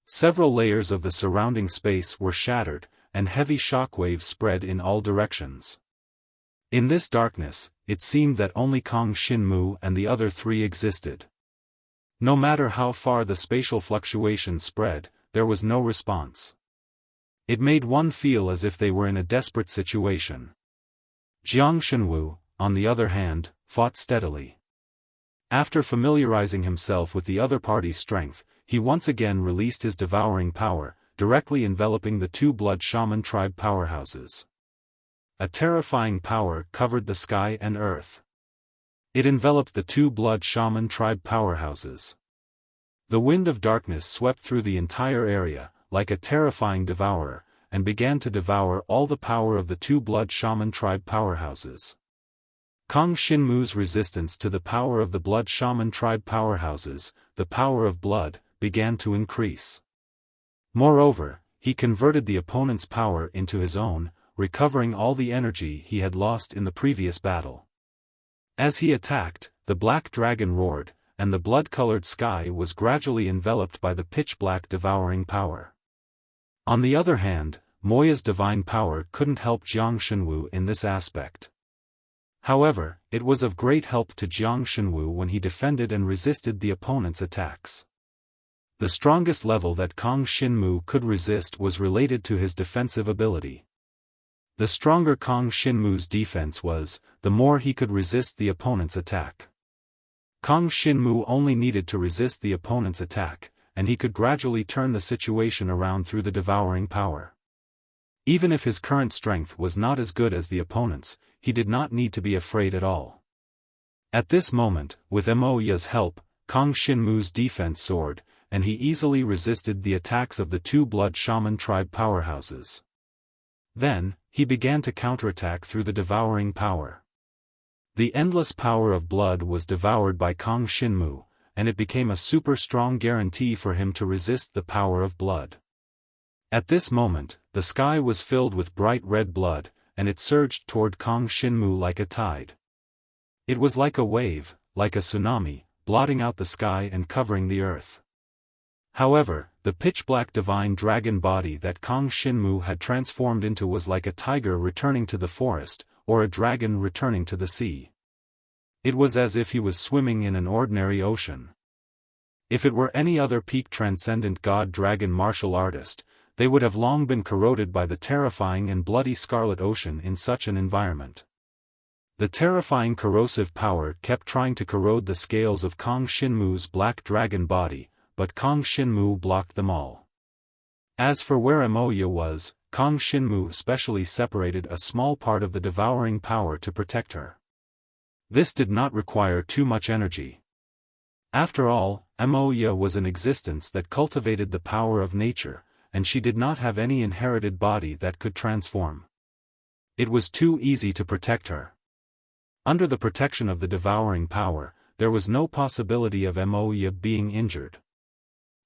Several layers of the surrounding space were shattered, and heavy shockwaves spread in all directions. In this darkness, it seemed that only Kang Shinmu and the other three existed. No matter how far the spatial fluctuations spread, there was no response. It made one feel as if they were in a desperate situation. Jiang Shenwu, on the other hand, fought steadily. After familiarizing himself with the other party's strength, he once again released his devouring power, directly enveloping the two Blood Shaman tribe powerhouses. A terrifying power covered the sky and earth. It enveloped the two Blood Shaman tribe powerhouses. The wind of darkness swept through the entire area, like a terrifying devourer, and began to devour all the power of the two Blood Shaman tribe powerhouses. Kang Shinmu's resistance to the power of the Blood Shaman tribe powerhouses, the power of blood, began to increase. Moreover, he converted the opponent's power into his own, recovering all the energy he had lost in the previous battle. As he attacked, the black dragon roared, and the blood-colored sky was gradually enveloped by the pitch-black devouring power. On the other hand, Moya's divine power couldn't help Jiang Shenwu in this aspect. However, it was of great help to Jiang Shenwu when he defended and resisted the opponent's attacks. The strongest level that Kang Shinmu could resist was related to his defensive ability. The stronger Kang Shinmu's defense was, the more he could resist the opponent's attack. Kang Shinmu only needed to resist the opponent's attack, and he could gradually turn the situation around through the devouring power. Even if his current strength was not as good as the opponent's, he did not need to be afraid at all. At this moment, with Moya's help, Kang Shinmu's defense soared, and he easily resisted the attacks of the two Blood Shaman tribe powerhouses. Then, he began to counterattack through the devouring power. The endless power of blood was devoured by Kang Shinmu, and it became a super strong guarantee for him to resist the power of blood. At this moment, the sky was filled with bright red blood, and it surged toward Kang Shinmu like a tide. It was like a wave, like a tsunami, blotting out the sky and covering the earth. However, the pitch-black divine dragon body that Kang Shinmu had transformed into was like a tiger returning to the forest, or a dragon returning to the sea. It was as if he was swimming in an ordinary ocean. If it were any other peak transcendent god-dragon martial artist, they would have long been corroded by the terrifying and bloody Scarlet Ocean in such an environment. The terrifying corrosive power kept trying to corrode the scales of Kong Shinmu's black dragon body, but Kong Shinmu blocked them all. As for where Moya was, Kong Shinmu specially separated a small part of the devouring power to protect her. This did not require too much energy. After all, Moya was an existence that cultivated the power of nature, and she did not have any inherited body that could transform. It was too easy to protect her. Under the protection of the devouring power, there was no possibility of Moya being injured.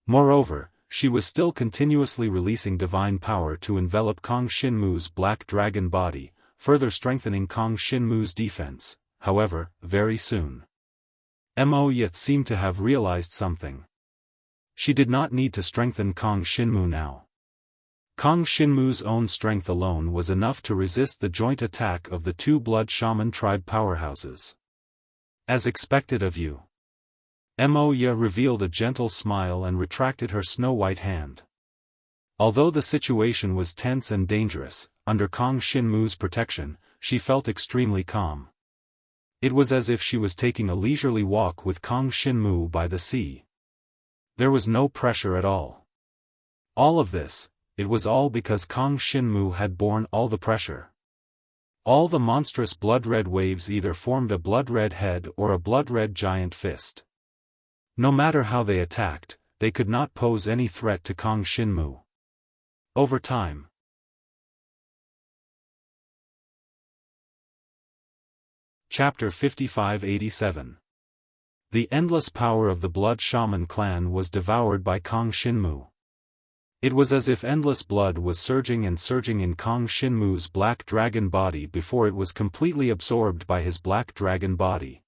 Moreover, she was still continuously releasing divine power to envelop Kong Shinmu's black dragon body, further strengthening Kong Shinmu's defense. However, very soon, Moya seemed to have realized something. She did not need to strengthen Kong Shinmu now. Kong Shinmu's own strength alone was enough to resist the joint attack of the two Blood Shaman tribe powerhouses. As expected of you. Moya revealed a gentle smile and retracted her snow-white hand. Although the situation was tense and dangerous, under Kong Shinmu's protection, she felt extremely calm. It was as if she was taking a leisurely walk with Kong Shinmu by the sea. There was no pressure at all. All of this, it was all because Kong Shinmu had borne all the pressure. All the monstrous blood-red waves either formed a blood-red head or a blood-red giant fist. No matter how they attacked, they could not pose any threat to Kong Shinmu. Over time. Chapter 5587. The endless power of the Blood Shaman clan was devoured by Kong Shinmu. It was as if endless blood was surging and surging in Kong Shinmu's black dragon body before it was completely absorbed by his black dragon body.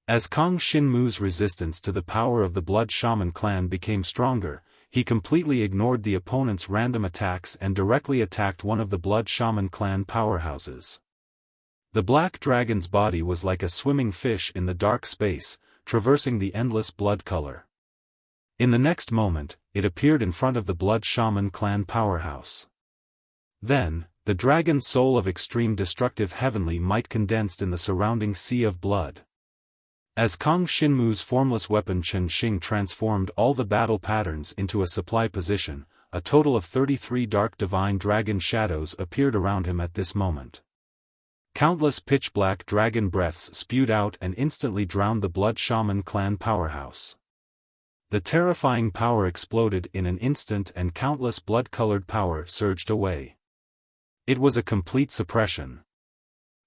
As Kong Shinmu's resistance to the power of the Blood Shaman clan became stronger, he completely ignored the opponent's random attacks and directly attacked one of the Blood Shaman clan powerhouses. The black dragon's body was like a swimming fish in the dark space, traversing the endless blood color. In the next moment, it appeared in front of the Blood Shaman clan powerhouse. Then, the dragon's soul of extreme destructive heavenly might condensed in the surrounding sea of blood. As Kong Shinmu's formless weapon Chen Xing transformed all the battle patterns into a supply position, a total of 33 dark divine dragon shadows appeared around him at this moment. Countless pitch-black dragon breaths spewed out and instantly drowned the Blood Shaman clan powerhouse. The terrifying power exploded in an instant and countless blood-colored power surged away. It was a complete suppression.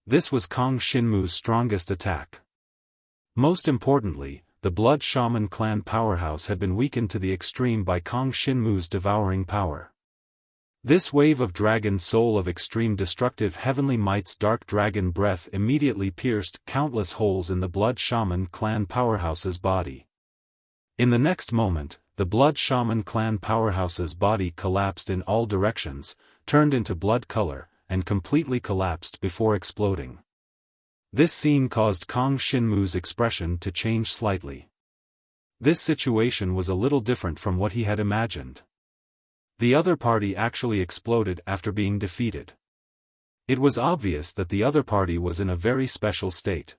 This was Kong Shinmu's strongest attack. Most importantly, the Blood Shaman clan powerhouse had been weakened to the extreme by Kong Shinmu's devouring power. This wave of dragon soul of extreme destructive heavenly might's dark dragon breath immediately pierced countless holes in the Blood Shaman clan powerhouse's body. In the next moment, the Blood Shaman clan powerhouse's body collapsed in all directions, turned into blood color, and completely collapsed before exploding. This scene caused Kong Shinmu's expression to change slightly. This situation was a little different from what he had imagined. The other party actually exploded after being defeated. It was obvious that the other party was in a very special state.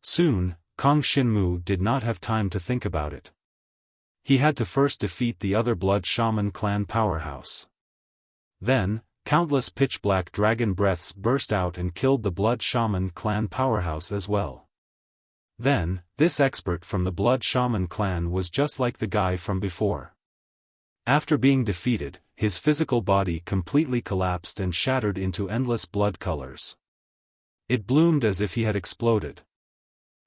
Soon, Kong Shinmu did not have time to think about it. He had to first defeat the other Blood Shaman clan powerhouse. Then, countless pitch-black dragon breaths burst out and killed the Blood Shaman clan powerhouse as well. Then, this expert from the Blood Shaman clan was just like the guy from before. After being defeated, his physical body completely collapsed and shattered into endless blood colors. It bloomed as if he had exploded.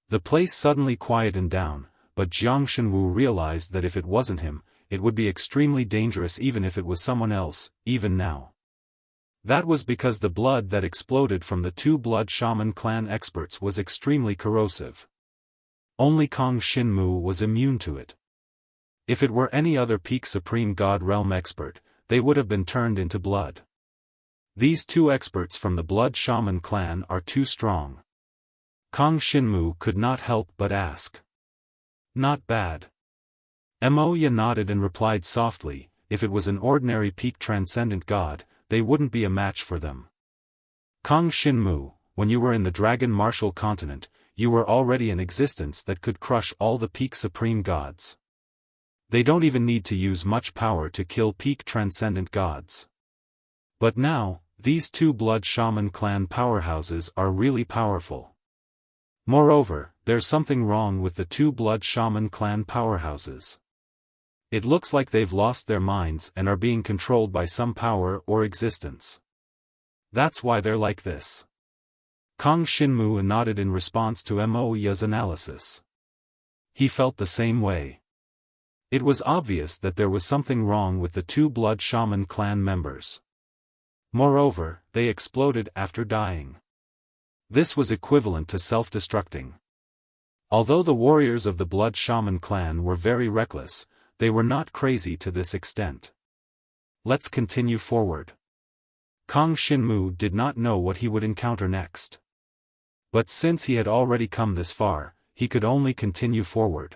The place suddenly quieted down, but Jiang Shenwu realized that if it wasn't him, it would be extremely dangerous even if it was someone else, even now. That was because the blood that exploded from the two Blood Shaman clan experts was extremely corrosive. Only Kong Shinmu was immune to it. If it were any other peak Supreme God Realm expert, they would have been turned into blood. These two experts from the Blood Shaman clan are too strong. Kang Xinmu could not help but ask. Not bad. Moya nodded and replied softly, if it was an ordinary peak transcendent god, they wouldn't be a match for them. Kang Xinmu, when you were in the Dragon Martial Continent, you were already an existence that could crush all the peak supreme gods. They don't even need to use much power to kill peak transcendent gods. But now, these two Blood Shaman clan powerhouses are really powerful. Moreover, there's something wrong with the two Blood Shaman clan powerhouses. It looks like they've lost their minds and are being controlled by some power or existence. That's why they're like this. Kang Xinmu nodded in response to Moya's analysis. He felt the same way. It was obvious that there was something wrong with the two Blood Shaman clan members. Moreover, they exploded after dying. This was equivalent to self-destructing. Although the warriors of the Blood Shaman clan were very reckless, they were not crazy to this extent. Let's continue forward. Kang Xinmu did not know what he would encounter next. But since he had already come this far, he could only continue forward.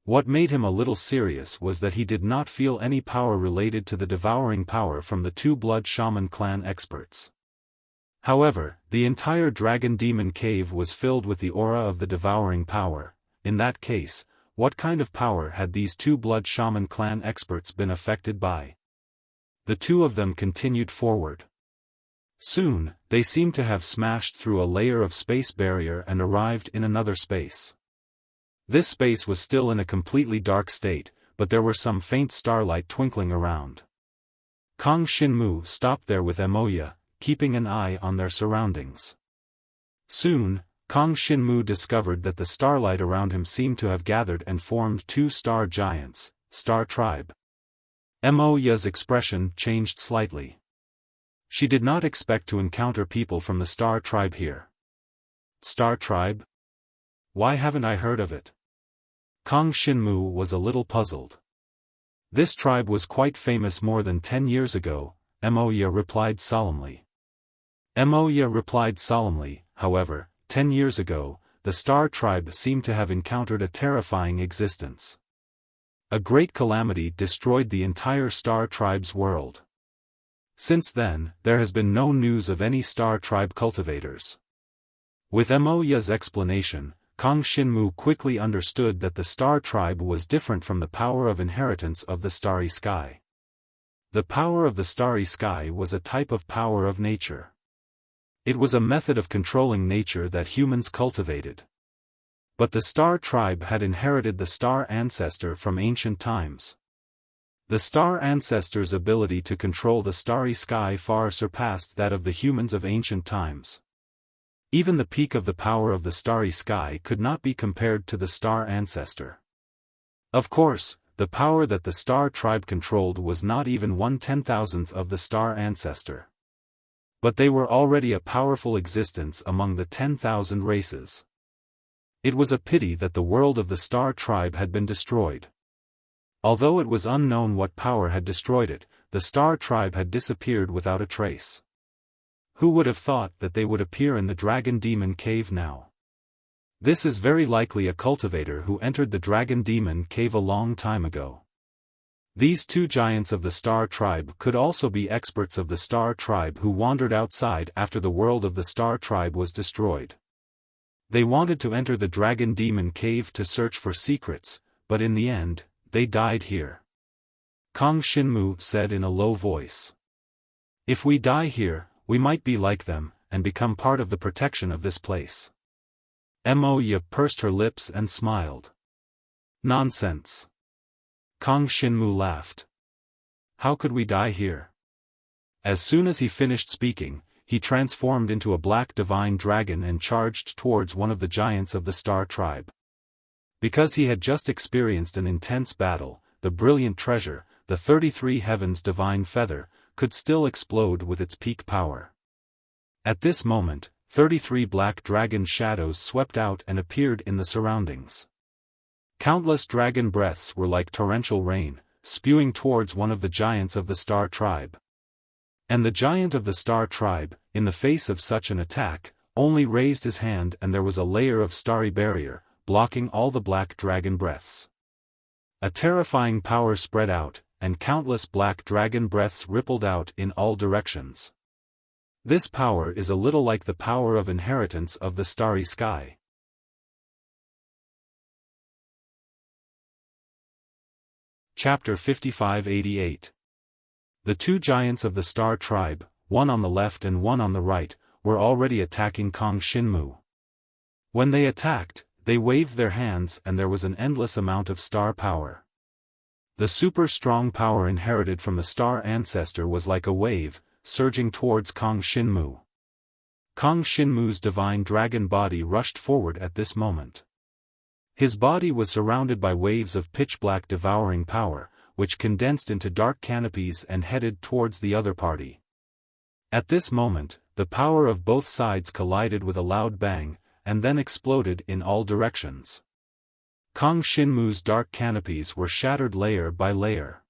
What made him a little serious was that he did not feel any power related to the devouring power from the two Blood Shaman clan experts. However, the entire Dragon Demon Cave was filled with the aura of the devouring power. In that case, what kind of power had these two Blood Shaman clan experts been affected by? The two of them continued forward. Soon, they seemed to have smashed through a layer of space barrier and arrived in another space. This space was still in a completely dark state, but there were some faint starlight twinkling around. Kang Xinmu stopped there with Moya, keeping an eye on their surroundings. Soon, Kang Xinmu discovered that the starlight around him seemed to have gathered and formed two star giants, Star Tribe. Moya's expression changed slightly. She did not expect to encounter people from the Star Tribe here. Star Tribe? Why haven't I heard of it? Kang Xinmu was a little puzzled. This tribe was quite famous more than 10 years ago, Moya replied solemnly. However, 10 years ago, the Star Tribe seemed to have encountered a terrifying existence. A great calamity destroyed the entire Star Tribe's world. Since then, there has been no news of any Star Tribe cultivators. With Moya's explanation, Kang Xinmu quickly understood that the Star Tribe was different from the power of inheritance of the Starry Sky. The power of the Starry Sky was a type of power of nature. It was a method of controlling nature that humans cultivated. But the Star Tribe had inherited the Star Ancestor from ancient times. The Star Ancestor's ability to control the Starry Sky far surpassed that of the humans of ancient times. Even the peak of the power of the Starry Sky could not be compared to the Star Ancestor. Of course, the power that the Star Tribe controlled was not even 1/10,000th of the Star Ancestor. But they were already a powerful existence among the 10,000 races. It was a pity that the world of the Star Tribe had been destroyed. Although it was unknown what power had destroyed it, the Star Tribe had disappeared without a trace. Who would have thought that they would appear in the Dragon Demon Cave now? This is very likely a cultivator who entered the Dragon Demon Cave a long time ago. These two giants of the Star Tribe could also be experts of the Star Tribe who wandered outside after the world of the Star Tribe was destroyed. They wanted to enter the Dragon Demon Cave to search for secrets, but in the end, they died here. Kang Xinmu said in a low voice. If we die here, we might be like them, and become part of the protection of this place. Moya pursed her lips and smiled. Nonsense. Kang Xinmu laughed. How could we die here? As soon as he finished speaking, he transformed into a black divine dragon and charged towards one of the giants of the Star Tribe. Because he had just experienced an intense battle, the brilliant treasure, the 33 Heavens Divine Feather, could still explode with its peak power. At this moment, 33 black dragon shadows swept out and appeared in the surroundings. Countless dragon breaths were like torrential rain, spewing towards one of the giants of the Star Tribe. And the giant of the star tribe, in the face of such an attack, only raised his hand and there was a layer of starry barrier, blocking all the black dragon breaths. A terrifying power spread out, and countless black dragon breaths rippled out in all directions. This power is a little like the power of inheritance of the starry sky. Chapter 5588. The two giants of the star tribe, one on the left and one on the right, were already attacking Kong Shinmu. When they attacked, they waved their hands and there was an endless amount of star power. The super strong power inherited from the star ancestor was like a wave, surging towards Kong Shinmu. Kong Shinmu's divine dragon body rushed forward at this moment. His body was surrounded by waves of pitch-black devouring power, which condensed into dark canopies and headed towards the other party. At this moment, the power of both sides collided with a loud bang, and then exploded in all directions. Kong Shinmu's dark canopies were shattered layer by layer.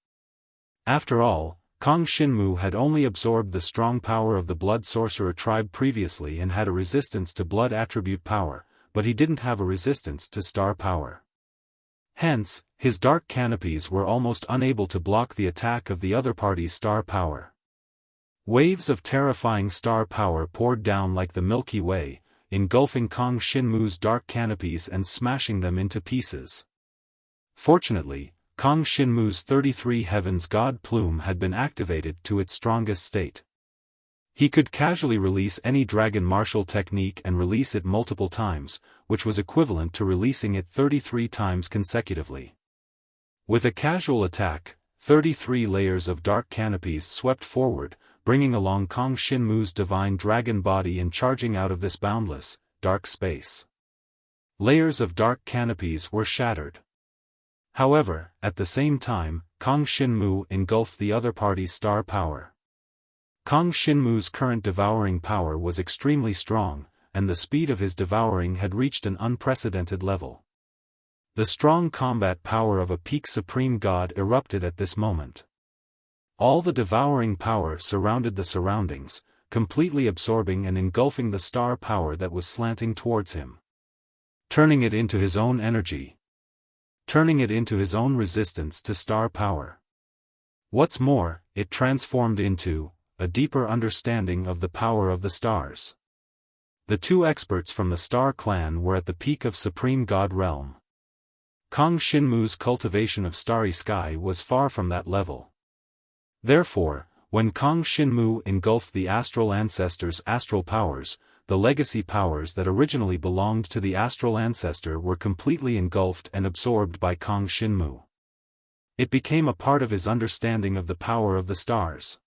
After all, Kong Shinmu had only absorbed the strong power of the blood sorcerer tribe previously and had a resistance to blood attribute power, but he didn't have a resistance to star power. Hence, his dark canopies were almost unable to block the attack of the other party's star power. Waves of terrifying star power poured down like the Milky Way, engulfing Kong Shinmu's dark canopies and smashing them into pieces. Fortunately, Kong Shinmu's 33 Heavens God plume had been activated to its strongest state. He could casually release any dragon martial technique and release it multiple times, which was equivalent to releasing it 33 times consecutively. With a casual attack, 33 layers of dark canopies swept forward, bringing along Kong Shinmu's divine dragon body and charging out of this boundless, dark space. Layers of dark canopies were shattered. However, at the same time, Kong Shinmu engulfed the other party's star power. Kong Shinmu's current devouring power was extremely strong, and the speed of his devouring had reached an unprecedented level. The strong combat power of a peak supreme god erupted at this moment. All the devouring power surrounded the surroundings, completely absorbing and engulfing the star power that was slanting towards him. Turning it into his own energy. Turning it into his own resistance to star power. What's more, it transformed into a deeper understanding of the power of the stars. The two experts from the Star Clan were at the peak of Supreme God realm. Kong Shinmu's cultivation of starry sky was far from that level. Therefore, when Kong Shinmu engulfed the astral ancestor's astral powers, the legacy powers that originally belonged to the astral ancestor were completely engulfed and absorbed by Kong Shinmu. It became a part of his understanding of the power of the stars.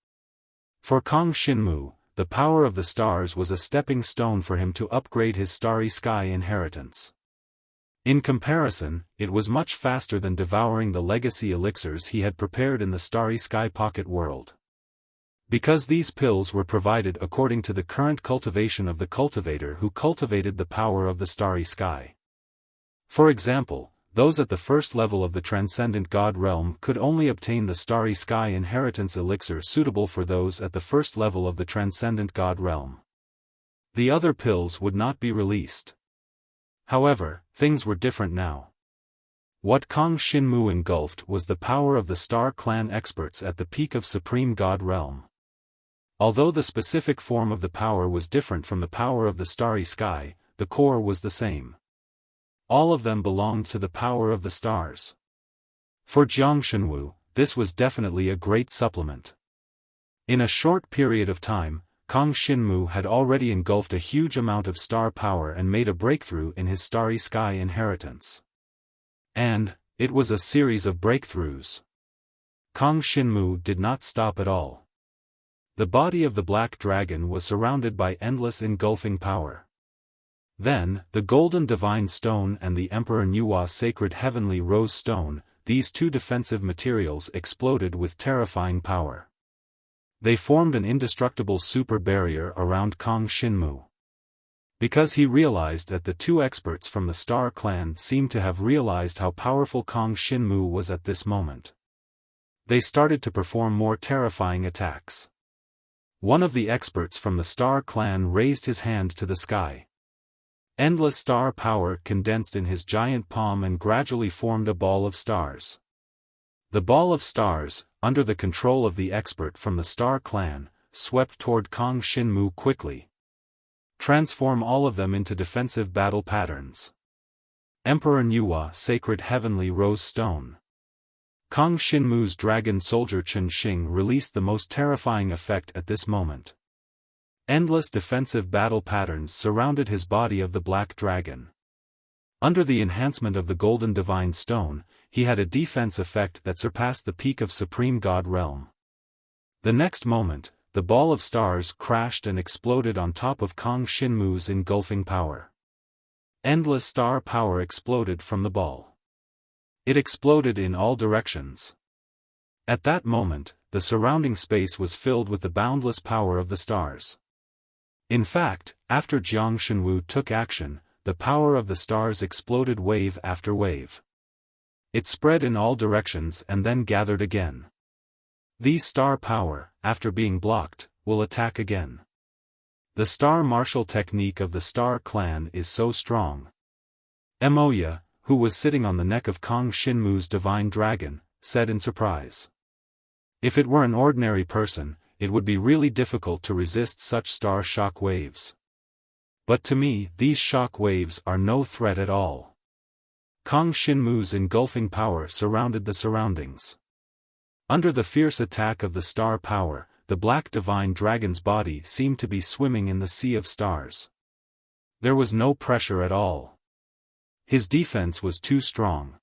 For Kong Shinmu, the power of the stars was a stepping stone for him to upgrade his starry sky inheritance. In comparison, it was much faster than devouring the legacy elixirs he had prepared in the starry sky pocket world. Because these pills were provided according to the current cultivation of the cultivator who cultivated the power of the starry sky. For example, those at the first level of the transcendent god realm could only obtain the starry sky inheritance elixir suitable for those at the first level of the transcendent god realm. The other pills would not be released. However, things were different now. What Kong Shinmu engulfed was the power of the Star Clan experts at the peak of Supreme God realm. Although the specific form of the power was different from the power of the starry sky, the core was the same. All of them belonged to the power of the stars. For Jiang Shenwu, this was definitely a great supplement. In a short period of time, Kong Shinmu had already engulfed a huge amount of star power and made a breakthrough in his starry sky inheritance. And, it was a series of breakthroughs. Kong Shinmu did not stop at all. The body of the black dragon was surrounded by endless engulfing power. Then, the golden divine stone and the Emperor Nuwa sacred heavenly rose stone, these two defensive materials exploded with terrifying power. They formed an indestructible super barrier around Kong Shinmu. Because he realized that the two experts from the Star Clan seemed to have realized how powerful Kong Shinmu was at this moment. They started to perform more terrifying attacks. One of the experts from the Star Clan raised his hand to the sky. Endless star power condensed in his giant palm and gradually formed a ball of stars. The ball of stars, under the control of the expert from the Star Clan, swept toward Kang Shinmu quickly. Transform all of them into defensive battle patterns. Emperor Nuwa Sacred Heavenly Rose Stone. Kang Shinmu's dragon soldier Chen Xing released the most terrifying effect at this moment. Endless defensive battle patterns surrounded his body of the black dragon. Under the enhancement of the golden divine stone, he had a defense effect that surpassed the peak of Supreme God Realm. The next moment, the ball of stars crashed and exploded on top of Kang Shinmu's engulfing power. Endless star power exploded from the ball. It exploded in all directions. At that moment, the surrounding space was filled with the boundless power of the stars. In fact, after Jiang Shenwu took action, the power of the stars exploded wave after wave. It spread in all directions and then gathered again. These star power, after being blocked, will attack again. The star martial technique of the Star Clan is so strong. Emoya, who was sitting on the neck of Kang Shinmu's divine dragon, said in surprise. If it were an ordinary person, it would be really difficult to resist such star shock waves. But to me, these shock waves are no threat at all. Kang Shinmu's engulfing power surrounded the surroundings. Under the fierce attack of the star power, the black divine dragon's body seemed to be swimming in the sea of stars. There was no pressure at all. His defense was too strong.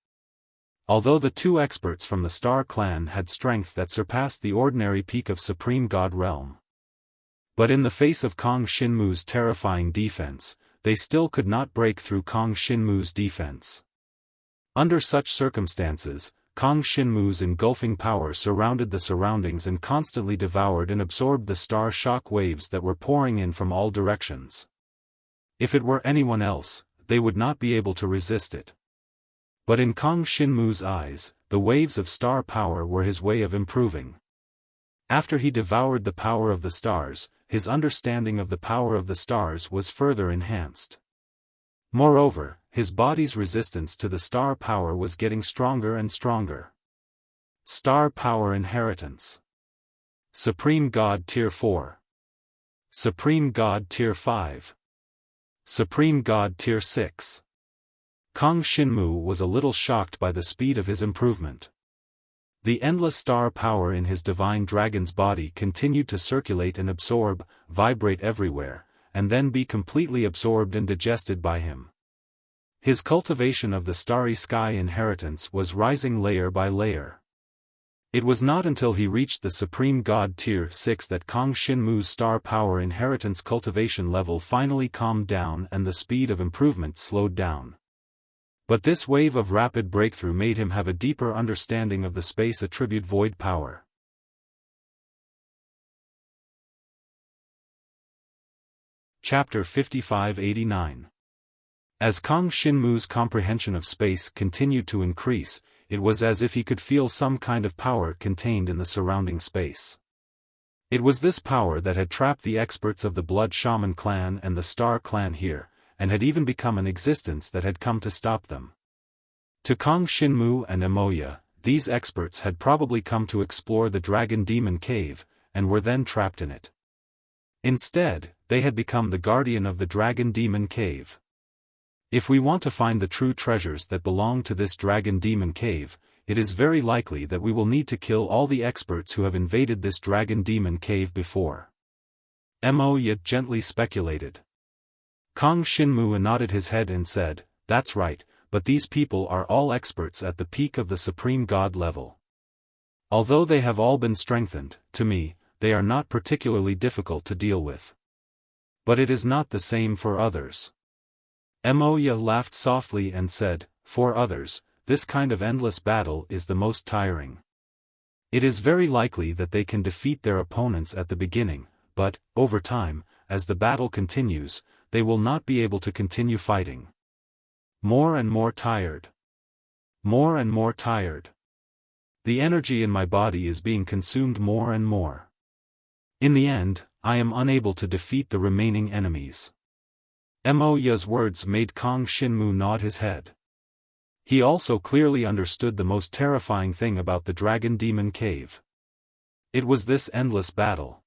Although the two experts from the Star Clan had strength that surpassed the ordinary peak of Supreme God Realm. But in the face of Kang Shinmu's terrifying defense, they still could not break through Kang Shinmu's defense. Under such circumstances, Kang Shinmu's engulfing power surrounded the surroundings and constantly devoured and absorbed the star shock waves that were pouring in from all directions. If it were anyone else, they would not be able to resist it. But in Kang Shinmu's eyes, the waves of star power were his way of improving. After he devoured the power of the stars, his understanding of the power of the stars was further enhanced. Moreover, his body's resistance to the star power was getting stronger and stronger. Star Power Inheritance. Supreme God Tier 4. Supreme God Tier 5. Supreme God Tier 6. Kang Shinmu was a little shocked by the speed of his improvement. The endless star power in his divine dragon's body continued to circulate and absorb, vibrate everywhere, and then be completely absorbed and digested by him. His cultivation of the starry sky inheritance was rising layer by layer. It was not until he reached the Supreme God Tier 6 that Kang Shinmu's star power inheritance cultivation level finally calmed down and the speed of improvement slowed down. But this wave of rapid breakthrough made him have a deeper understanding of the space attribute void power. Chapter 5589. As Kang Shinmu's comprehension of space continued to increase, it was as if he could feel some kind of power contained in the surrounding space. It was this power that had trapped the experts of the Blood Shaman clan and the Star Clan here, and had even become an existence that had come to stop them. To Kang Shinmu and Emoya, these experts had probably come to explore the Dragon Demon Cave, and were then trapped in it. Instead, they had become the guardian of the Dragon Demon Cave. If we want to find the true treasures that belong to this Dragon Demon Cave, it is very likely that we will need to kill all the experts who have invaded this Dragon Demon Cave before. Emoya gently speculated. Kang Shinmu nodded his head and said, "That's right, but these people are all experts at the peak of the Supreme God level. Although they have all been strengthened, to me, they are not particularly difficult to deal with. But it is not the same for others." Emoya laughed softly and said, "For others, this kind of endless battle is the most tiring. It is very likely that they can defeat their opponents at the beginning, but, over time, as the battle continues, they will not be able to continue fighting. More and more tired. More and more tired. The energy in my body is being consumed more and more. In the end, I am unable to defeat the remaining enemies. Moya's words made Kang Shinmu nod his head. He also clearly understood the most terrifying thing about the Dragon Demon Cave. It was this endless battle.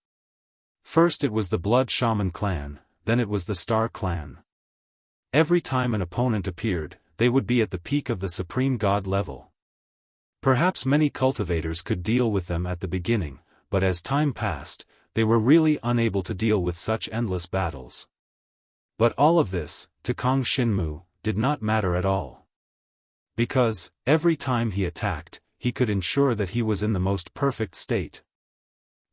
First it was the Blood Shaman clan, then it was the Star clan. Every time an opponent appeared, they would be at the peak of the Supreme God level. Perhaps many cultivators could deal with them at the beginning, but as time passed, they were really unable to deal with such endless battles. But all of this, to Kang Shinmu, did not matter at all. Because, every time he attacked, he could ensure that he was in the most perfect state.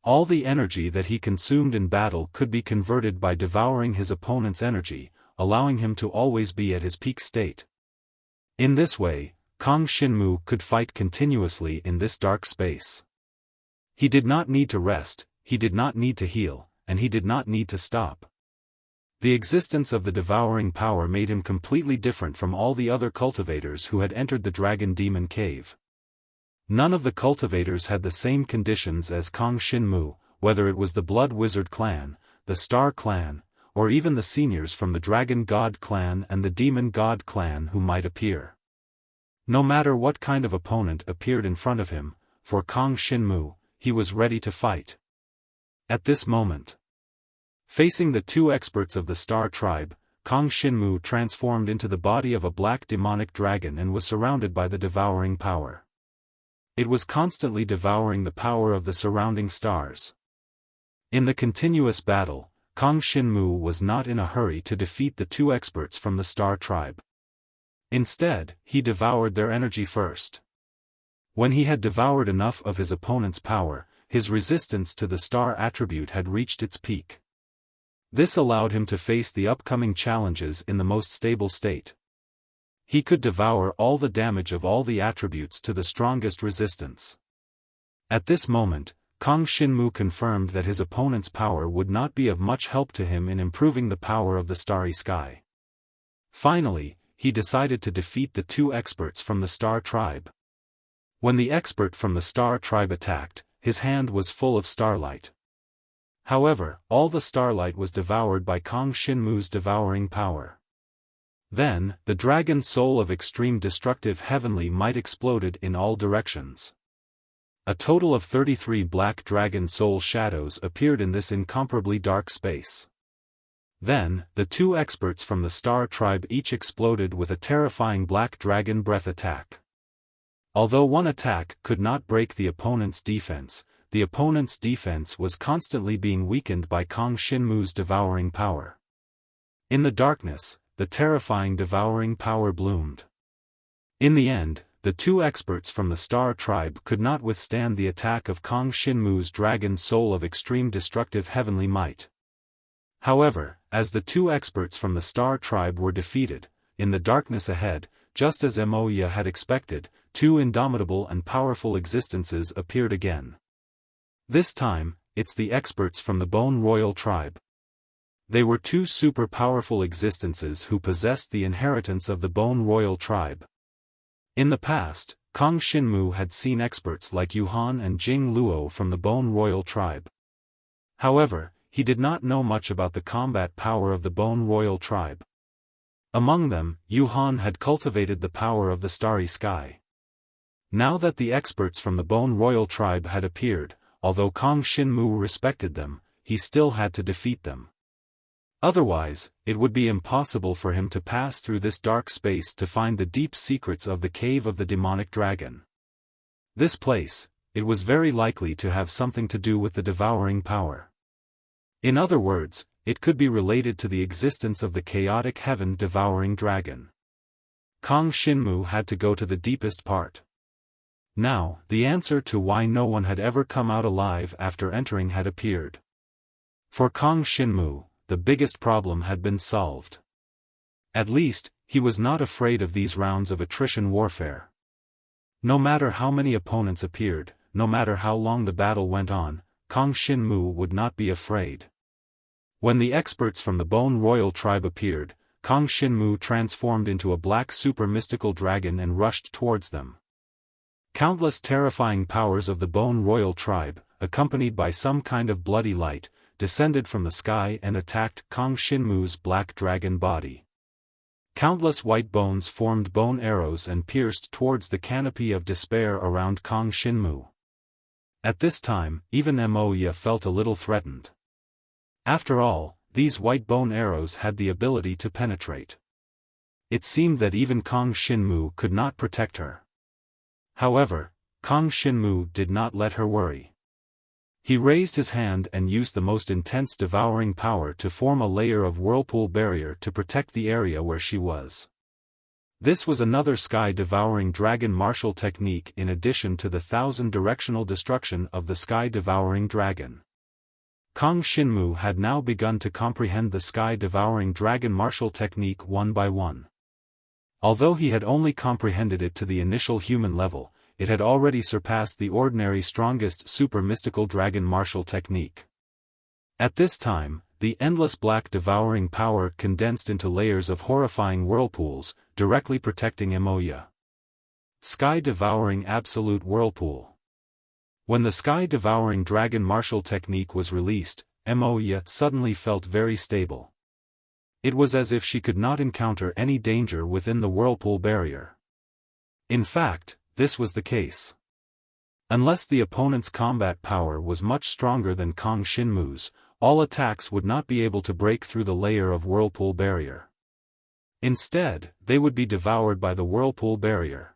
All the energy that he consumed in battle could be converted by devouring his opponent's energy, allowing him to always be at his peak state. In this way, Kang Shinmu could fight continuously in this dark space. He did not need to rest, he did not need to heal, and he did not need to stop. The existence of the devouring power made him completely different from all the other cultivators who had entered the Dragon Demon Cave. None of the cultivators had the same conditions as Kang Shinmu, whether it was the Blood Wizard clan, the Star clan, or even the seniors from the Dragon God clan and the Demon God clan who might appear. No matter what kind of opponent appeared in front of him, for Kang Shinmu, he was ready to fight. At this moment, facing the two experts of the Star tribe, Kang Shinmu transformed into the body of a black demonic dragon and was surrounded by the devouring power. It was constantly devouring the power of the surrounding stars. In the continuous battle, Kang Shinmu was not in a hurry to defeat the two experts from the Star tribe. Instead, he devoured their energy first. When he had devoured enough of his opponent's power, his resistance to the Star attribute had reached its peak. This allowed him to face the upcoming challenges in the most stable state. He could devour all the damage of all the attributes to the strongest resistance. At this moment, Kang Shinmu confirmed that his opponent's power would not be of much help to him in improving the power of the starry sky. Finally, he decided to defeat the two experts from the Star tribe. When the expert from the Star tribe attacked, his hand was full of starlight. However, all the starlight was devoured by Kang Shinmu's devouring power. Then, the dragon soul of extreme destructive heavenly might exploded in all directions. A total of 33 black dragon soul shadows appeared in this incomparably dark space. Then, the two experts from the Star tribe each exploded with a terrifying black dragon breath attack. Although one attack could not break the opponent's defense was constantly being weakened by Kang Shinmu's devouring power. In the darkness, the terrifying devouring power bloomed. In the end, the two experts from the Star tribe could not withstand the attack of Kang Shinmu's dragon soul of extreme destructive heavenly might. However, as the two experts from the Star tribe were defeated, in the darkness ahead, just as Moya had expected, two indomitable and powerful existences appeared again. This time, it's the experts from the Bone Royal tribe. They were two super powerful existences who possessed the inheritance of the Bone Royal tribe. In the past, Kang Shinmu had seen experts like Yuhan and Jing Luo from the Bone Royal tribe. However, he did not know much about the combat power of the Bone Royal tribe. Among them, Yuhan had cultivated the power of the starry sky. Now that the experts from the Bone Royal tribe had appeared, although Kang Shinmu respected them, he still had to defeat them. Otherwise, it would be impossible for him to pass through this dark space to find the deep secrets of the cave of the demonic dragon. This place, it was very likely to have something to do with the devouring power. In other words, it could be related to the existence of the chaotic heaven devouring dragon. Kang Shinmu had to go to the deepest part. Now, the answer to why no one had ever come out alive after entering had appeared. For Kang Shinmu, the biggest problem had been solved. At least, he was not afraid of these rounds of attrition warfare. No matter how many opponents appeared, no matter how long the battle went on, Kang Shinmu would not be afraid. When the experts from the Bone Royal tribe appeared, Kang Shinmu transformed into a black super mystical dragon and rushed towards them. Countless terrifying powers of the Bone Royal tribe, accompanied by some kind of bloody light, descended from the sky and attacked Kang Shinmu's black dragon body. Countless white bones formed bone arrows and pierced towards the canopy of despair around Kang Shinmu. At this time, even Moya felt a little threatened. After all, these white bone arrows had the ability to penetrate. It seemed that even Kang Shinmu could not protect her. However, Kang Shinmu did not let her worry. He raised his hand and used the most intense devouring power to form a layer of whirlpool barrier to protect the area where she was. This was another sky-devouring dragon martial technique in addition to the 1000-directional destruction of the sky-devouring dragon. Kang Shinmu had now begun to comprehend the sky-devouring dragon martial technique one by one. Although he had only comprehended it to the initial human level, it had already surpassed the ordinary strongest super-mystical dragon martial technique. At this time, the endless black devouring power condensed into layers of horrifying whirlpools, directly protecting Moya. Sky-devouring absolute whirlpool. When the sky-devouring dragon martial technique was released, Moya suddenly felt very stable. It was as if she could not encounter any danger within the whirlpool barrier. In fact, this was the case. Unless the opponent's combat power was much stronger than Kang Shinmu's, all attacks would not be able to break through the layer of whirlpool barrier. Instead, they would be devoured by the whirlpool barrier.